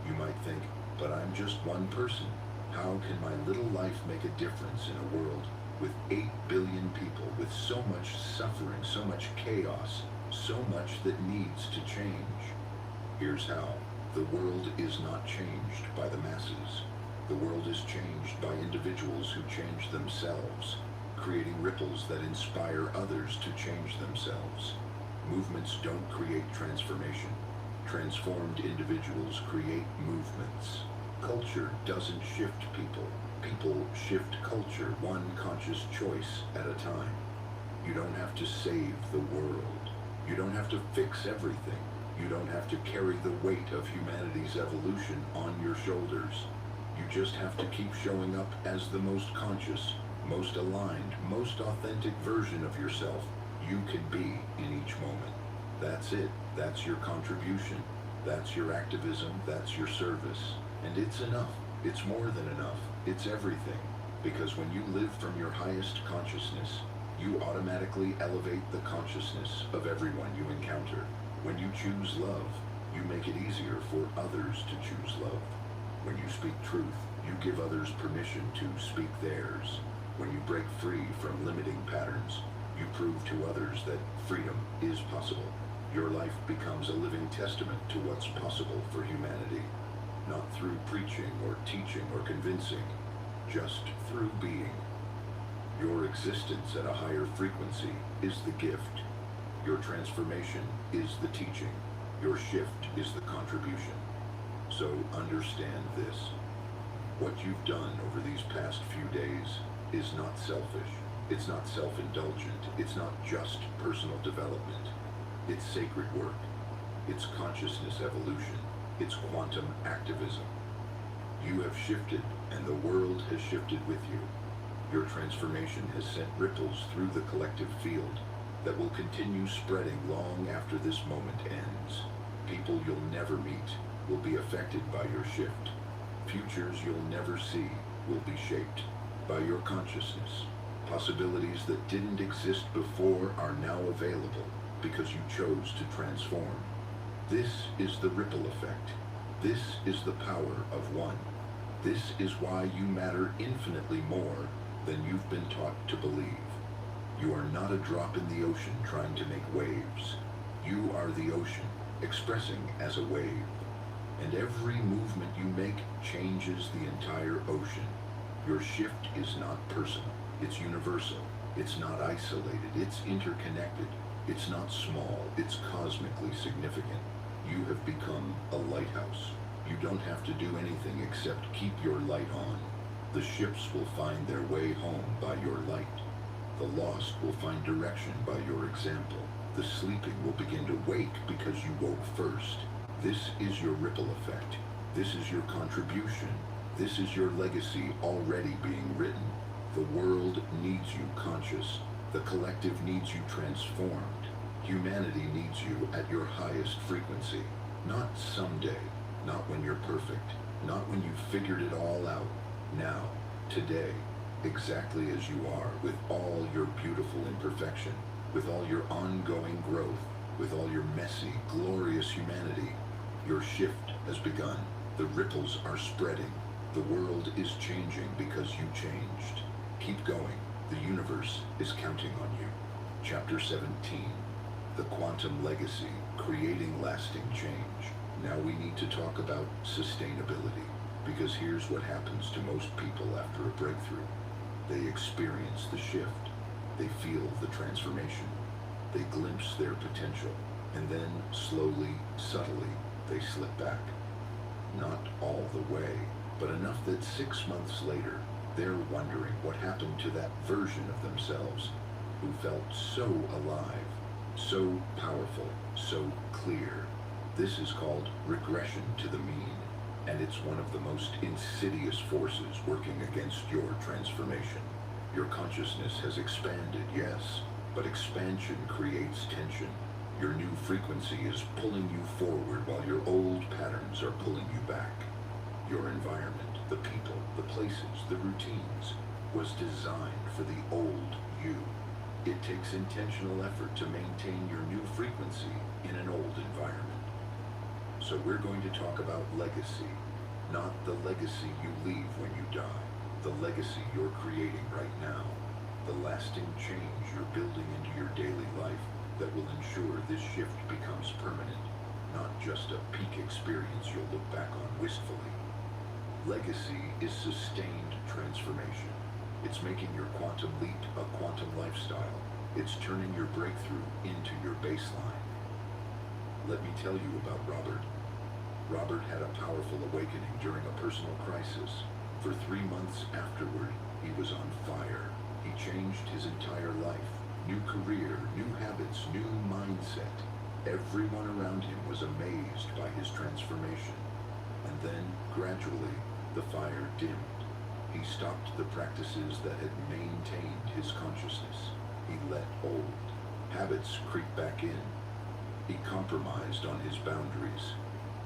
S1: You might think, but I'm just one person. How can my little life make a difference in a world with 8 billion people, with so much suffering, so much chaos, so much that needs to change? Here's how. The world is not changed by the masses. The world is changed by individuals who change themselves, creating ripples that inspire others to change themselves. Movements don't create transformation. Transformed individuals create movements. Culture doesn't shift people. People shift culture, one conscious choice at a time. You don't have to save the world. You don't have to fix everything. You don't have to carry the weight of humanity's evolution on your shoulders. You just have to keep showing up as the most conscious, most aligned, most authentic version of yourself you can be in each moment. That's it. That's your contribution. That's your activism. That's your service. And it's enough. It's more than enough. It's everything. Because when you live from your highest consciousness, you automatically elevate the consciousness of everyone you encounter. When you choose love, you make it easier for others to choose love. When you speak truth, you give others permission to speak theirs. When you break free from limiting patterns, you prove to others that freedom is possible. Your life becomes a living testament to what's possible for humanity. Not through preaching or teaching or convincing, just through being. Your existence at a higher frequency is the gift. Your transformation is the teaching. Your shift is the contribution. So understand this. What you've done over these past few days is not selfish. It's not self-indulgent. It's not just personal development. It's sacred work. It's consciousness evolution. It's quantum activism. You have shifted, and the world has shifted with you. Your transformation has sent ripples through the collective field that will continue spreading long after this moment ends. People you'll never meet will be affected by your shift. Futures you'll never see will be shaped by your consciousness. Possibilities that didn't exist before are now available because you chose to transform. This is the ripple effect. This is the power of one. This is why you matter infinitely more than you've been taught to believe. You are not a drop in the ocean trying to make waves. You are the ocean, expressing as a wave. And every movement you make changes the entire ocean. Your shift is not personal. It's universal. It's not isolated. It's interconnected. It's not small. It's cosmically significant. You have become a lighthouse. You don't have to do anything except keep your light on. The ships will find their way home by your light. The lost will find direction by your example. The sleeping will begin to wake because you woke first. This is your ripple effect. This is your contribution. This is your legacy already being written. The world needs you conscious. The collective needs you transformed. Humanity needs you at your highest frequency. Not someday, not when you're perfect, not when you've figured it all out. Now, today, exactly as you are, with all your beautiful imperfection, with all your ongoing growth, with all your messy, glorious humanity, your shift has begun. The ripples are spreading. The world is changing because you changed. Keep going. The universe is counting on you. Chapter 17. The Quantum Legacy, Creating Lasting Change. Now we need to talk about sustainability, because here's what happens to most people after a breakthrough. They experience the shift. They feel the transformation. They glimpse their potential, and then slowly, subtly, they slip back. Not all the way, but enough that 6 months later, they're wondering what happened to that version of themselves who felt so alive, so powerful, so clear. This is called regression to the mean, and it's one of the most insidious forces working against your transformation. Your consciousness has expanded, yes, but expansion creates tension. Your new frequency is pulling you forward while your old patterns are pulling you back. Your environment, the people, the places, the routines, was designed for the old you. It takes intentional effort to maintain your new frequency in an old environment. So we're going to talk about legacy, not the legacy you leave when you die, the legacy you're creating right now, the lasting change you're building into your daily life that will ensure this shift becomes permanent, not just a peak experience you'll look back on wistfully. Legacy is sustained transformation. It's making your quantum leap a quantum lifestyle. It's turning your breakthrough into your baseline. Let me tell you about Robert. Robert had a powerful awakening during a personal crisis. For 3 months afterward, he was on fire. He changed his entire life. New career, new habits, new mindset. Everyone around him was amazed by his transformation. And then, gradually, the fire dimmed. He stopped the practices that had maintained his consciousness. He let old habits creep back in. He compromised on his boundaries.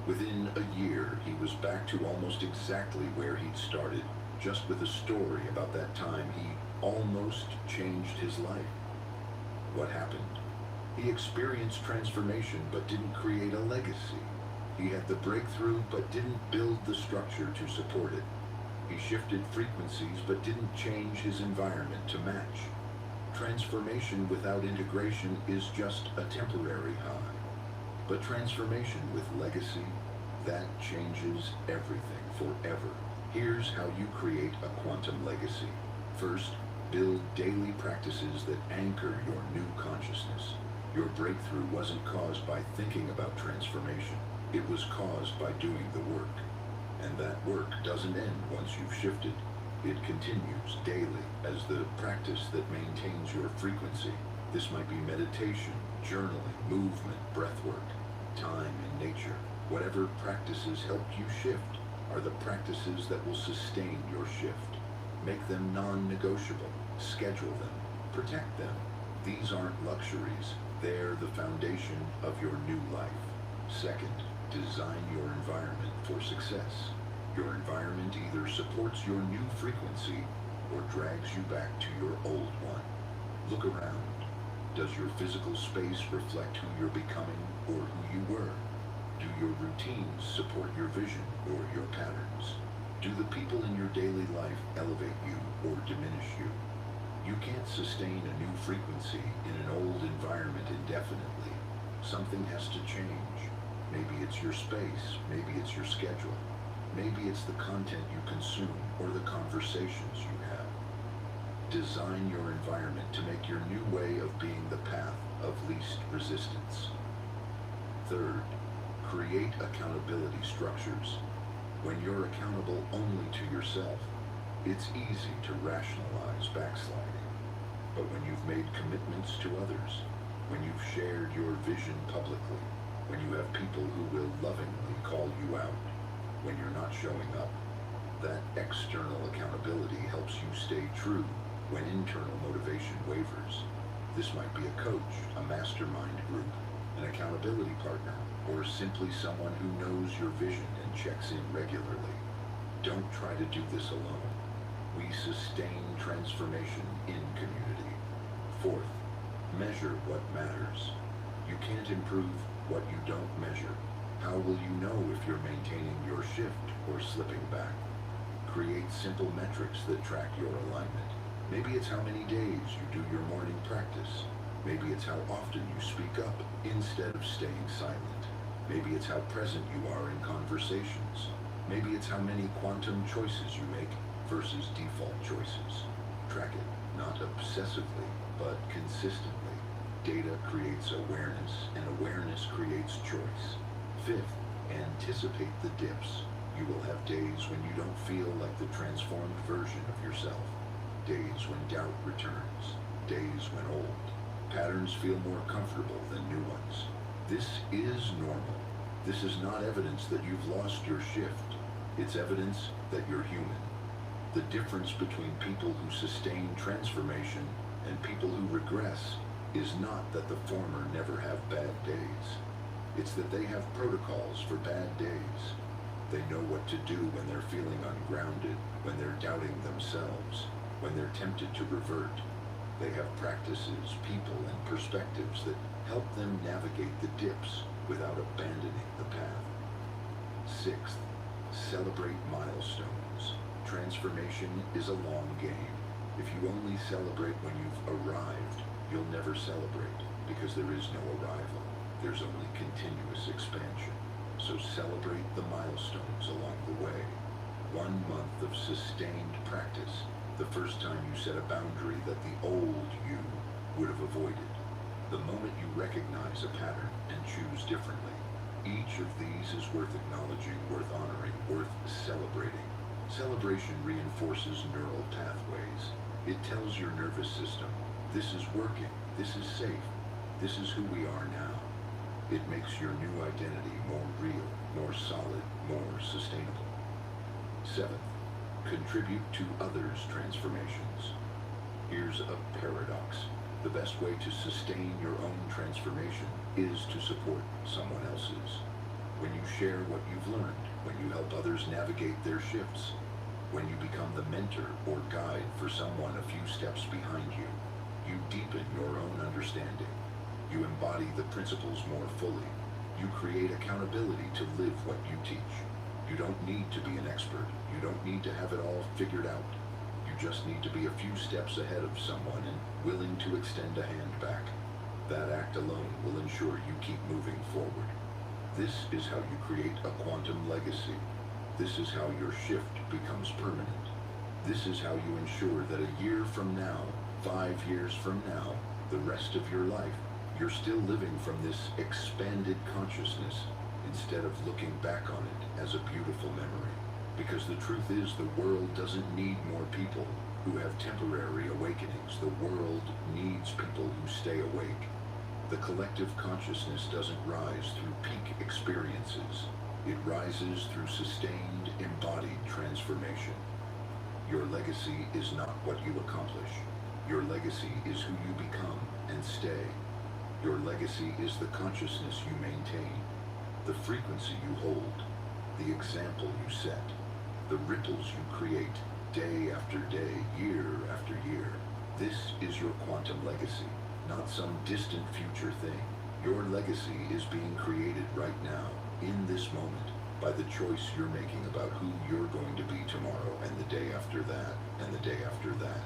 S1: Within a year, he was back to almost exactly where he'd started, just with a story about that time he almost changed his life. What happened? He experienced transformation but didn't create a legacy. He had the breakthrough but didn't build the structure to support it. He shifted frequencies but didn't change his environment to match. Transformation without integration is just a temporary high. But transformation with legacy, that changes everything forever. Here's how you create a quantum legacy. First, Build daily practices that anchor your new consciousness. Your breakthrough wasn't caused by thinking about transformation. It was caused by doing the work. And that work doesn't end once you've shifted. It continues daily as the practice that maintains your frequency. This might be meditation, journaling, movement, breathwork, time in nature. Whatever practices helped you shift are the practices that will sustain your shift. Make them non-negotiable. Schedule them. Protect them. These aren't luxuries. They're the foundation of your new life. Second, design your environment for success. Your environment either supports your new frequency or drags you back to your old one. Look around. Does your physical space reflect who you're becoming or who you were? Do your routines support your vision or your patterns? Do the people in your daily life elevate you or diminish you? You can't sustain a new frequency in an old environment indefinitely. Something has to change. Maybe it's your space, maybe it's your schedule. Maybe it's the content you consume or the conversations you have. Design your environment to make your new way of being the path of least resistance. Third, create accountability structures. When you're accountable only to yourself, it's easy to rationalize backsliding. But when you've made commitments to others, when you've shared your vision publicly, when you have people who will lovingly call you out, when you're not showing up, that external accountability helps you stay true when internal motivation wavers. This might be a coach, a mastermind group, an accountability partner, or simply someone who knows your vision and checks in regularly. Don't try to do this alone. We sustain transformation in community. Fourth, measure what matters. You can't improve what you don't measure. How will you know if you're maintaining your shift or slipping back? Create simple metrics that track your alignment. Maybe it's how many days you do your morning practice. Maybe it's how often you speak up instead of staying silent. Maybe it's how present you are in conversations. Maybe it's how many quantum choices you make versus default choices. Track it, not obsessively, but consistently. Data creates awareness, and awareness creates choice. Fifth, anticipate the dips. You will have days when you don't feel like the transformed version of yourself. Days when doubt returns. Days when old patterns feel more comfortable than new ones. This is normal. This is not evidence that you've lost your shift. It's evidence that you're human. The difference between people who sustain transformation and people who regress is not that the former never have bad days. It's that they have protocols for bad days. They know what to do when they're feeling ungrounded, when they're doubting themselves, when they're tempted to revert. They have practices, people, and perspectives that help them navigate the dips without abandoning the path. Sixth, celebrate milestones. Transformation is a long game. If you only celebrate when you've arrived, you'll never celebrate because there is no arrival. There's only continuous expansion. So celebrate the milestones along the way. 1 month of sustained practice, the first time you set a boundary that the old you would have avoided. The moment you recognize a pattern and choose differently. Each of these is worth acknowledging, worth honoring, worth celebrating. Celebration reinforces neural pathways. It tells your nervous system, this is working, this is safe, this is who we are now. It makes your new identity more real, more solid, more sustainable. Seventh, contribute to others' transformations. Here's a paradox. The best way to sustain your own transformation is to support someone else's. When you share what you've learned, when you help others navigate their shifts, when you become the mentor or guide for someone a few steps behind you, you deepen your own understanding. You embody the principles more fully. You create accountability to live what you teach. You don't need to be an expert. You don't need to have it all figured out. You just need to be a few steps ahead of someone and willing to extend a hand back. That act alone will ensure you keep moving forward. This is how you create a quantum legacy. This is how your shift becomes permanent. This is how you ensure that a year from now, 5 years from now, the rest of your life, you're still living from this expanded consciousness instead of looking back on it as a beautiful memory. Because the truth is, the world doesn't need more people who have temporary awakenings. The world needs people who stay awake. The collective consciousness doesn't rise through peak experiences. It rises through sustained, embodied transformation. Your legacy is not what you accomplish. Your legacy is who you become and stay. Your legacy is the consciousness you maintain, the frequency you hold, the example you set, the ripples you create day after day, year after year. This is your quantum legacy, not some distant future thing. Your legacy is being created right now, in this moment, by the choice you're making about who you're going to be tomorrow and the day after that and the day after that.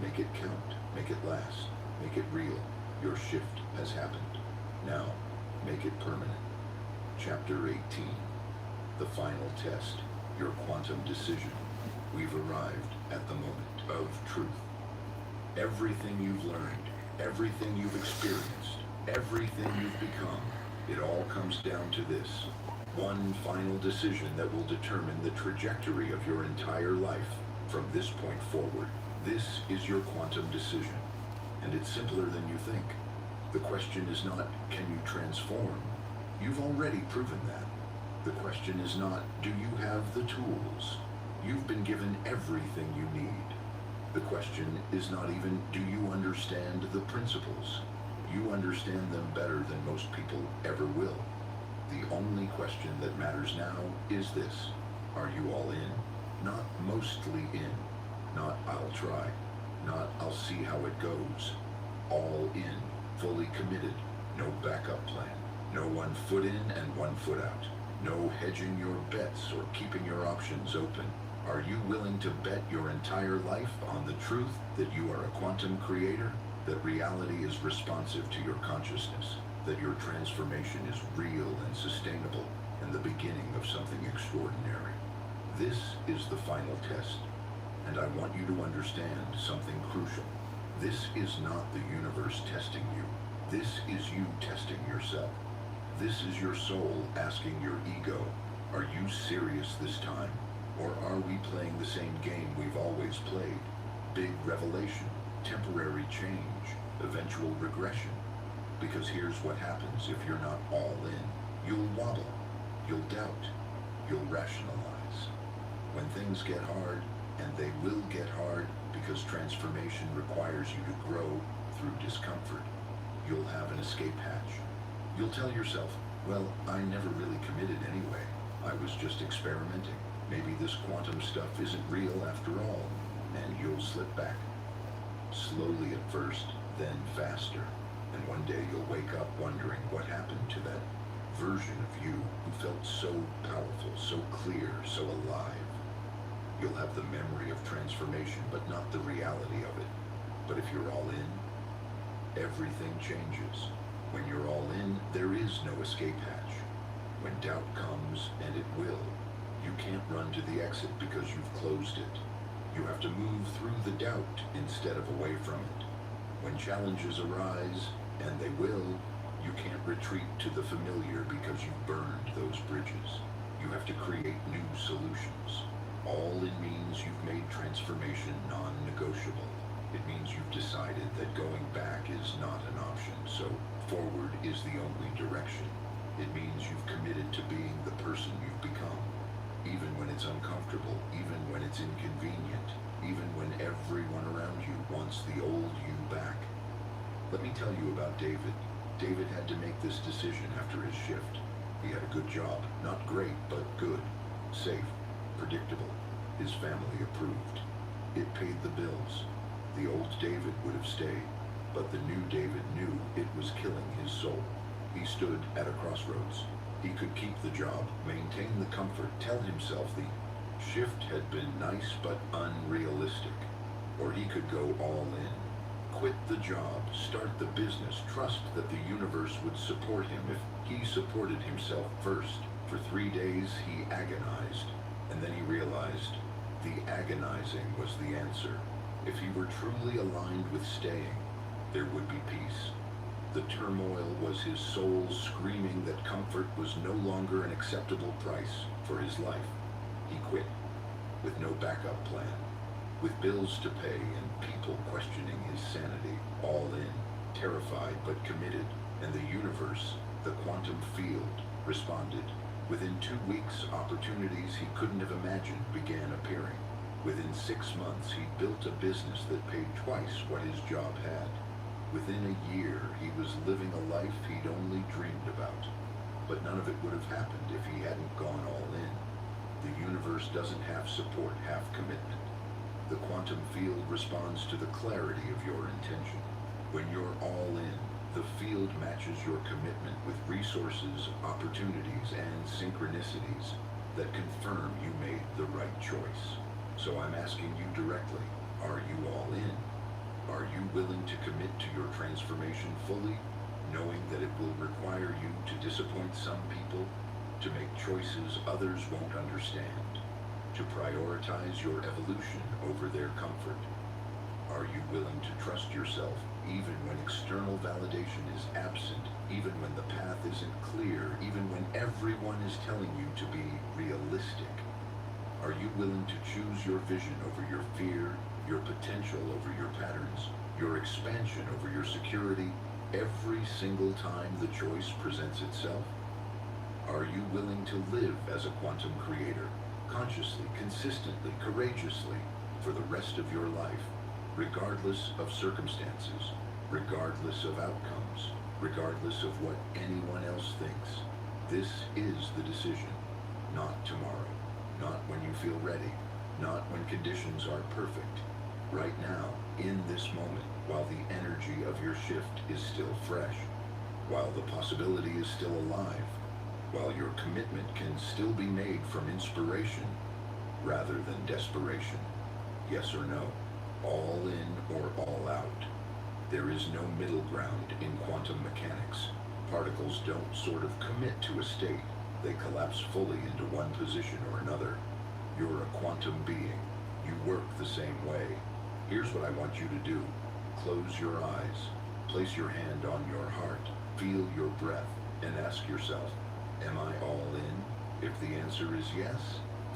S1: Make it count, make it last, make it real. Your shift has happened. Now, make it permanent. Chapter 18. The final test. Your quantum decision. We've arrived at the moment of truth. Everything you've learned, everything you've experienced, everything you've become, it all comes down to this. One final decision that will determine the trajectory of your entire life from this point forward. This is your quantum decision. And it's simpler than you think. The question is not, can you transform? You've already proven that. The question is not, do you have the tools? You've been given everything you need. The question is not even, do you understand the principles? You understand them better than most people ever will. The only question that matters now is this. Are you all in? Not mostly in. Not I'll try. Not I'll see how it goes. All in, fully committed, no backup plan. No 1 foot in and 1 foot out. No hedging your bets or keeping your options open. Are you willing to bet your entire life on the truth that you are a quantum creator? That reality is responsive to your consciousness? That your transformation is real and sustainable and the beginning of something extraordinary? This is the final test. And I want you to understand something crucial. This is not the universe testing you. This is you testing yourself. This is your soul asking your ego, are you serious this time? Or are we playing the same game we've always played? Big revelation, temporary change, eventual regression. Because here's what happens if you're not all in. You'll wobble, you'll doubt, you'll rationalize. When things get hard, and they will get hard because transformation requires you to grow through discomfort, you'll have an escape hatch. You'll tell yourself, well, I never really committed anyway. I was just experimenting. Maybe this quantum stuff isn't real after all. And you'll slip back. Slowly at first, then faster. And one day you'll wake up wondering what happened to that version of you who felt so powerful, so clear, so alive. You'll have the memory of transformation, but not the reality of it. But if you're all in, everything changes. When you're all in, there is no escape hatch. When doubt comes, and it will, you can't run to the exit because you've closed it. You have to move through the doubt instead of away from it. When challenges arise, and they will, you can't retreat to the familiar because you've burned those bridges. You have to create new solutions. All it means you've made transformation non-negotiable. It means you've decided that going back is not an option, so forward is the only direction. It means you've committed to being the person you've become, even when it's uncomfortable, even when it's inconvenient, even when everyone around you wants the old you back. Let me tell you about David. David had to make this decision after his shift. He had a good job, not great, but good, safe, predictable. His family approved. It paid the bills. The old David would have stayed, but the new David knew it was killing his soul. He stood at a crossroads. He could keep the job, maintain the comfort, tell himself the shift had been nice but unrealistic. Or he could go all in, quit the job, start the business, trust that the universe would support him if he supported himself first. For 3 days he agonized, and then he realized, The agonizing was the answer. If he were truly aligned with staying, there would be peace. The turmoil was his soul screaming that comfort was no longer an acceptable price for his life. He quit, with no backup plan, with bills to pay and people questioning his sanity, all in, terrified but committed, and the universe, the quantum field, responded. Within 2 weeks, opportunities he couldn't have imagined began appearing. Within 6 months, he built a business that paid twice what his job had. Within a year, he was living a life he'd only dreamed about. But none of it would have happened if he hadn't gone all in. The universe doesn't half support, half commitment. The quantum field responds to the clarity of your intention. When you're all in, the field matches your commitment with resources, opportunities, and synchronicities that confirm you made the right choice. So I'm asking you directly, are you all in? Are you willing to commit to your transformation fully, knowing that it will require you to disappoint some people, to make choices others won't understand, to prioritize your evolution over their comfort? Are you willing to trust yourself even when external validation is absent, even when the path isn't clear, even when everyone is telling you to be realistic? Are you willing to choose your vision over your fear, your potential over your patterns, your expansion over your security, every single time the choice presents itself? Are you willing to live as a quantum creator, consciously, consistently, courageously, for the rest of your life, regardless of circumstances, regardless of outcomes, regardless of what anyone else thinks? This is the decision, not tomorrow, not when you feel ready, not when conditions are perfect. Right now, in this moment, while the energy of your shift is still fresh, while the possibility is still alive, while your commitment can still be made from inspiration rather than desperation. Yes or no? All in or all out. There is no middle ground in quantum mechanics. Particles don't sort of commit to a state. They collapse fully into one position or another. You're a quantum being. You work the same way. Here's what I want you to do. Close your eyes. Place your hand on your heart. Feel your breath and ask yourself, am I all in? If the answer is yes,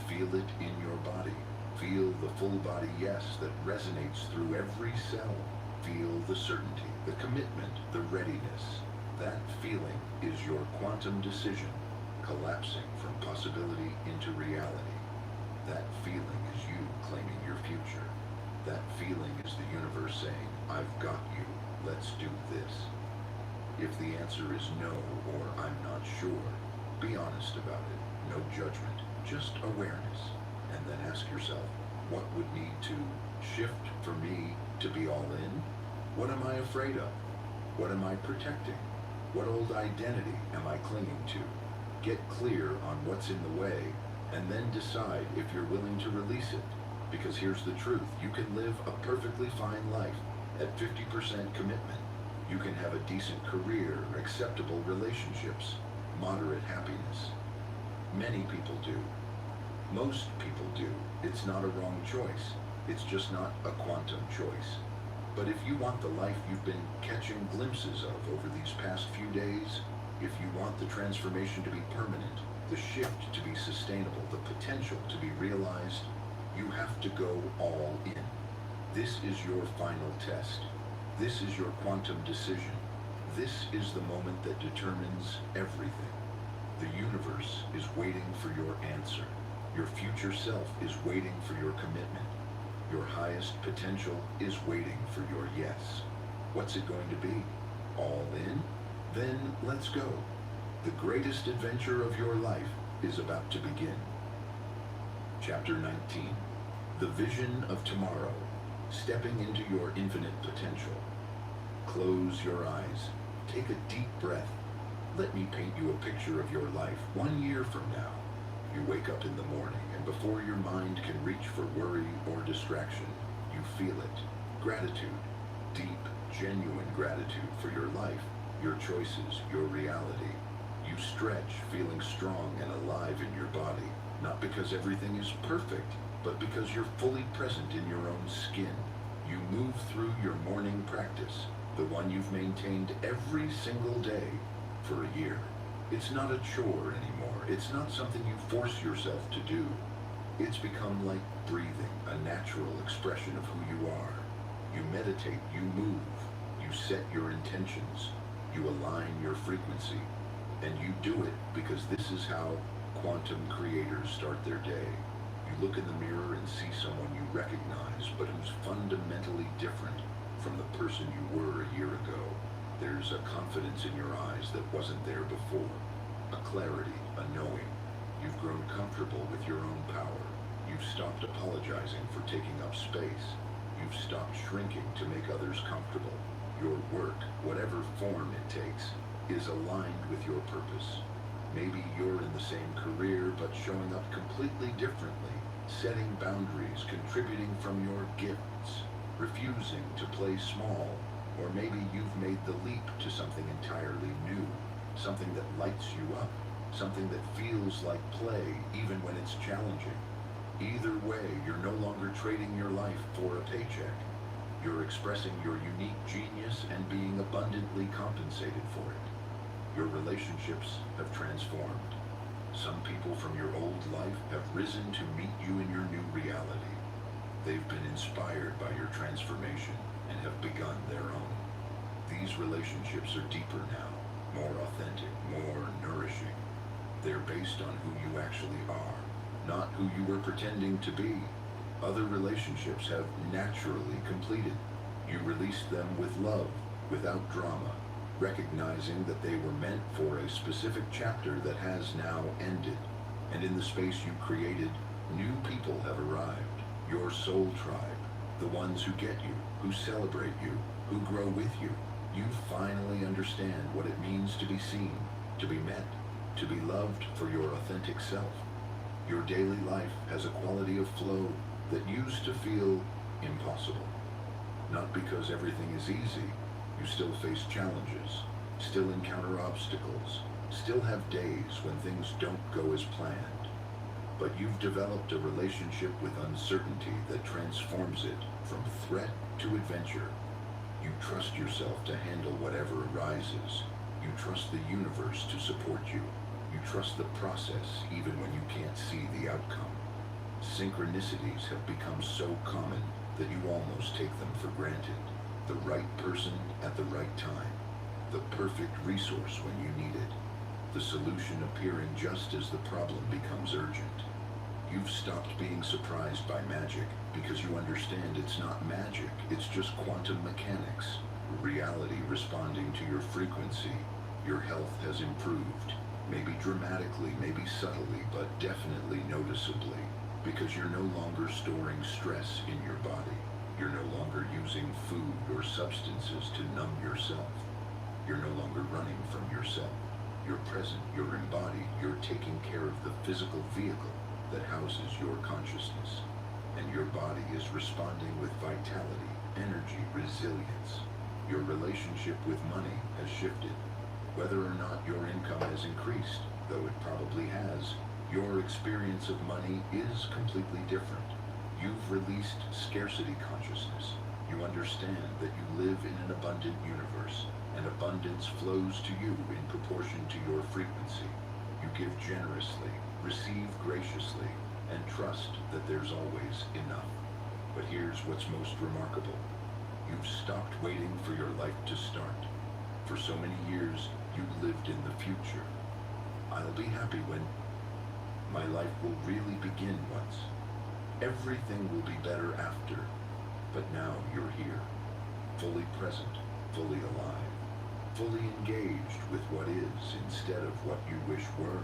S1: feel it in your body. Feel the full body yes that resonates through every cell. Feel the certainty, the commitment, the readiness. That feeling is your quantum decision, collapsing from possibility into reality. That feeling is you claiming your future. That feeling is the universe saying, I've got you, let's do this. If the answer is no or I'm not sure, be honest about it. No judgment, just awareness. And then ask yourself, what would need to shift for me to be all in? What am I afraid of? What am I protecting? What old identity am I clinging to? Get clear on what's in the way, and then decide if you're willing to release it. Because here's the truth, you can live a perfectly fine life at 50% commitment. You can have a decent career, acceptable relationships, moderate happiness. Many people do. Most people do. It's not a wrong choice. It's just not a quantum choice. But if you want the life you've been catching glimpses of over these past few days, if you want the transformation to be permanent, the shift to be sustainable, the potential to be realized, you have to go all in. This is your final test. This is your quantum decision. This is the moment that determines everything. The universe is waiting for your answer. Your future self is waiting for your commitment. Your highest potential is waiting for your yes. What's it going to be? All in? Then let's go. The greatest adventure of your life is about to begin. Chapter 19. The Vision of Tomorrow. Stepping into your infinite potential. Close your eyes. Take a deep breath. Let me paint you a picture of your life 1 year from now. You wake up in the morning, and before your mind can reach for worry or distraction, you feel it. Gratitude. Deep, genuine gratitude for your life, your choices, your reality. You stretch, feeling strong and alive in your body, not because everything is perfect, but because you're fully present in your own skin. You move through your morning practice, the one you've maintained every single day for a year. It's not a chore anymore. It's not something you force yourself to do. It's become like breathing, a natural expression of who you are. You meditate, you move, you set your intentions, you align your frequency, and you do it because this is how quantum creators start their day. You look in the mirror and see someone you recognize, but who's fundamentally different from the person you were a year ago. There's a confidence in your eyes that wasn't there before, a clarity, a knowing. You've grown comfortable with your own power. You've stopped apologizing for taking up space. You've stopped shrinking to make others comfortable. Your work, whatever form it takes, is aligned with your purpose. Maybe you're in the same career, but showing up completely differently, setting boundaries, contributing from your gifts, refusing to play small, or maybe you've made the leap to something entirely new, something that lights you up, something that feels like play even when it's challenging. Either way, you're no longer trading your life for a paycheck. You're expressing your unique genius and being abundantly compensated for it. Your relationships have transformed. Some people from your old life have risen to meet you in your new reality. They've been inspired by your transformation and have begun their own. These relationships are deeper now, more authentic, more nourishing. They're based on who you actually are, not who you were pretending to be. Other relationships have naturally completed. You released them with love, without drama, recognizing that they were meant for a specific chapter that has now ended. And in the space you created, new people have arrived. Your soul tribe, the ones who get you, who celebrate you, who grow with you. You finally understand what it means to be seen, to be met, to be loved for your authentic self. Your daily life has a quality of flow that used to feel impossible. Not because everything is easy. You still face challenges, still encounter obstacles, still have days when things don't go as planned. But you've developed a relationship with uncertainty that transforms it from threat to adventure. You trust yourself to handle whatever arises. You trust the universe to support you. You trust the process even when you can't see the outcome. Synchronicities have become so common that you almost take them for granted. The right person at the right time. The perfect resource when you need it. The solution appearing just as the problem becomes urgent. You've stopped being surprised by magic because you understand it's not magic, it's just quantum mechanics. Reality responding to your frequency. Your health has improved. Maybe dramatically, maybe subtly, but definitely noticeably. Because you're no longer storing stress in your body. You're no longer using food or substances to numb yourself. You're no longer running from yourself. You're present, you're embodied, you're taking care of the physical vehicle that houses your consciousness. And your body is responding with vitality, energy, resilience. Your relationship with money has shifted. Whether or not your income has increased, though it probably has, your experience of money is completely different. You've released scarcity consciousness. You understand that you live in an abundant universe, and abundance flows to you in proportion to your frequency. You give generously, receive graciously, and trust that there's always enough. But here's what's most remarkable. You've stopped waiting for your life to start. For so many years, you lived in the future. I'll be happy when my life will really begin once. Everything will be better after. But now you're here, fully present, fully alive, fully engaged with what is instead of what you wish were.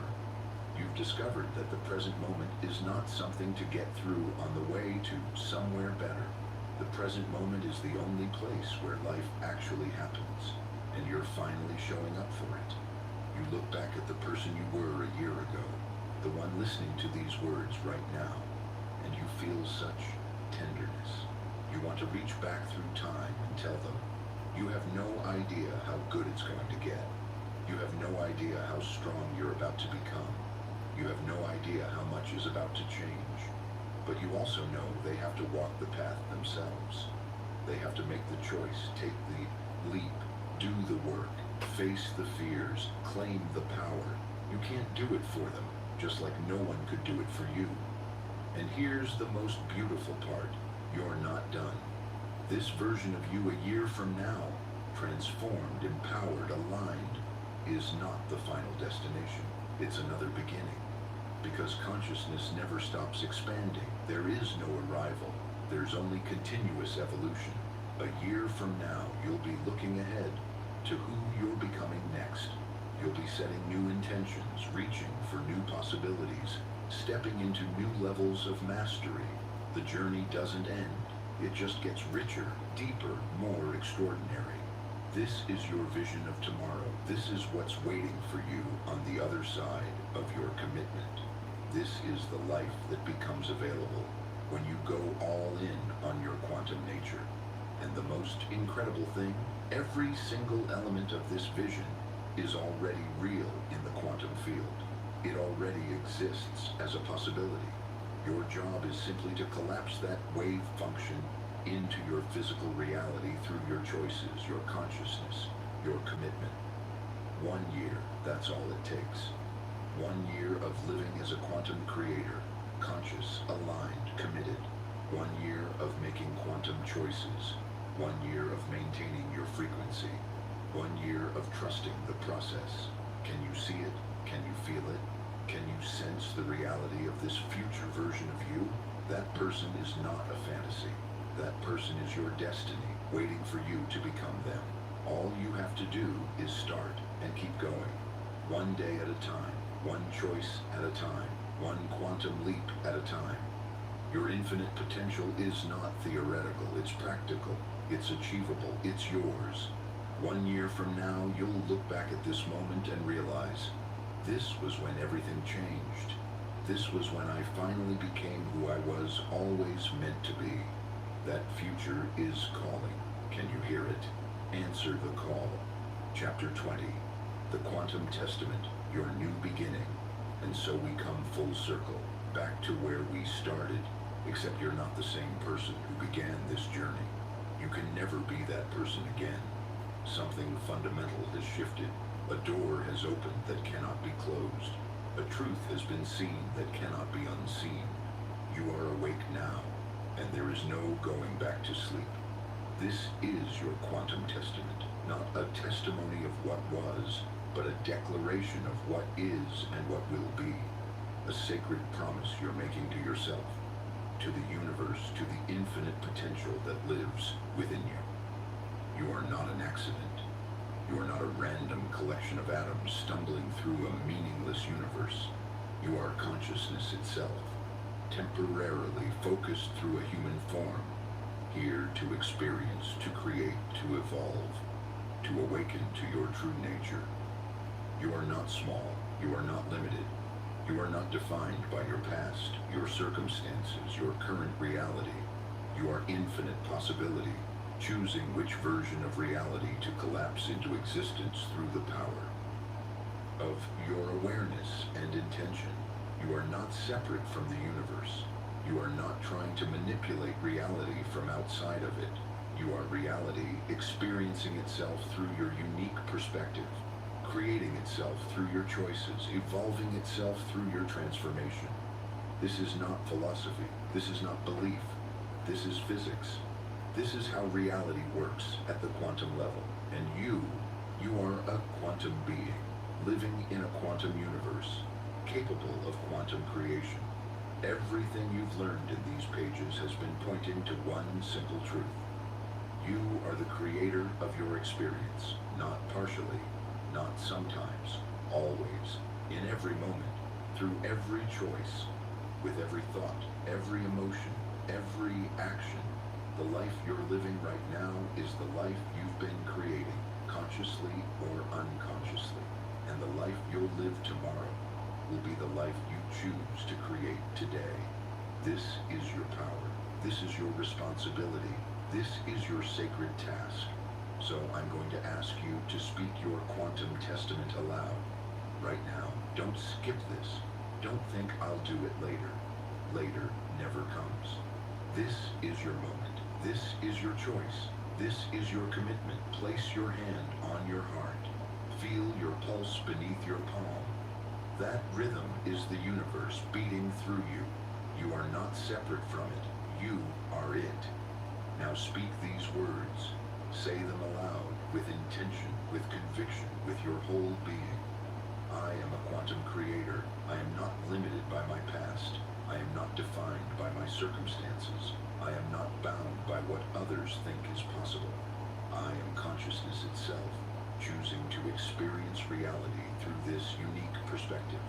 S1: You've discovered that the present moment is not something to get through on the way to somewhere better. The present moment is the only place where life actually happens, and you're finally showing up for it. You look back at the person you were a year ago, the one listening to these words right now, and you feel such tenderness. You want to reach back through time and tell them, you have no idea how good it's going to get. You have no idea how strong you're about to become. You have no idea how much is about to change. But you also know they have to walk the path themselves. They have to make the choice, take the leap, do the work, face the fears, claim the power. You can't do it for them, just like no one could do it for you. And here's the most beautiful part. You're not done. This version of you a year from now, transformed, empowered, aligned, is not the final destination. It's another beginning. Because consciousness never stops expanding. There is no arrival. There's only continuous evolution. A year from now, you'll be looking ahead to who you're becoming next. You'll be setting new intentions, reaching for new possibilities, stepping into new levels of mastery. The journey doesn't end. It just gets richer, deeper, more extraordinary. This is your vision of tomorrow. This is what's waiting for you on the other side of your commitment. This is the life that becomes available when you go all in on your quantum nature. And the most incredible thing, every single element of this vision is already real in the quantum field. It already exists as a possibility. Your job is simply to collapse that wave function into your physical reality through your choices, your consciousness, your commitment. 1 year, that's all it takes. 1 year of living as a quantum creator, conscious, aligned, committed. 1 year of making quantum choices. 1 year of maintaining your frequency. 1 year of trusting the process. Can you see it? Can you feel it? Can you sense the reality of this future version of you? That person is not a fantasy. That person is your destiny, waiting for you to become them. All you have to do is start and keep going. 1 day at a time. 1 choice at a time, 1 quantum leap at a time. Your infinite potential is not theoretical, it's practical, it's achievable, it's yours. 1 year from now, you'll look back at this moment and realize, this was when everything changed. This was when I finally became who I was always meant to be. That future is calling. Can you hear it? Answer the call. Chapter 20, The Quantum Testament. Your new beginning. And so we come full circle, back to where we started, except you're not the same person who began this journey. You can never be that person again. Something fundamental has shifted. A door has opened that cannot be closed. A truth has been seen that cannot be unseen. You are awake now, and there is no going back to sleep. This is your quantum testament, not a testimony of what was, but a declaration of what is and what will be. A sacred promise you're making to yourself, to the universe, to the infinite potential that lives within you. You are not an accident. You are not a random collection of atoms stumbling through a meaningless universe. You are consciousness itself, temporarily focused through a human form, here to experience, to create, to evolve, to awaken to your true nature. You are not small. You are not limited. You are not defined by your past, your circumstances, your current reality. You are infinite possibility, choosing which version of reality to collapse into existence through the power of your awareness and intention. You are not separate from the universe. You are not trying to manipulate reality from outside of it. You are reality experiencing itself through your unique perspective, creating itself through your choices, evolving itself through your transformation. This is not philosophy. This is not belief. This is physics. This is how reality works at the quantum level. And you are a quantum being, living in a quantum universe, capable of quantum creation. Everything you've learned in these pages has been pointing to one simple truth. You are the creator of your experience, not partially, not sometimes, always, in every moment, through every choice, with every thought, every emotion, every action. The life you're living right now is the life you've been creating, consciously or unconsciously. And the life you'll live tomorrow will be the life you choose to create today. This is your power. This is your responsibility. This is your sacred task. So I'm going to ask you to speak your quantum testament aloud. Right now, don't skip this. Don't think I'll do it later. later never comes. This is your moment. This is your choice. This is your commitment. Place your hand on your heart. Feel your pulse beneath your palm. That rhythm is the universe beating through you. You are not separate from it. You are it. Now speak these words. Say them aloud, with intention, with conviction, with your whole being. I am a quantum creator. I am not limited by my past. I am not defined by my circumstances. I am not bound by what others think is possible. I am consciousness itself, choosing to experience reality through this unique perspective.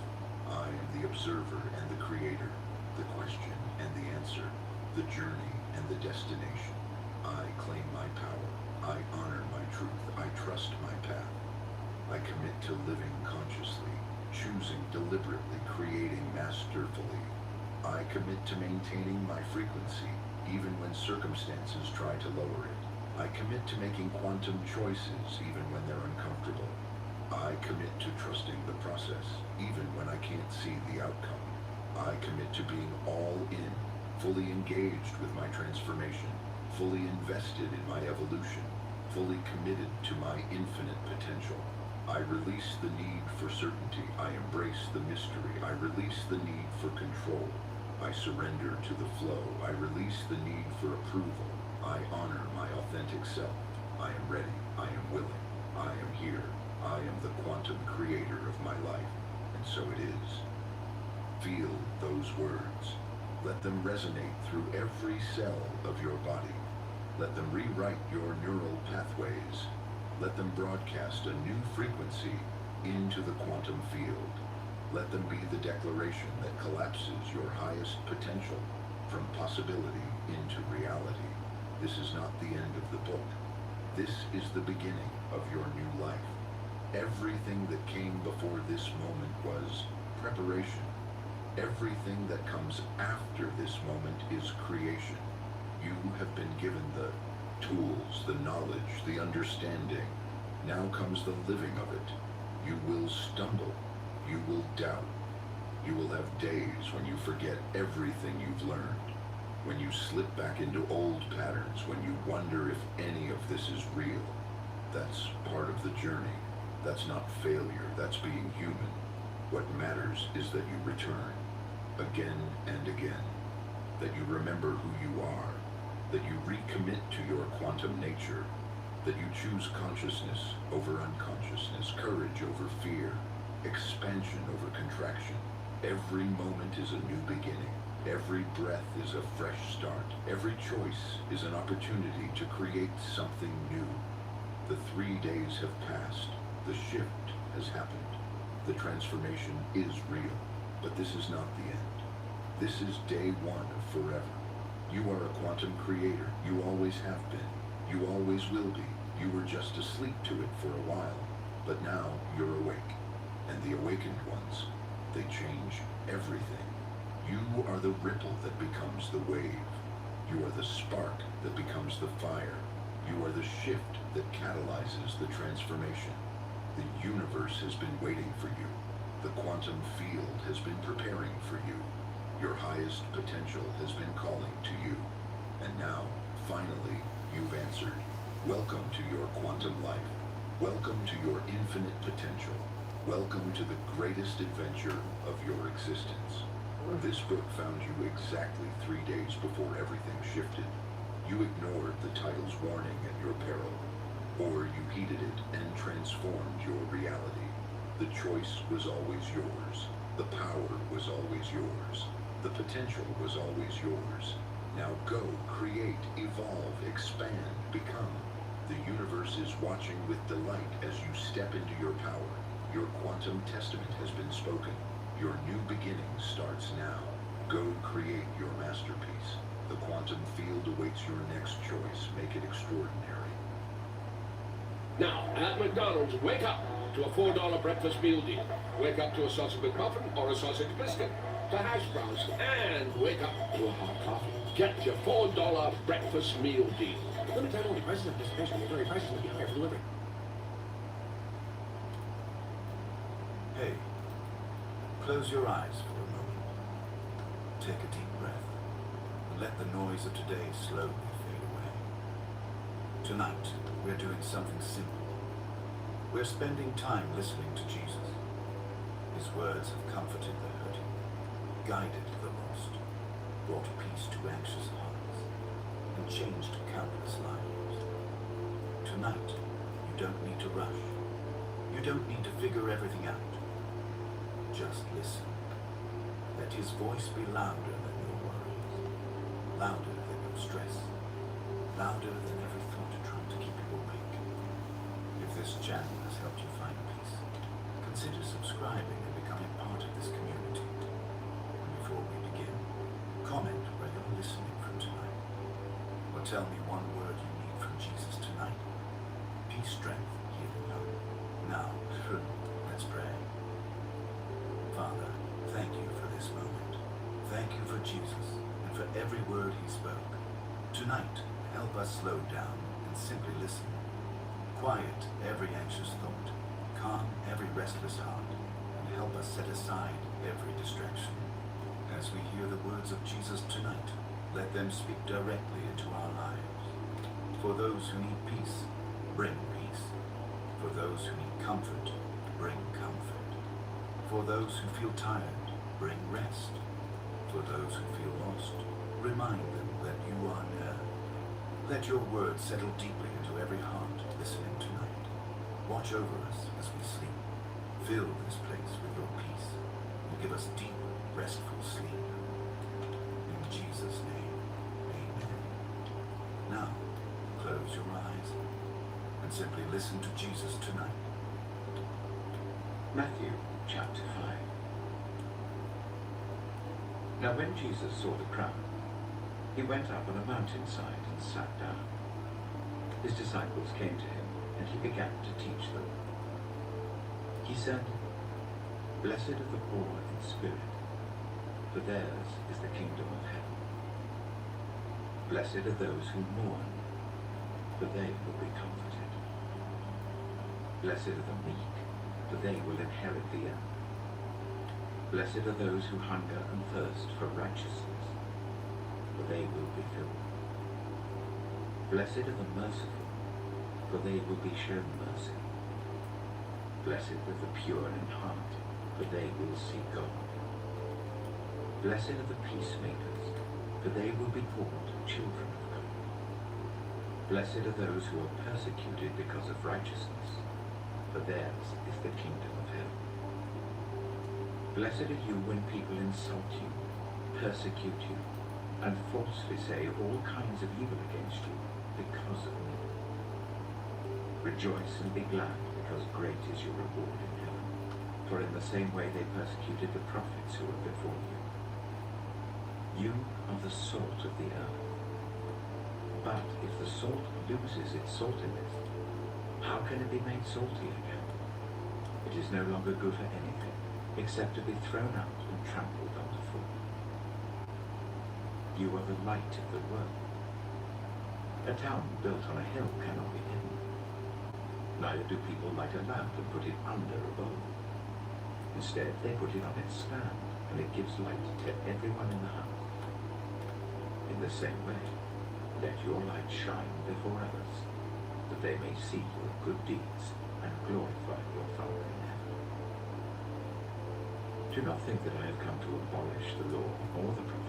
S1: I am the observer and the creator, the question and the answer, the journey and the destination. I claim my power. I honor my truth. I trust my path. I commit to living consciously, choosing deliberately, creating masterfully. I commit to maintaining my frequency, even when circumstances try to lower it. I commit to making quantum choices, even when they're uncomfortable. I commit to trusting the process, even when I can't see the outcome. I commit to being all in, fully engaged with my transformation, fully invested in my evolution, fully committed to my infinite potential. I release the need for certainty. I embrace the mystery. I release the need for control. I surrender to the flow. I release the need for approval. I honor my authentic self. I am ready. I am willing. I am here. I am the quantum creator of my life. And so it is. Feel those words. Let them resonate through every cell of your body. Let them rewrite your neural pathways. Let them broadcast a new frequency into the quantum field. Let them be the declaration that collapses your highest potential from possibility into reality. This is not the end of the book. This is the beginning of your new life. Everything that came before this moment was preparation. Everything that comes after this moment is creation. You have been given the tools, the knowledge, the understanding. Now comes the living of it. You will stumble. You will doubt. You will have days when you forget everything you've learned, when you slip back into old patterns, when you wonder if any of this is real. That's part of the journey. That's not failure. That's being human. What matters is that you return again and again, that you remember who you are, that you recommit to your quantum nature, that you choose consciousness over unconsciousness, courage over fear, expansion over contraction. Every moment is a new beginning. Every breath is a fresh start. Every choice is an opportunity to create something new. The 3 days have passed. The shift has happened. The transformation is real. But this is not the end. This is day one of forever. You are a quantum creator. You always have been. You always will be. You were just asleep to it for a while. But now you're awake. And the awakened ones, they change everything. You are the ripple that becomes the wave. You are the spark that becomes the fire. You are the shift that catalyzes the transformation. The universe has been waiting for you. The quantum field has been preparing for you. Your highest potential has been calling to you. And now, finally, you've answered. Welcome to your quantum life. Welcome to your infinite potential. Welcome to the greatest adventure of your existence. This book found you exactly 3 days before everything shifted. You ignored the title's warning at your peril, or you heeded it and transformed your reality. The choice was always yours. The power was always yours. The potential was always yours. Now go, create, evolve, expand, become. The universe is watching with delight as you step into your power. Your quantum testament has been spoken. Your new beginning starts now. Go create your masterpiece. The quantum field awaits your next choice. Make it extraordinary.
S2: Now, at McDonald's, wake up to a $4 breakfast meal deal. Wake up to a sausage McMuffin or a sausage biscuit, to hash browns, and wake up to a hot coffee. Get your $4 breakfast meal deal.
S3: Limited time only. Prices of participation may vary. Prices may be higher for delivery.
S4: Hey, close your eyes for a moment. take a deep breath and let the noise of today slowly fade away. Tonight, we're doing something simple. We're spending time listening to Jesus. His words have comforted the hurting, guided the lost, brought peace to anxious hearts, and changed countless lives. Tonight, you don't need to rush. You don't need to figure everything out. Just listen. Let his voice be louder than your worries, louder than your stress, louder than every thought trying to keep you awake. If this channel has helped you find peace, consider subscribing and becoming part of this community. And before we begin, comment where you're listening from tonight, or tell me one word you need from Jesus tonight. Peace, strength, healing, hope. Now, let's pray. Father, thank you for this moment. Thank you for Jesus and for every word he spoke. Tonight, help us slow down and simply listen. Quiet every anxious thought, calm every restless heart, and help us set aside every distraction. As we hear the words of Jesus tonight, let them speak directly into our lives. For those who need peace, bring peace. For those who need comfort, bring comfort. For those who feel tired, bring rest. For those who feel lost, remind them that you are near. Let your words settle deeply into every heart listening tonight. Watch over us as we sleep. Fill this place with your peace and give us deep, restful sleep. In Jesus' name, amen. Now, close your eyes and simply listen to Jesus tonight.
S5: Matthew chapter 5. Now when Jesus saw the crowd, he went up on a mountainside and sat down. His disciples came to him, and he began to teach them. He said, "Blessed are the poor in spirit, for theirs is the kingdom of heaven. Blessed are those who mourn, for they will be comforted. Blessed are the meek, for they will inherit the earth. Blessed are those who hunger and thirst for righteousness, for they will be filled. Blessed are the merciful, for they will be shown mercy. Blessed are the pure in heart, for they will see God. Blessed are the peacemakers, for they will be called children of God. Blessed are those who are persecuted because of righteousness, for theirs is the kingdom of heaven. Blessed are you when people insult you, persecute you, and falsely say all kinds of evil against you because of me. Rejoice and be glad, because great is your reward in heaven. For in the same way they persecuted the prophets who were before you. You are the salt of the earth. But if the salt loses its saltiness, how can it be made salty again? It is no longer good for anything, except to be thrown out and trampled underfoot. You are the light of the world. A town built on a hill cannot be hidden. Neither do people light a lamp and put it under a bowl. Instead, they put it on its stand, and it gives light to everyone in the house. In the same way, let your light shine before others, that they may see your good deeds and glorify your Father in heaven. Do not think that I have come to abolish the law or the prophets.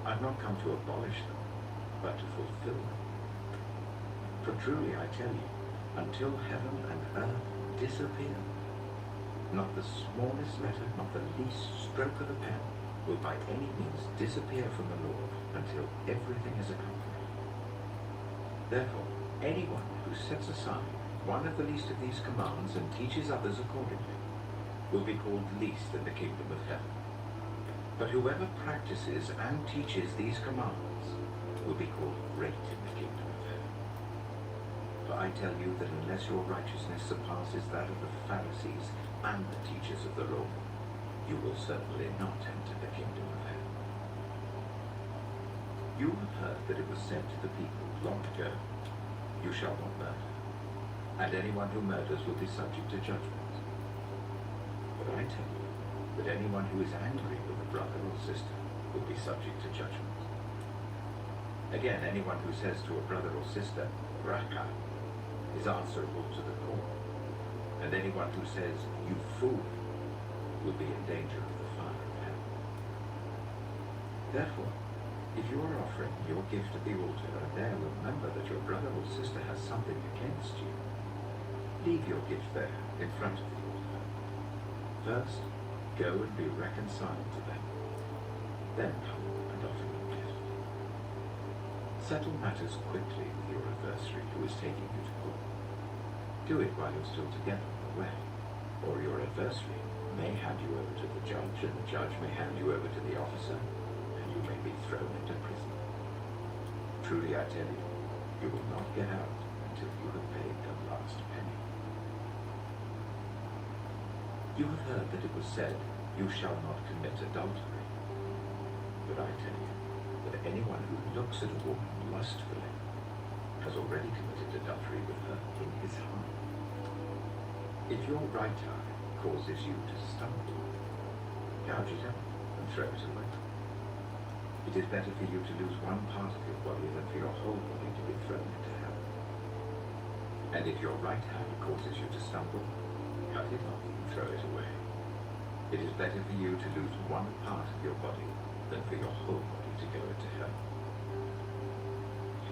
S5: I have not come to abolish them, but to fulfill them. For truly I tell you, until heaven and earth disappear, not the smallest letter, not the least stroke of the pen, will by any means disappear from the law until everything is accomplished. Therefore, anyone who sets aside one of the least of these commands and teaches others accordingly will be called least in the kingdom of heaven. But whoever practices and teaches these commands will be called great in the kingdom of heaven. For I tell you that unless your righteousness surpasses that of the Pharisees and the teachers of the law, you will certainly not enter the kingdom of heaven. You have heard that it was said to the people long ago, "You shall not murder, and anyone who murders will be subject to judgment." But I tell you that anyone who is angry with a brother or sister will be subject to judgment. Again, anyone who says to a brother or sister, Raka, is answerable to the court. And anyone who says, you fool, will be in danger of the fire of hell. Therefore, if you are offering your gift at the altar and there remember that your brother or sister has something against you, leave your gift there in front of the altar. First, go and be reconciled to them. Then come and offer your gift. Settle matters quickly with your adversary who is taking you to court. Do it while you're still together on the way, or your adversary may hand you over to the judge, and the judge may hand you over to the officer, and you may be thrown into prison. Truly I tell you, you will not get out until you have paid the last penny. You have heard that it was said, you shall not commit adultery. But I tell you, that anyone who looks at a woman lustfully has already committed adultery with her in his heart. If your right eye causes you to stumble, gouge it out and throw it away. It is better for you to lose one part of your body than for your whole body to be thrown into hell. And if your right hand causes you to stumble, cut it off and throw it away. It is better for you to lose one part of your body than for your whole body to go into hell.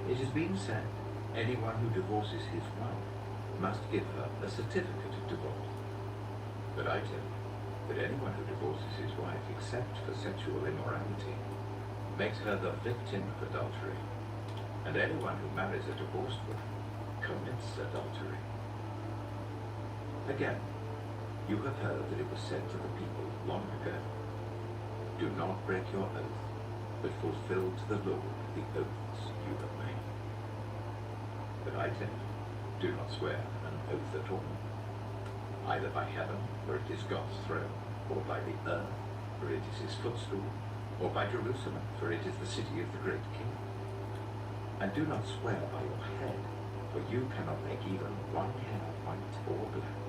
S5: It has been said, anyone who divorces his wife must give her a certificate of divorce. But I tell you that anyone who divorces his wife except for sexual immorality makes her the victim of adultery, and anyone who marries a divorced woman commits adultery. Again, you have heard that it was said to the people long ago, do not break your oath, but fulfill to the Lord the oaths you have made. But I tell you, do not swear an oath at all, either by heaven, for it is God's throne, or by the earth, for it is his footstool, or by Jerusalem, for it is the city of the great king. And do not swear by your head, for you cannot make even one hair white or black.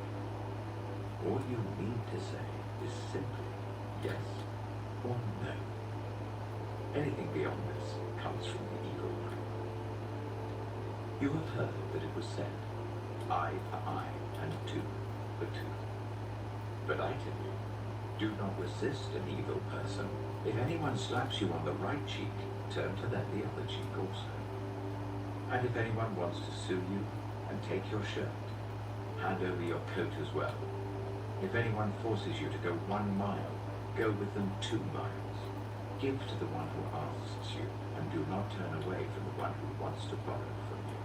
S5: All you need to say is simply yes or no. Anything beyond this comes from the evil one. You have heard that it was said, eye for eye and tooth for tooth. But I tell you, do not resist an evil person. If anyone slaps you on the right cheek, turn to them the other cheek also. And if anyone wants to sue you and take your shirt, hand over your coat as well. If anyone forces you to go 1 mile, go with them 2 miles. Give to the one who asks you, and do not turn away from the one who wants to borrow from you.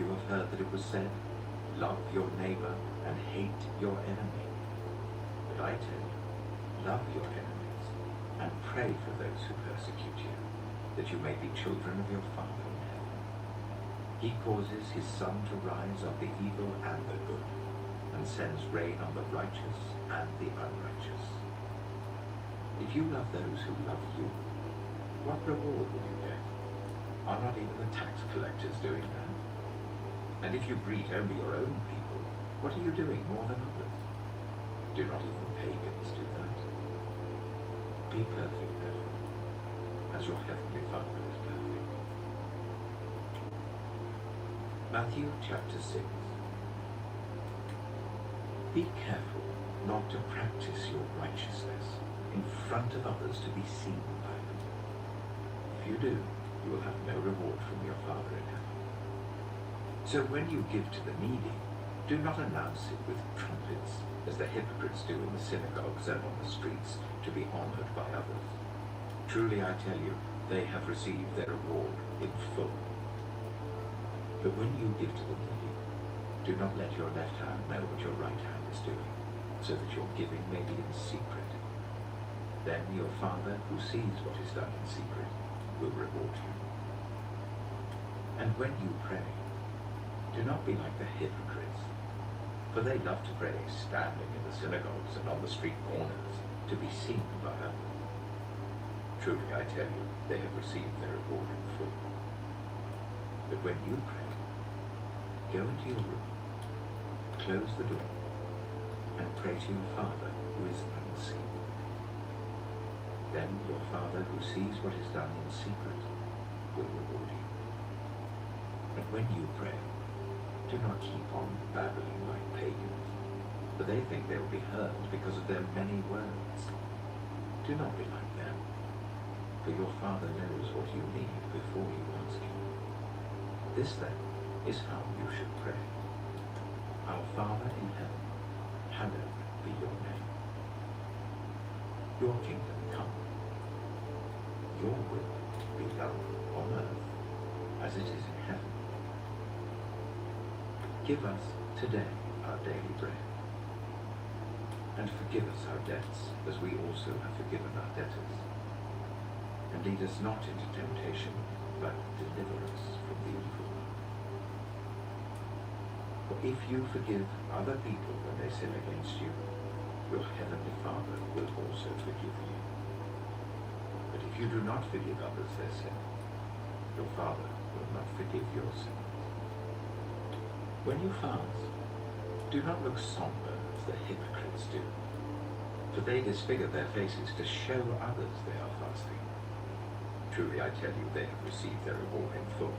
S5: You have heard that it was said, love your neighbor and hate your enemy. But I tell you, love your enemies and pray for those who persecute you, that you may be children of your Father in heaven. He causes his sun to rise on the evil and the good, and sends rain on the righteous and the unrighteous. If you love those who love you, what reward will you get? Are not even the tax collectors doing that? And if you greet only your own people, what are you doing more than others? Do not even pagans do that? Be perfect, therefore, as your heavenly Father is perfect. Matthew chapter 6. Be careful not to practice your righteousness in front of others to be seen by them. If you do, you will have no reward from your Father in heaven. So when you give to the needy, do not announce it with trumpets, as the hypocrites do in the synagogues and on the streets, to be honored by others. Truly I tell you, they have received their reward in full. But when you give to the needy, do not let your left hand know what your right hand is doing, so that your giving may be in secret. Then your Father, who sees what is done in secret, will reward you. And when you pray, do not be like the hypocrites, for they love to pray standing in the synagogues and on the street corners, to be seen by others. Truly I tell you, they have received their reward in full. But when you pray, go into your room, close the door, and pray to your Father who is unseen. Then your Father who sees what is done in secret will reward you. And when you pray, do not keep on babbling like pagans, for they think they will be heard because of their many words. Do not be like them, for your Father knows what you need before you ask him. This then is how you should pray. Our Father in heaven, hallowed be your name. Your kingdom come. Your will be done on earth as it is in heaven. Give us today our daily bread. And forgive us our debts as we also have forgiven our debtors. And lead us not into temptation, but deliver us from the evil one. For if you forgive other people when they sin against you, your heavenly Father will also forgive you. But if you do not forgive others their sin, your Father will not forgive your sins. When you fast, do not look somber as the hypocrites do, for they disfigure their faces to show others they are fasting. Truly I tell you, they have received their reward in full.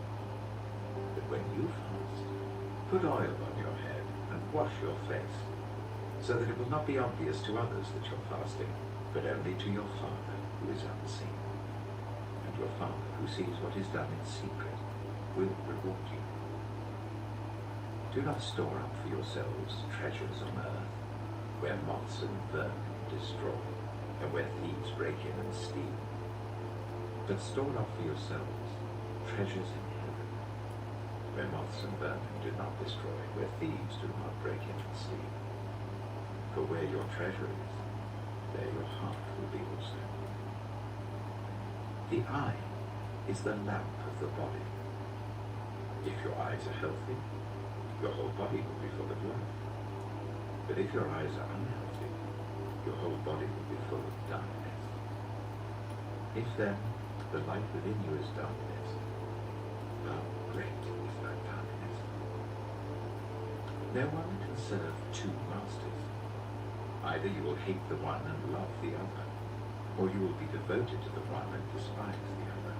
S5: But when you fast, put oil on your head and wash your face, so that it will not be obvious to others that you're fasting, but only to your Father who is unseen. And your Father who sees what is done in secret will reward you. Do not store up for yourselves treasures on earth, where moths and vermin destroy, and where thieves break in and steal. But store up for yourselves treasures in heaven, where moths and vermin do not destroy, where thieves do not break in and steal. For where your treasure is, there your heart will be also. The eye is the lamp of the body. If your eyes are healthy, your whole body will be full of light. But if your eyes are unhealthy, your whole body will be full of darkness. If then the light within you is darkness, how great is that darkness? No one can serve two masters. Either you will hate the one and love the other, or you will be devoted to the one and despise the other.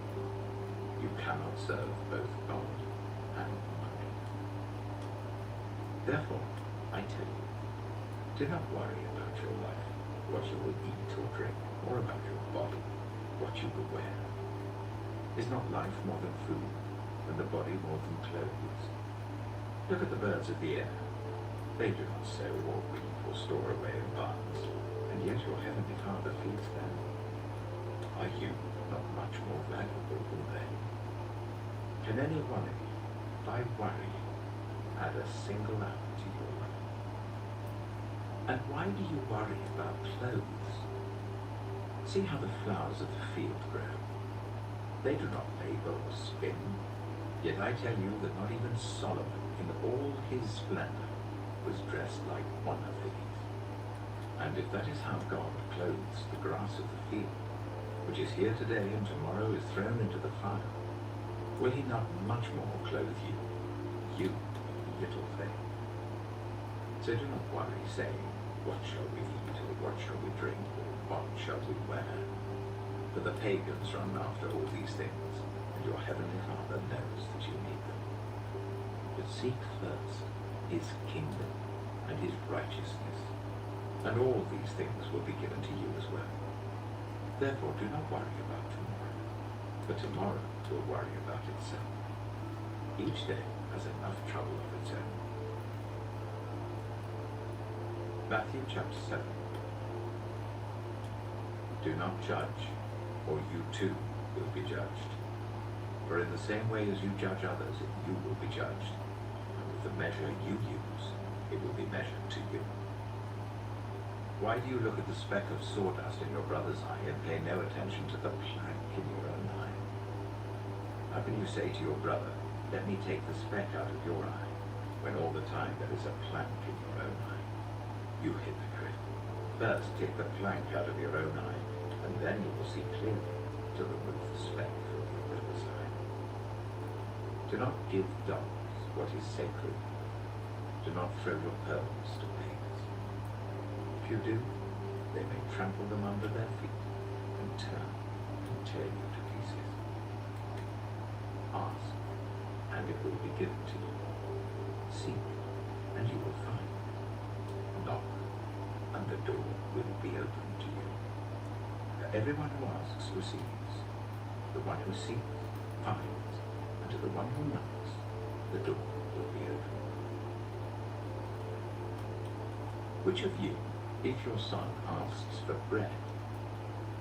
S5: You cannot serve both God and money. Therefore, I tell you, do not worry about your life, what you will eat or drink, or about your body, what you will wear. Is not life more than food, and the body more than clothes? Look at the birds of the air. They do not sow or reap or store away in barns, and yet your heavenly Father feeds them. Are you not much more valuable than they? Can any one of you, by worrying, add a single hour to your life? And why do you worry about clothes? See how the flowers of the field grow. They do not labor or spin, yet I tell you that not even Solomon, in all his splendor, was dressed like one of these. And if that is how God clothes the grass of the field, which is here today and tomorrow is thrown into the fire, will he not much more clothe you, you little thing? So do not worry, saying, what shall we eat, or what shall we drink, or what shall we wear? For the pagans run after all these things, and your heavenly Father knows that you need them. But seek first his kingdom and his righteousness, and all these things will be given to you as well. Therefore do not worry about tomorrow, for tomorrow will worry about itself. Each day has enough trouble of its own. Matthew chapter 7. Do not judge, or you too will be judged. For in the same way as you judge others, you will be judged. And with the measure you use, it will be measured to you. Why do you look at the speck of sawdust in your brother's eye and pay no attention to the plank in your own eye? How can you say to your brother, let me take the speck out of your eye, when all the time there is a plank in your own eye? You hypocrite! First take the plank out of your own eye, and then you will see clearly to remove the speck from your brother's eye. Do not give dogs what is sacred. Do not throw your pearls to pigs. If you do, they may trample them under their feet and turn will be given to you. Seek, and you will find. Knock, and the door will be opened to you. For everyone who asks receives. The one who seeks finds, and to the one who knocks, the door will be opened. Which of you, if your son asks for bread,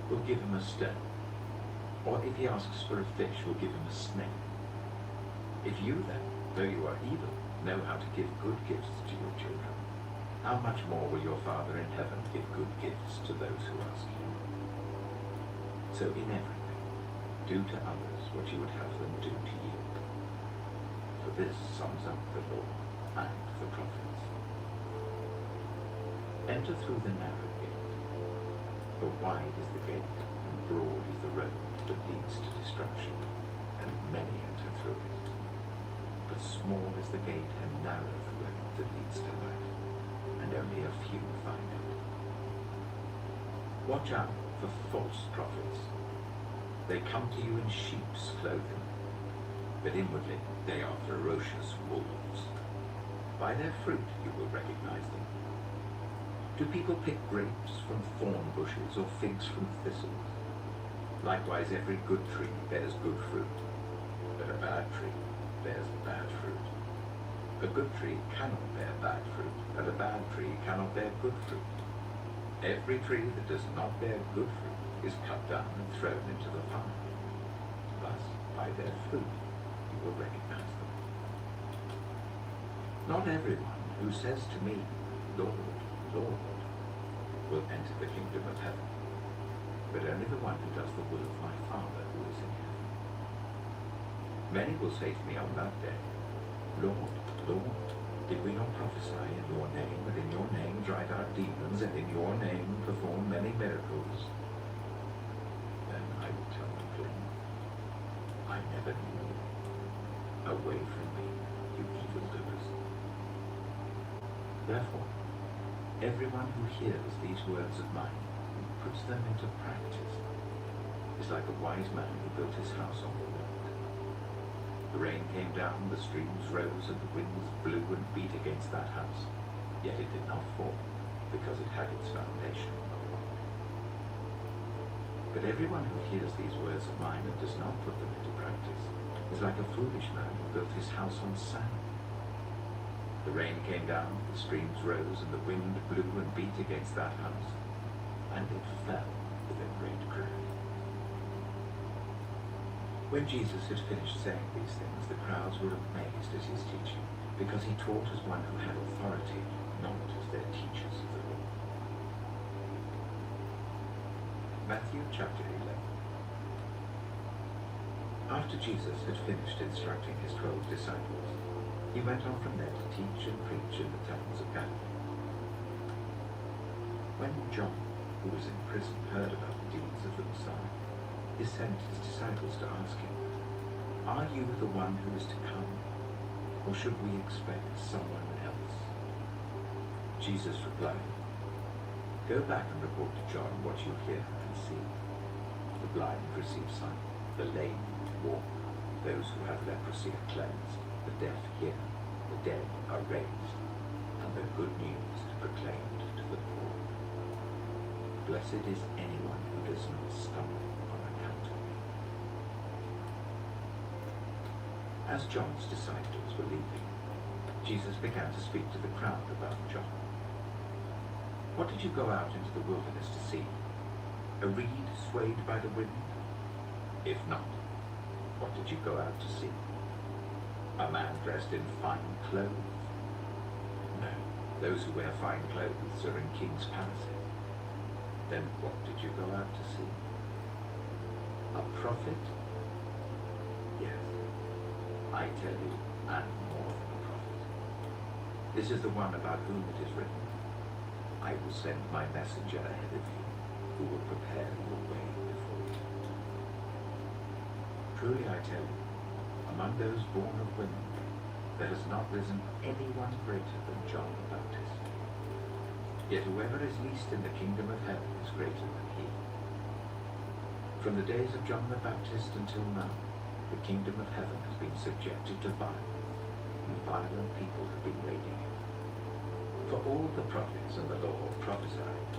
S5: will give him a stone? Or if he asks for a fish, will give him a snake? If you then, though you are evil, know how to give good gifts to your children, how much more will your Father in heaven give good gifts to those who ask him? So in everything, do to others what you would have them do to you. For this sums up the law and the prophets. Enter through the narrow gate. For wide is the gate, and broad is the road that leads to destruction, and many enter through it. But small is the gate, and narrow the road that leads to life, and only a few find it. Watch out for false prophets. They come to you in sheep's clothing, but inwardly they are ferocious wolves. By their fruit you will recognize them. Do people pick grapes from thorn bushes or figs from thistles? Likewise, every good tree bears good fruit, but a bad tree bears bad fruit. A good tree cannot bear bad fruit, and a bad tree cannot bear good fruit. Every tree that does not bear good fruit is cut down and thrown into the fire. Thus, by their fruit, you will recognize them. Not everyone who says to me, Lord, Lord, will enter the kingdom of heaven, but only the one who does the will of my Father who is in heaven. Many will say to me on that day, Lord, Lord, did we not prophesy in your name, and in your name drive out demons, and in your name perform many miracles? Then I will tell them plainly, I never knew you. Away from me, you evildoers. Therefore, everyone who hears these words of mine and puts them into practice is like a wise man who built his house on the rock. The rain came down, the streams rose, and the winds blew and beat against that house, yet it did not fall, because it had its foundation on the rock. But everyone who hears these words of mine and does not put them into practice is like a foolish man who built his house on sand. The rain came down, the streams rose, and the wind blew and beat against that house, and it fell with a great crash. When Jesus had finished saying these things, the crowds were amazed at his teaching, because he taught as one who had authority, not as their teachers of the law. Matthew chapter 11. After Jesus had finished instructing his 12 disciples, he went on from there to teach and preach in the towns of Galilee. When John, who was in prison, heard about the deeds of the Messiah, he sent his disciples to ask him, Are you the one who is to come, or should we expect someone else? Jesus replied, Go back and report to John what you hear and see. The blind receive sight, the lame walk, those who have leprosy are cleansed, the deaf hear, the dead are raised, and the good news is proclaimed to the poor. Blessed is anyone who does not stumble on account of me. As John's disciples were leaving, Jesus began to speak to the crowd about John. What did you go out into the wilderness to see? A reed swayed by the wind? If not, what did you go out to see? A man dressed in fine clothes? No, those who wear fine clothes are in king's palaces. Then what did you go out to see? A prophet? Yes, I tell you, and more than a prophet. This is the one about whom it is written, I will send my messenger ahead of you, who will prepare your way before you. Truly I tell you, among those born of women, there has not risen anyone greater than John the Baptist. Yet whoever is least in the kingdom of heaven is greater than he. From the days of John the Baptist until now, the kingdom of heaven has been subjected to violence, and violent people have been raiding it. For all the prophets and the law prophesied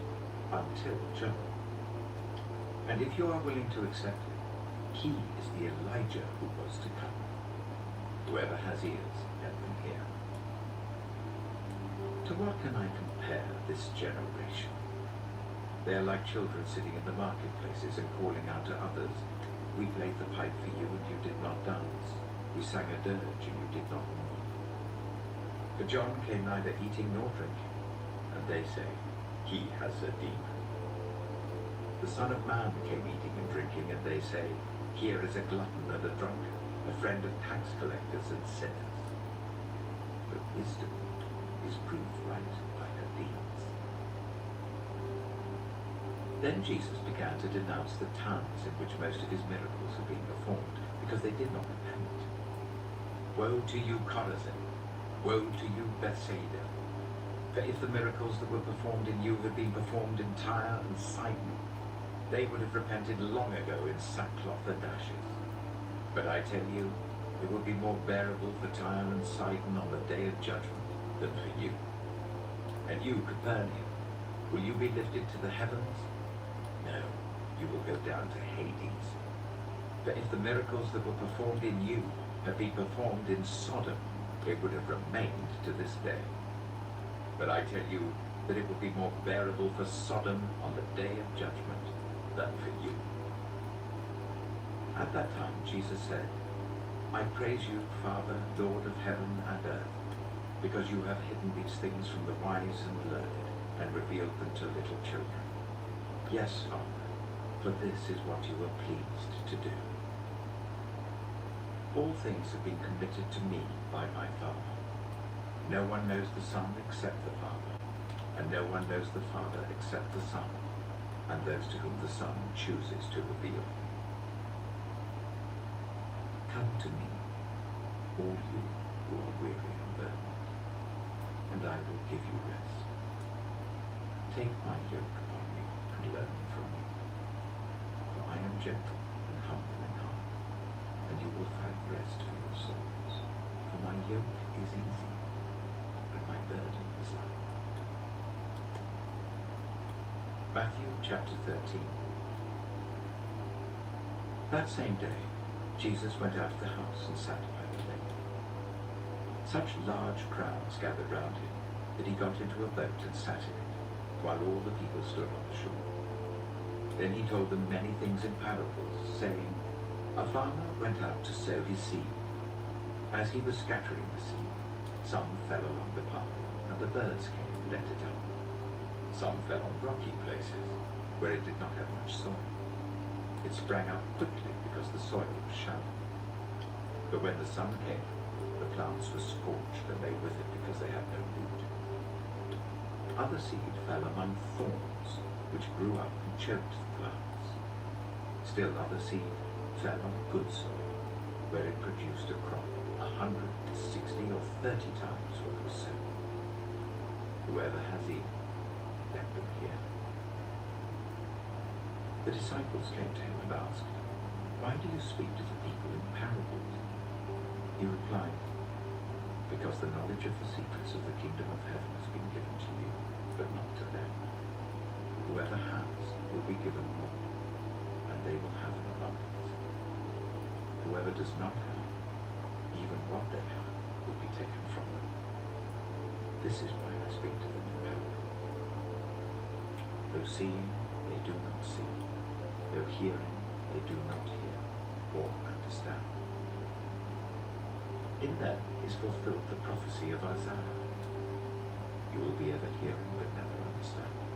S5: until John. And if you are willing to accept it, he is the Elijah who was to come. Whoever has ears, let them hear. To what can I compare this generation? They are like children sitting in the marketplaces and calling out to others, "We played the pipe for you and you did not dance. We sang a dirge and you did not mourn." For John came neither eating nor drinking, and they say, "He has a demon." The Son of Man came eating and drinking, and they say, "Here is a glutton and a drunkard, a friend of tax collectors and sinners." But wisdom is proved right by her deeds. Then Jesus began to denounce the towns in which most of his miracles had been performed, because they did not repent. "Woe to you, Chorazin! Woe to you, Bethsaida! For if the miracles that were performed in you had been performed in Tyre and Sidon, they would have repented long ago in sackcloth and ashes. But I tell you, it will be more bearable for Tyre and Sidon on the day of judgment than for you. And you, Capernaum, will you be lifted to the heavens? No, you will go down to Hades. For if the miracles that were performed in you had been performed in Sodom, it would have remained to this day. But I tell you that it will be more bearable for Sodom on the day of judgment than for you." At that time Jesus said, "I praise you, Father, Lord of heaven and earth, because you have hidden these things from the wise and learned, and revealed them to little children. Yes, Father, for this is what you were pleased to do." All things have been committed to me by my Father. No one knows the Son except the Father, and no one knows the Father except the Son, and those to whom the Son chooses to reveal him. Come to me, all you who are weary and burdened, and I will give you rest. Take my yoke upon you and learn from me, for I am gentle and humble in heart, and you will find rest for your souls. For my yoke is easy, and my burden is light. Matthew chapter 13. That same day, Jesus went out of the house and sat by the lake. Such large crowds gathered round him that he got into a boat and sat in it, while all the people stood on the shore. Then he told them many things in parables, saying, "A farmer went out to sow his seed. As he was scattering the seed, some fell along the path, and the birds came and ate it up. Some fell on rocky places, where it did not have much soil. It sprang up quickly because the soil was shallow. But when the sun came, the plants were scorched and lay with it because they had no root. Other seed fell among thorns, which grew up and choked the plants. Still other seed fell on good soil, where it produced a crop 160 or 30 times what was sown. Whoever has ears, let them hear." The disciples came to him and asked, "Why do you speak to the people in parables?" He replied, "Because the knowledge of the secrets of the kingdom of heaven has been given to you, but not to them. Whoever has will be given more, and they will have an abundance. Whoever does not have, even what they have will be taken from them. This is why I speak to them in parables. Though seeing, they do not see. Though hearing, they do not hear or understand. In them is fulfilled the prophecy of Isaiah. You will be ever hearing but never understanding.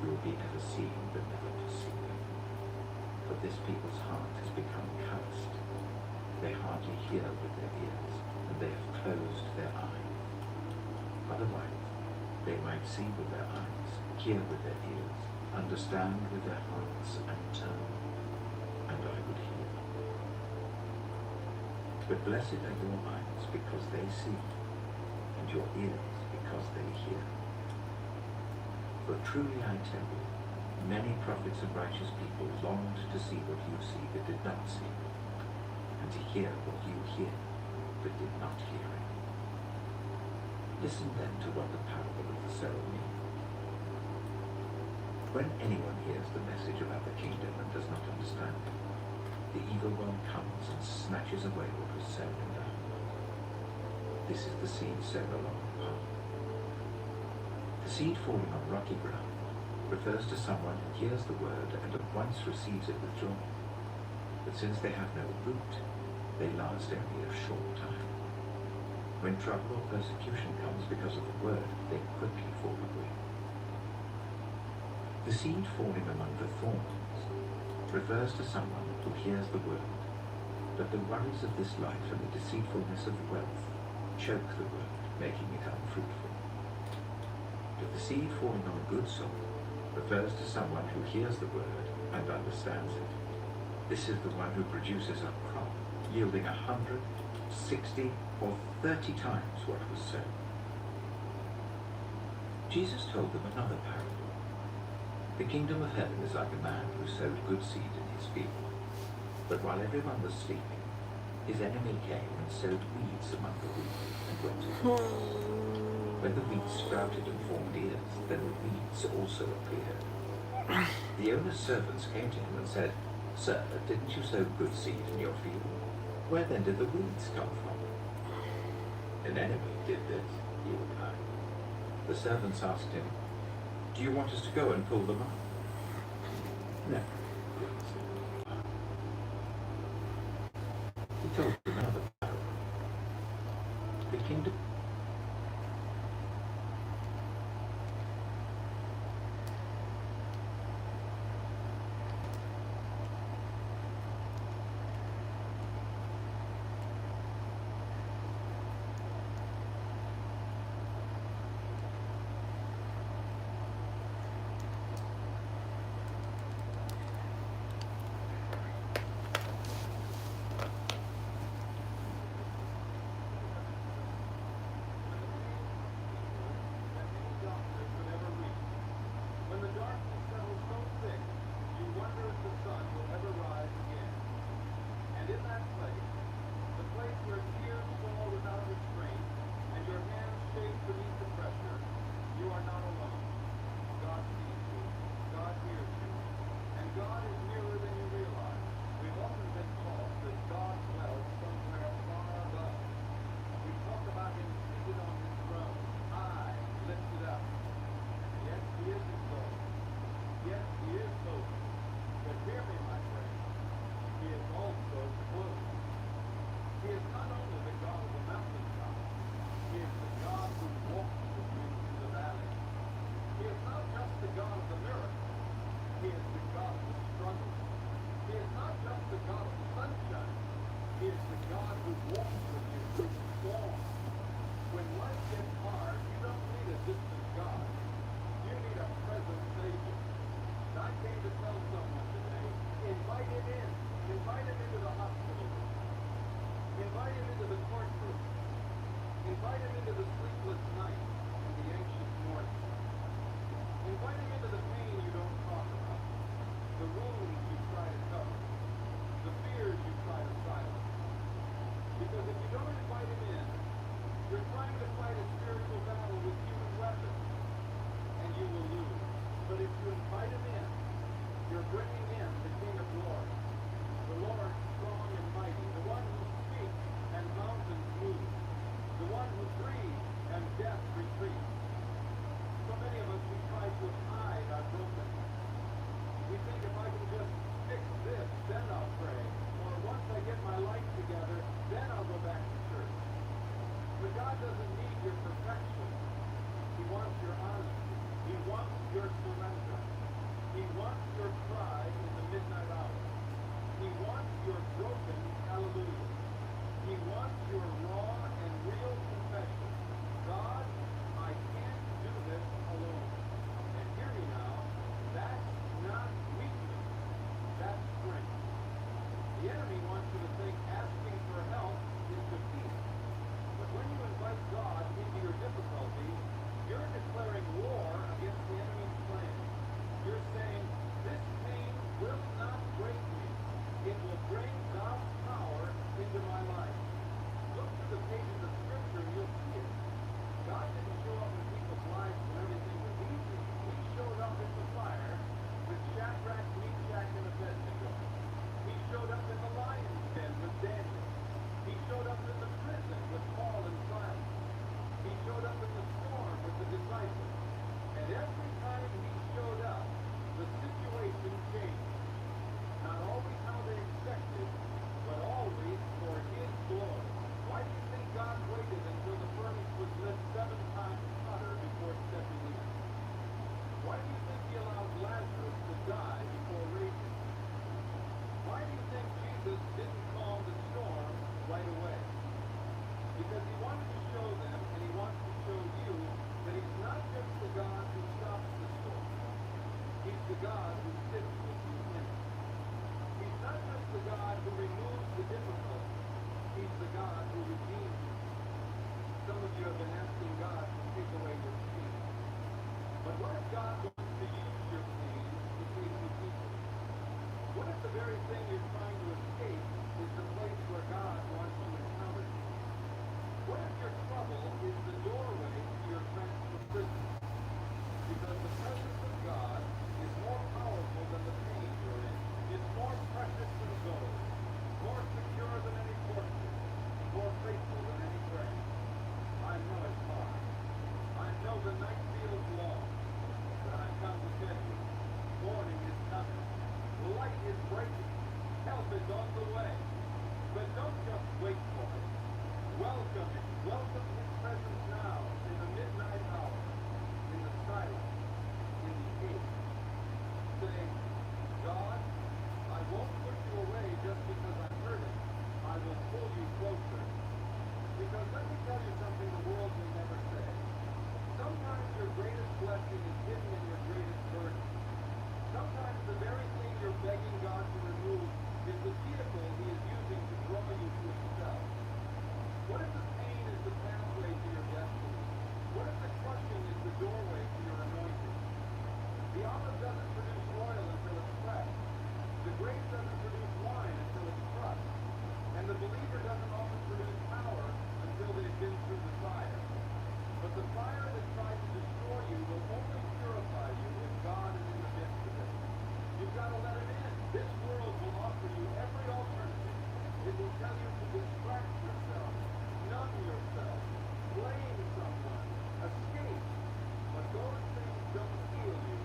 S5: You will be ever seeing but never perceiving. For this people's heart has become calloused. They hardly hear with their ears, and they have closed their eyes. Otherwise, they might see with their eyes, hear with their ears, understand with their hearts, and turn, and I would heal. But blessed are your eyes because they see, and your ears because they hear. For truly I tell you, many prophets and righteous people longed to see what you see but did not see, and and to hear what you hear, but did not hear it. Listen then to what the parable of the sower means. When anyone hears the message about the kingdom and does not understand it, the evil one comes and snatches away what was sown in them. This is the seed sown along the path. The seed falling on rocky ground refers to someone who hears the word and at once receives it with joy. But since they have no root, they last only a short time. When trouble or persecution comes because of the word, they quickly fall away. The seed falling among the thorns refers to someone who hears the word, but the worries of this life and the deceitfulness of wealth choke the word, making it unfruitful. But the seed falling on good soil refers to someone who hears the word and understands it. This is the one who produces a crop yielding 100, 60, or 30 times what was sown. Jesus told them another parable. The kingdom of heaven is like a man who sowed good seed in his field. But while everyone was sleeping, his enemy came and sowed weeds among the wheat and went away. When the wheat sprouted and formed ears, then the weeds also appeared. The owner's servants came to him and said, "Sir, didn't you sow good seed in your field? Where then did the weeds come from?" "An enemy did this," he replied. The servants asked him, "Do you want us to go and pull them up?" "No," he answered. He told them another parable. The kingdom
S6: into my life. Look through the pages of Scripture and you'll see it. God didn't show up in people's lives when everything was easy. He showed up in the fire with Shadrach, Meshach, and Abednego. He showed up in the lion's den with Daniel. He showed up in the prison with Paul and Silas. He showed up in the storm with the disciples. And every time he showed up, the situation changed. Not always how they expected, but always for his glory. Why do you think God waited until the furnace was lit 7 times hotter before stepping in? Why do you think he allowed Lazarus to die before raising him? Why do you think Jesus didn't calm the storm right away? Because he wanted to show them, and he wants to show you, that he's not just the God who stops the storm. He's the God who sits with you in it. He's not just the God who removes the difficulty. He's the God who redeems you. Some of you have been asking God to take away your pain. But what if God wants to use your pain to save you people? What if the very thing you're trying to escape is the place where God wants to encounter you? What if your trouble is the doorway to your transfer prison? Because the presence of God is more powerful than the pain you're in. It's more precious than gold, more secure than any fortress, more faithful than any friend. I know it's hard. I know the night feels long, but I come to tell you, morning is coming. Light is breaking. Help is on the way. But don't just wait for it. Welcome it. Welcome his presence now, in the midnight hour, in the silence, in the age. Say, God, I won't push you away just because I heard it. I will pull you closer. Because let me tell you something the world will never say. Sometimes your greatest blessing is hidden in your greatest burden. Sometimes the very thing you're begging God to remove is the vehicle he is using to draw you to himself. What if the pain is the pathway to your destiny? What if the crushing is the doorway to your anointing? The olive doesn't produce oil until it's fresh. The grape doesn't produce wine until it's crushed. And the believer doesn't often produce power until they've been through the fire. But the fire that tries to destroy you will only purify you if God is in the midst of it. You've got to let him in. This world will offer you every alternative. It will tell you to distract yourself, numb yourself, blame someone, escape. But those things don't heal you,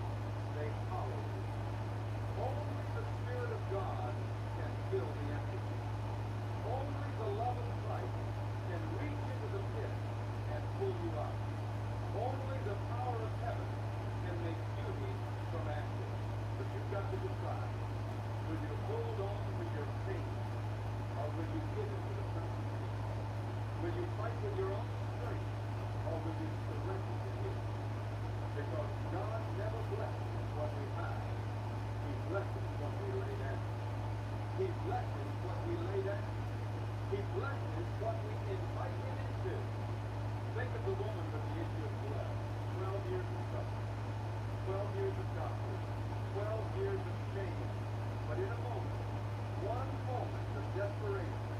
S6: they follow you. Only the Spirit of God can fill the emptiness. Only the love of Christ can reach into the pit and pull you up. Only the power of heaven can make beauty from ashes. But you've got to decide. Will you hold on to your pain, or will you give it to the Prince of Peace? Will you fight with your own strength, or will you surrender to his? Because God never blesses what we have. He blesses what we lay down. He blesses what we lay down. He blesses what we invite him into. Think of the woman with the issue of blood. 12 years of suffering. 12 years of doctors. 12 years of shame. But in a moment, one moment of desperation,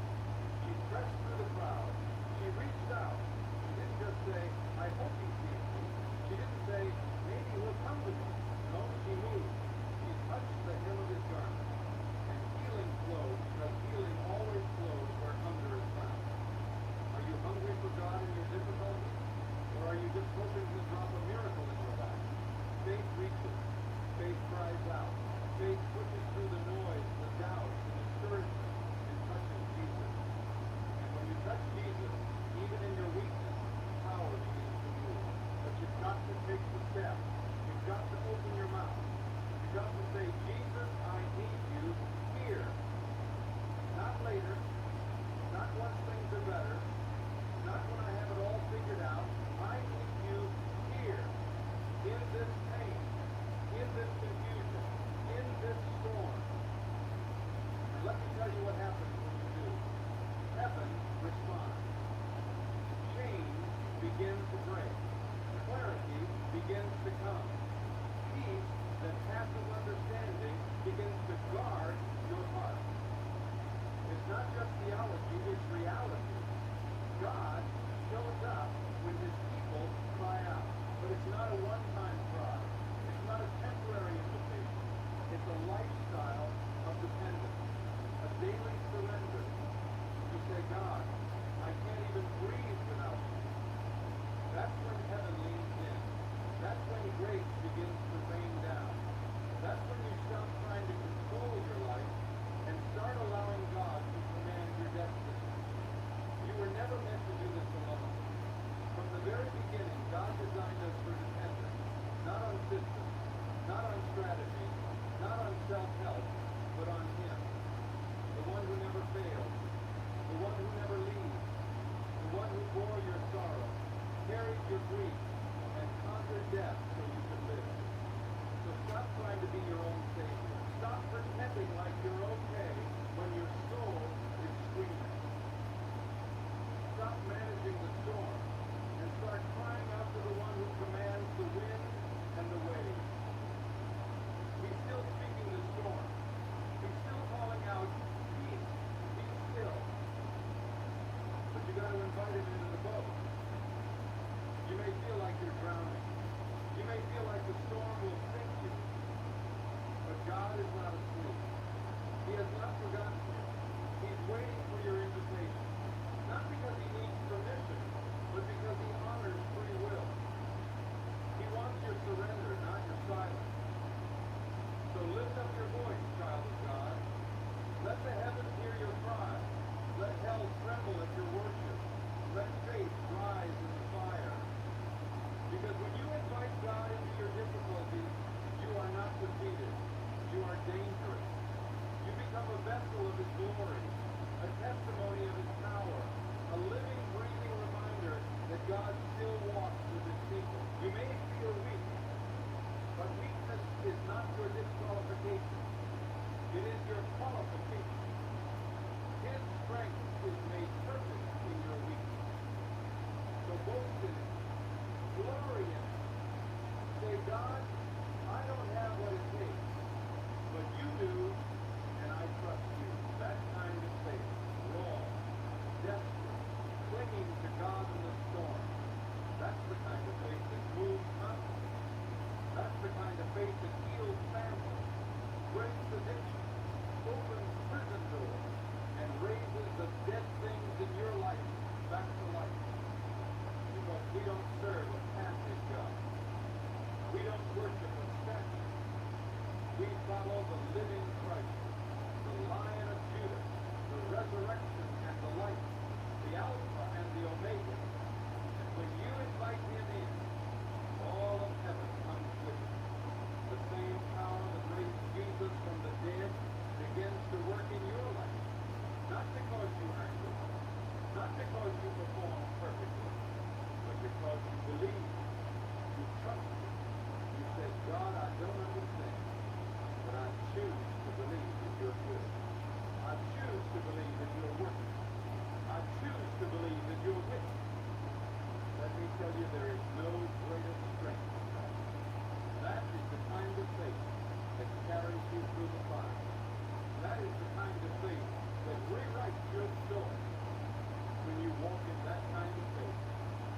S6: she pressed through the crowd. She reached out. She didn't just say, I hope he sees me. She didn't say, maybe he'll come to me. No, she moved. She touched the hem of his garment. And healing flowed, because healing always flows where hunger is found. Are you hungry for God in your difficulty? Or are you just hoping to drop a miracle in your life? Faith reaches. Faith cries out. Faith pushes through the noise, the doubt, the discouragement, and touches Jesus. And when you touch Jesus, even in your weakness, power begins to move. But you've got to take the step. You've got to open your mouth. You've got to say, Jesus, I need you here. Not later. Not once things are better. Not when I have it all figured out. I need you here. In this pain. In this confusion. In this storm. And let me tell you what happens when you do. Heaven responds. Change begins to break. Clarity begins to come. Peace that passes understanding begins to guard your heart. It's not just theology, it's reality. God shows up when his people cry out. But it's not a one-time cry. It's not a temporary invitation. It's a lifestyle of dependence, a daily surrender. You say, God, I can't even breathe without you. That's when heaven leans in. That's when grace begins to rain down. That's when you stop trying to control your life and start allowing God to command your destiny. You were never meant to do this alone. From the very beginning, God designed us for dependence, not on systems, not on strategy, not on self-help, but on him. The one who never fails, the one who never leaves, the one who bore your sorrow, carried your grief, and conquered death so you could live. So stop trying to be your own savior. Stop pretending like you're okay when your soul is screaming. Stop managing the storm and start crying out to the one who commands the wind and the waves. He's still speaking the storm. He's still calling out, peace, be still. But you got to invite him into the boat. You may feel like you're drowning. You may feel like the storm will sink you. But God is not asleep. He has not forgotten you. He's waiting for your invitation. Not because he needs permission, but because he honors free will. He wants your surrender, not your silence. So lift up your voice, child of God. Let the heavens hear your cry. Let hell tremble at your worship. Let faith rise in the fire. Because when you invite God into your difficulties, you are not defeated. You are dangerous. You become a vessel of his glory, a testimony of his power, a living, breathing reminder that God still walks with his people. You may feel weak, but weakness is not your disqualification. It is your qualification. His strength is made perfect in your weakness. So boast in it. Glory in it. Say, God, I don't have what it takes, but you do, and I trust you. That kind of faith, raw, desperate, clinging to God in the storm. That's the kind of faith that moves mountains. That's the kind of faith that heals families, breaks addiction, opens prison doors, and raises the dead things in your life back to life. Because we don't serve a passive God. We don't worship a statue. We follow the living Christ, the Lion of Judah, the resurrection and the life, the Alpha and the Omega. And when you invite him in, all of heaven comes with him. The same power that raised Jesus from the dead begins to work in your life. Not because you earned it, not because you perform perfectly, but because you believe, you trust him. You say, God, I don't understand, but I choose to believe that you're good. I choose to believe that you're working. I choose to believe that you're with me. Let me tell you, there is no greater strength than that. That is the kind of faith that carries you through the fire. That is the kind of faith that rewrites your story. When you walk in that kind of faith,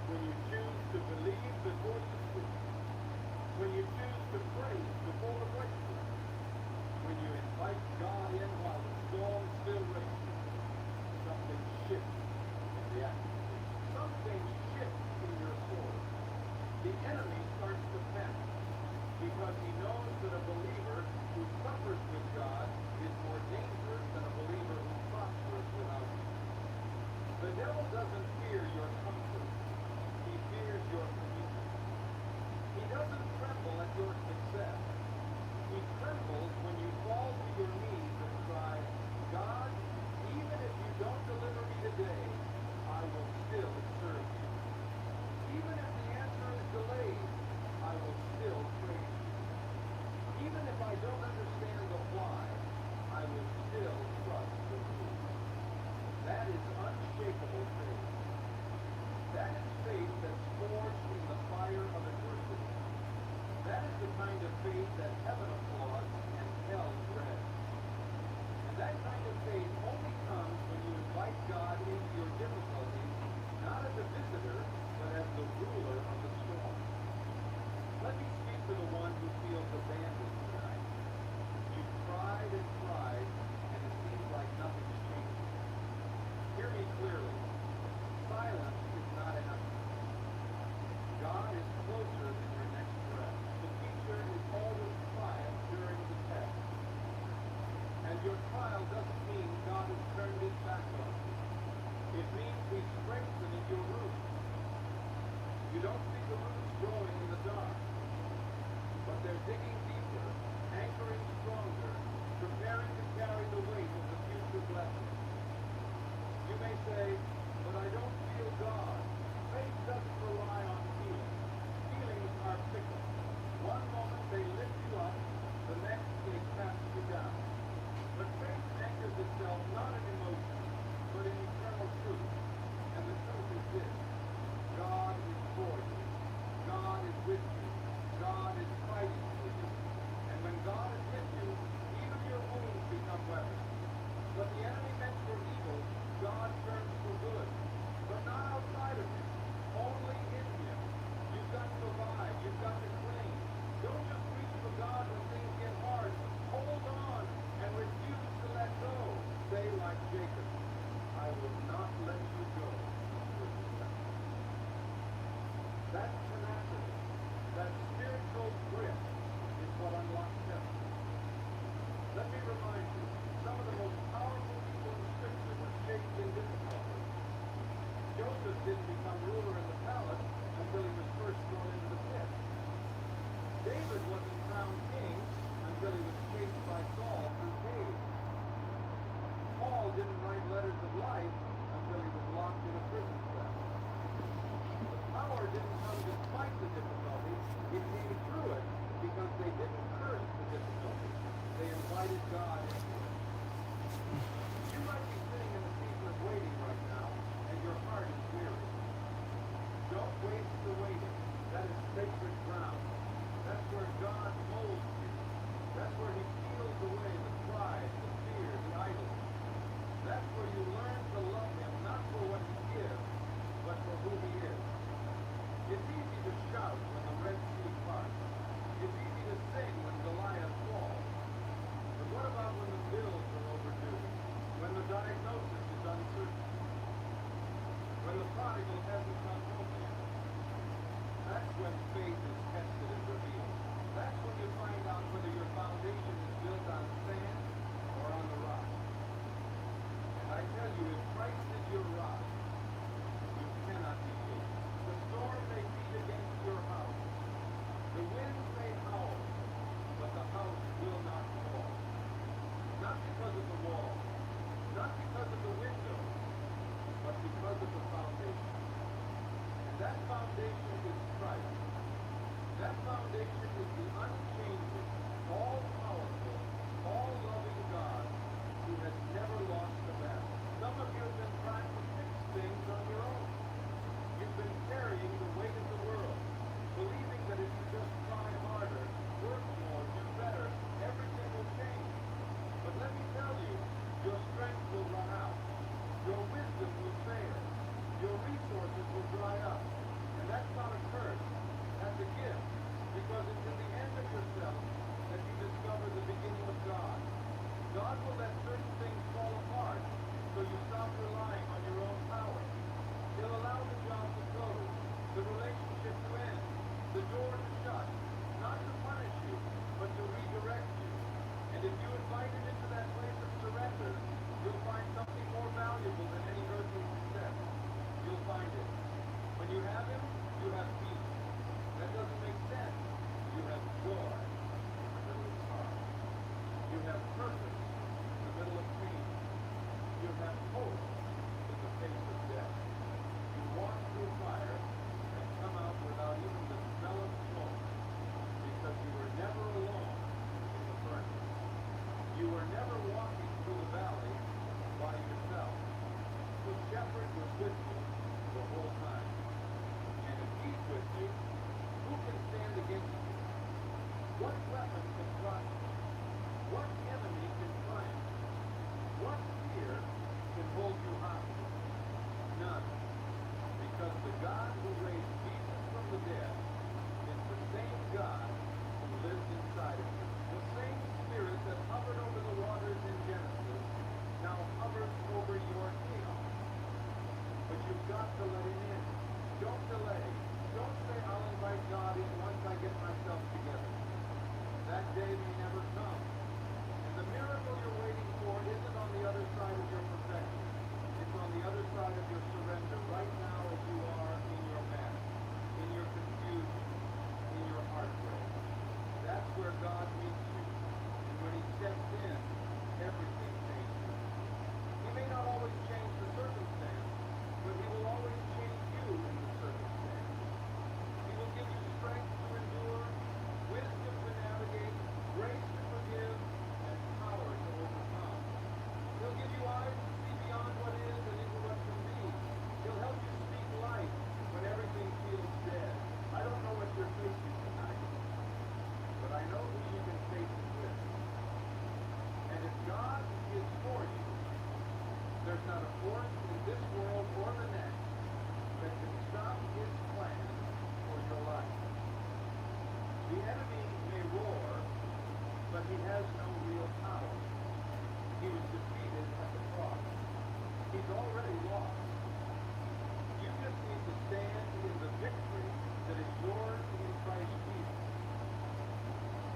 S6: when you choose to believe before you speak, when you choose to praise before the breakthrough, when you invite God in while the storm still rages, something shifts in the atmosphere. Something shifts in your soul. The enemy starts to panic because he knows that a believer who suffers with God is more dangerous than a believer who prospers without him. The devil doesn't fear your comfort. He fears your communion. He doesn't tremble at your success. He trembles when you fall to your knees and cry, God, even if you don't deliver me today, I will still serve you. Even if the answer is delayed, I will still praise you. Even if I don't understand the why, I will God into your difficulties, not as a visitor, but as the ruler of the storm. Let me speak to the one who feels abandoned tonight. You've tried and tried, and it seems like nothing's changing. Hear me clearly. Silence is not an option. God is closer than your next breath. The teacher is always quiet during the test. And your trial doesn't mean God has turned his back on you. It means he's strengthening your roots. You don't see the roots growing in the dark, but they're digging deeper, anchoring stronger, preparing to carry the weight of the future blessings. You may say, but I don't feel God. Faith doesn't rely on feelings. Feelings are fickle. One moment they lift you up, the next they cast you down. But faith anchors itself not in emotion, but in eternal truth. And the truth is this: God is for you. God is with you. God is fighting for you. And when God is with you, even your wounds become weapons. What the enemy meant for evil, God turns for good. But not outside of him. Only in him. You've got to abide. You've got to cling. Don't just reach for God when things get hard. Hold on and refuse to let go. Say like Jacob, I will not let you go. That tenacity, that spiritual grip is what unlocks heaven. Let me remind you, some of the most powerful people in Scripture were shaped in difficulty. Joseph didn't become ruler in the palace until he was first thrown into the pit. David wasn't crowned king until he was chased by Saul through caves. Paul didn't write letters of life until he was locked in a prison cell. The power didn't come despite the difficulty, it came through it because they didn't curse the difficulty. They invited God into it. You might be sitting in the season of waiting right now, and your heart is weary. Don't waste the waiting. That is sacred ground. That's where God molds you. That's where he peels away the pride, the a force in this world or the next that can stop his plan for your life. The enemy may roar, but he has no real power. He was defeated at the cross. He's already lost. You just need to stand in the victory that is yours in Christ Jesus.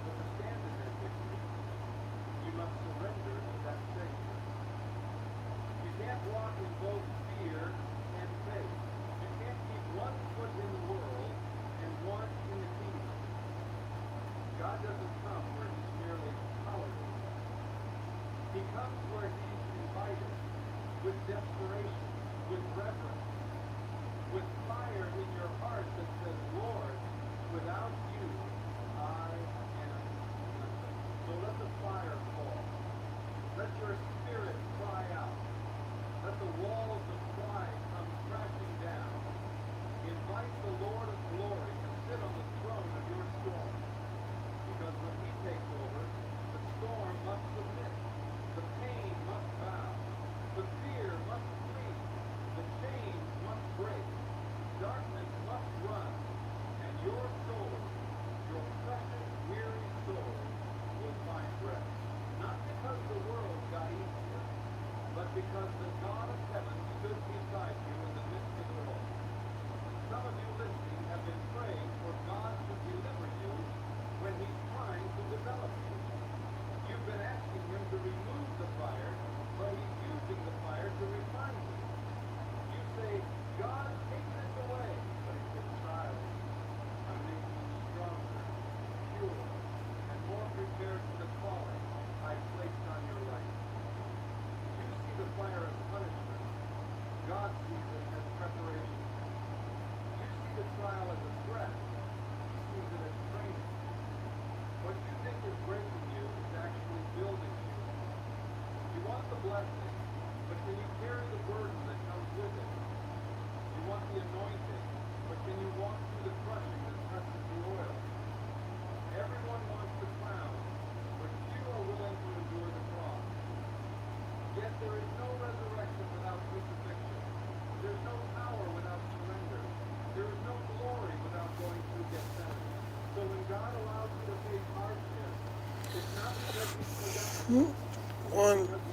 S6: But to stand in that victory, you must surrender to that Savior. You can't walk in both fear and faith. You can't keep one foot in the world and one in the kingdom. God doesn't come where he's merely tolerated. He comes where he's invited, with desperation, with reverence, with fire in your heart that says, Lord, without you, I am nothing. So let the fire fall. Let your spirit cry out. Let the walls of pride come crashing down. Invite the Lord of glory to sit on the throne of your storm. Because when he takes over, the storm must submit. The pain must bow. The fear must flee. The chains must break. Darkness must run. And your soul, your precious, weary soul, will find rest. Not because the world got easier, but because the God of heaven stood beside you in the midst of it all. Some of you listening have been praying for God to deliver you when he's trying to develop you. You've been asking him to remove the fire, but he's using the fire to refine you. You say, God, take this away. But he says, child, I'm making you stronger, pure, and more prepared for the calling I placed on your life. You see the fire as punishment. God sees it as preparation. You see the trial as a threat. He sees it as training. What you think is breaking you is actually building you. You want the blessing, but can you carry the burden that comes with it? You want the anointing, but can you walk through the crushing that presses the oil? Everyone wants the crown, but few are willing to endure the cross. Yet there is no resurrection without crucifixion. There's no power without surrender. There is no glory without going through Gethsemane. So when God allows you to face hardship, it's not because he's forgotten you. It's because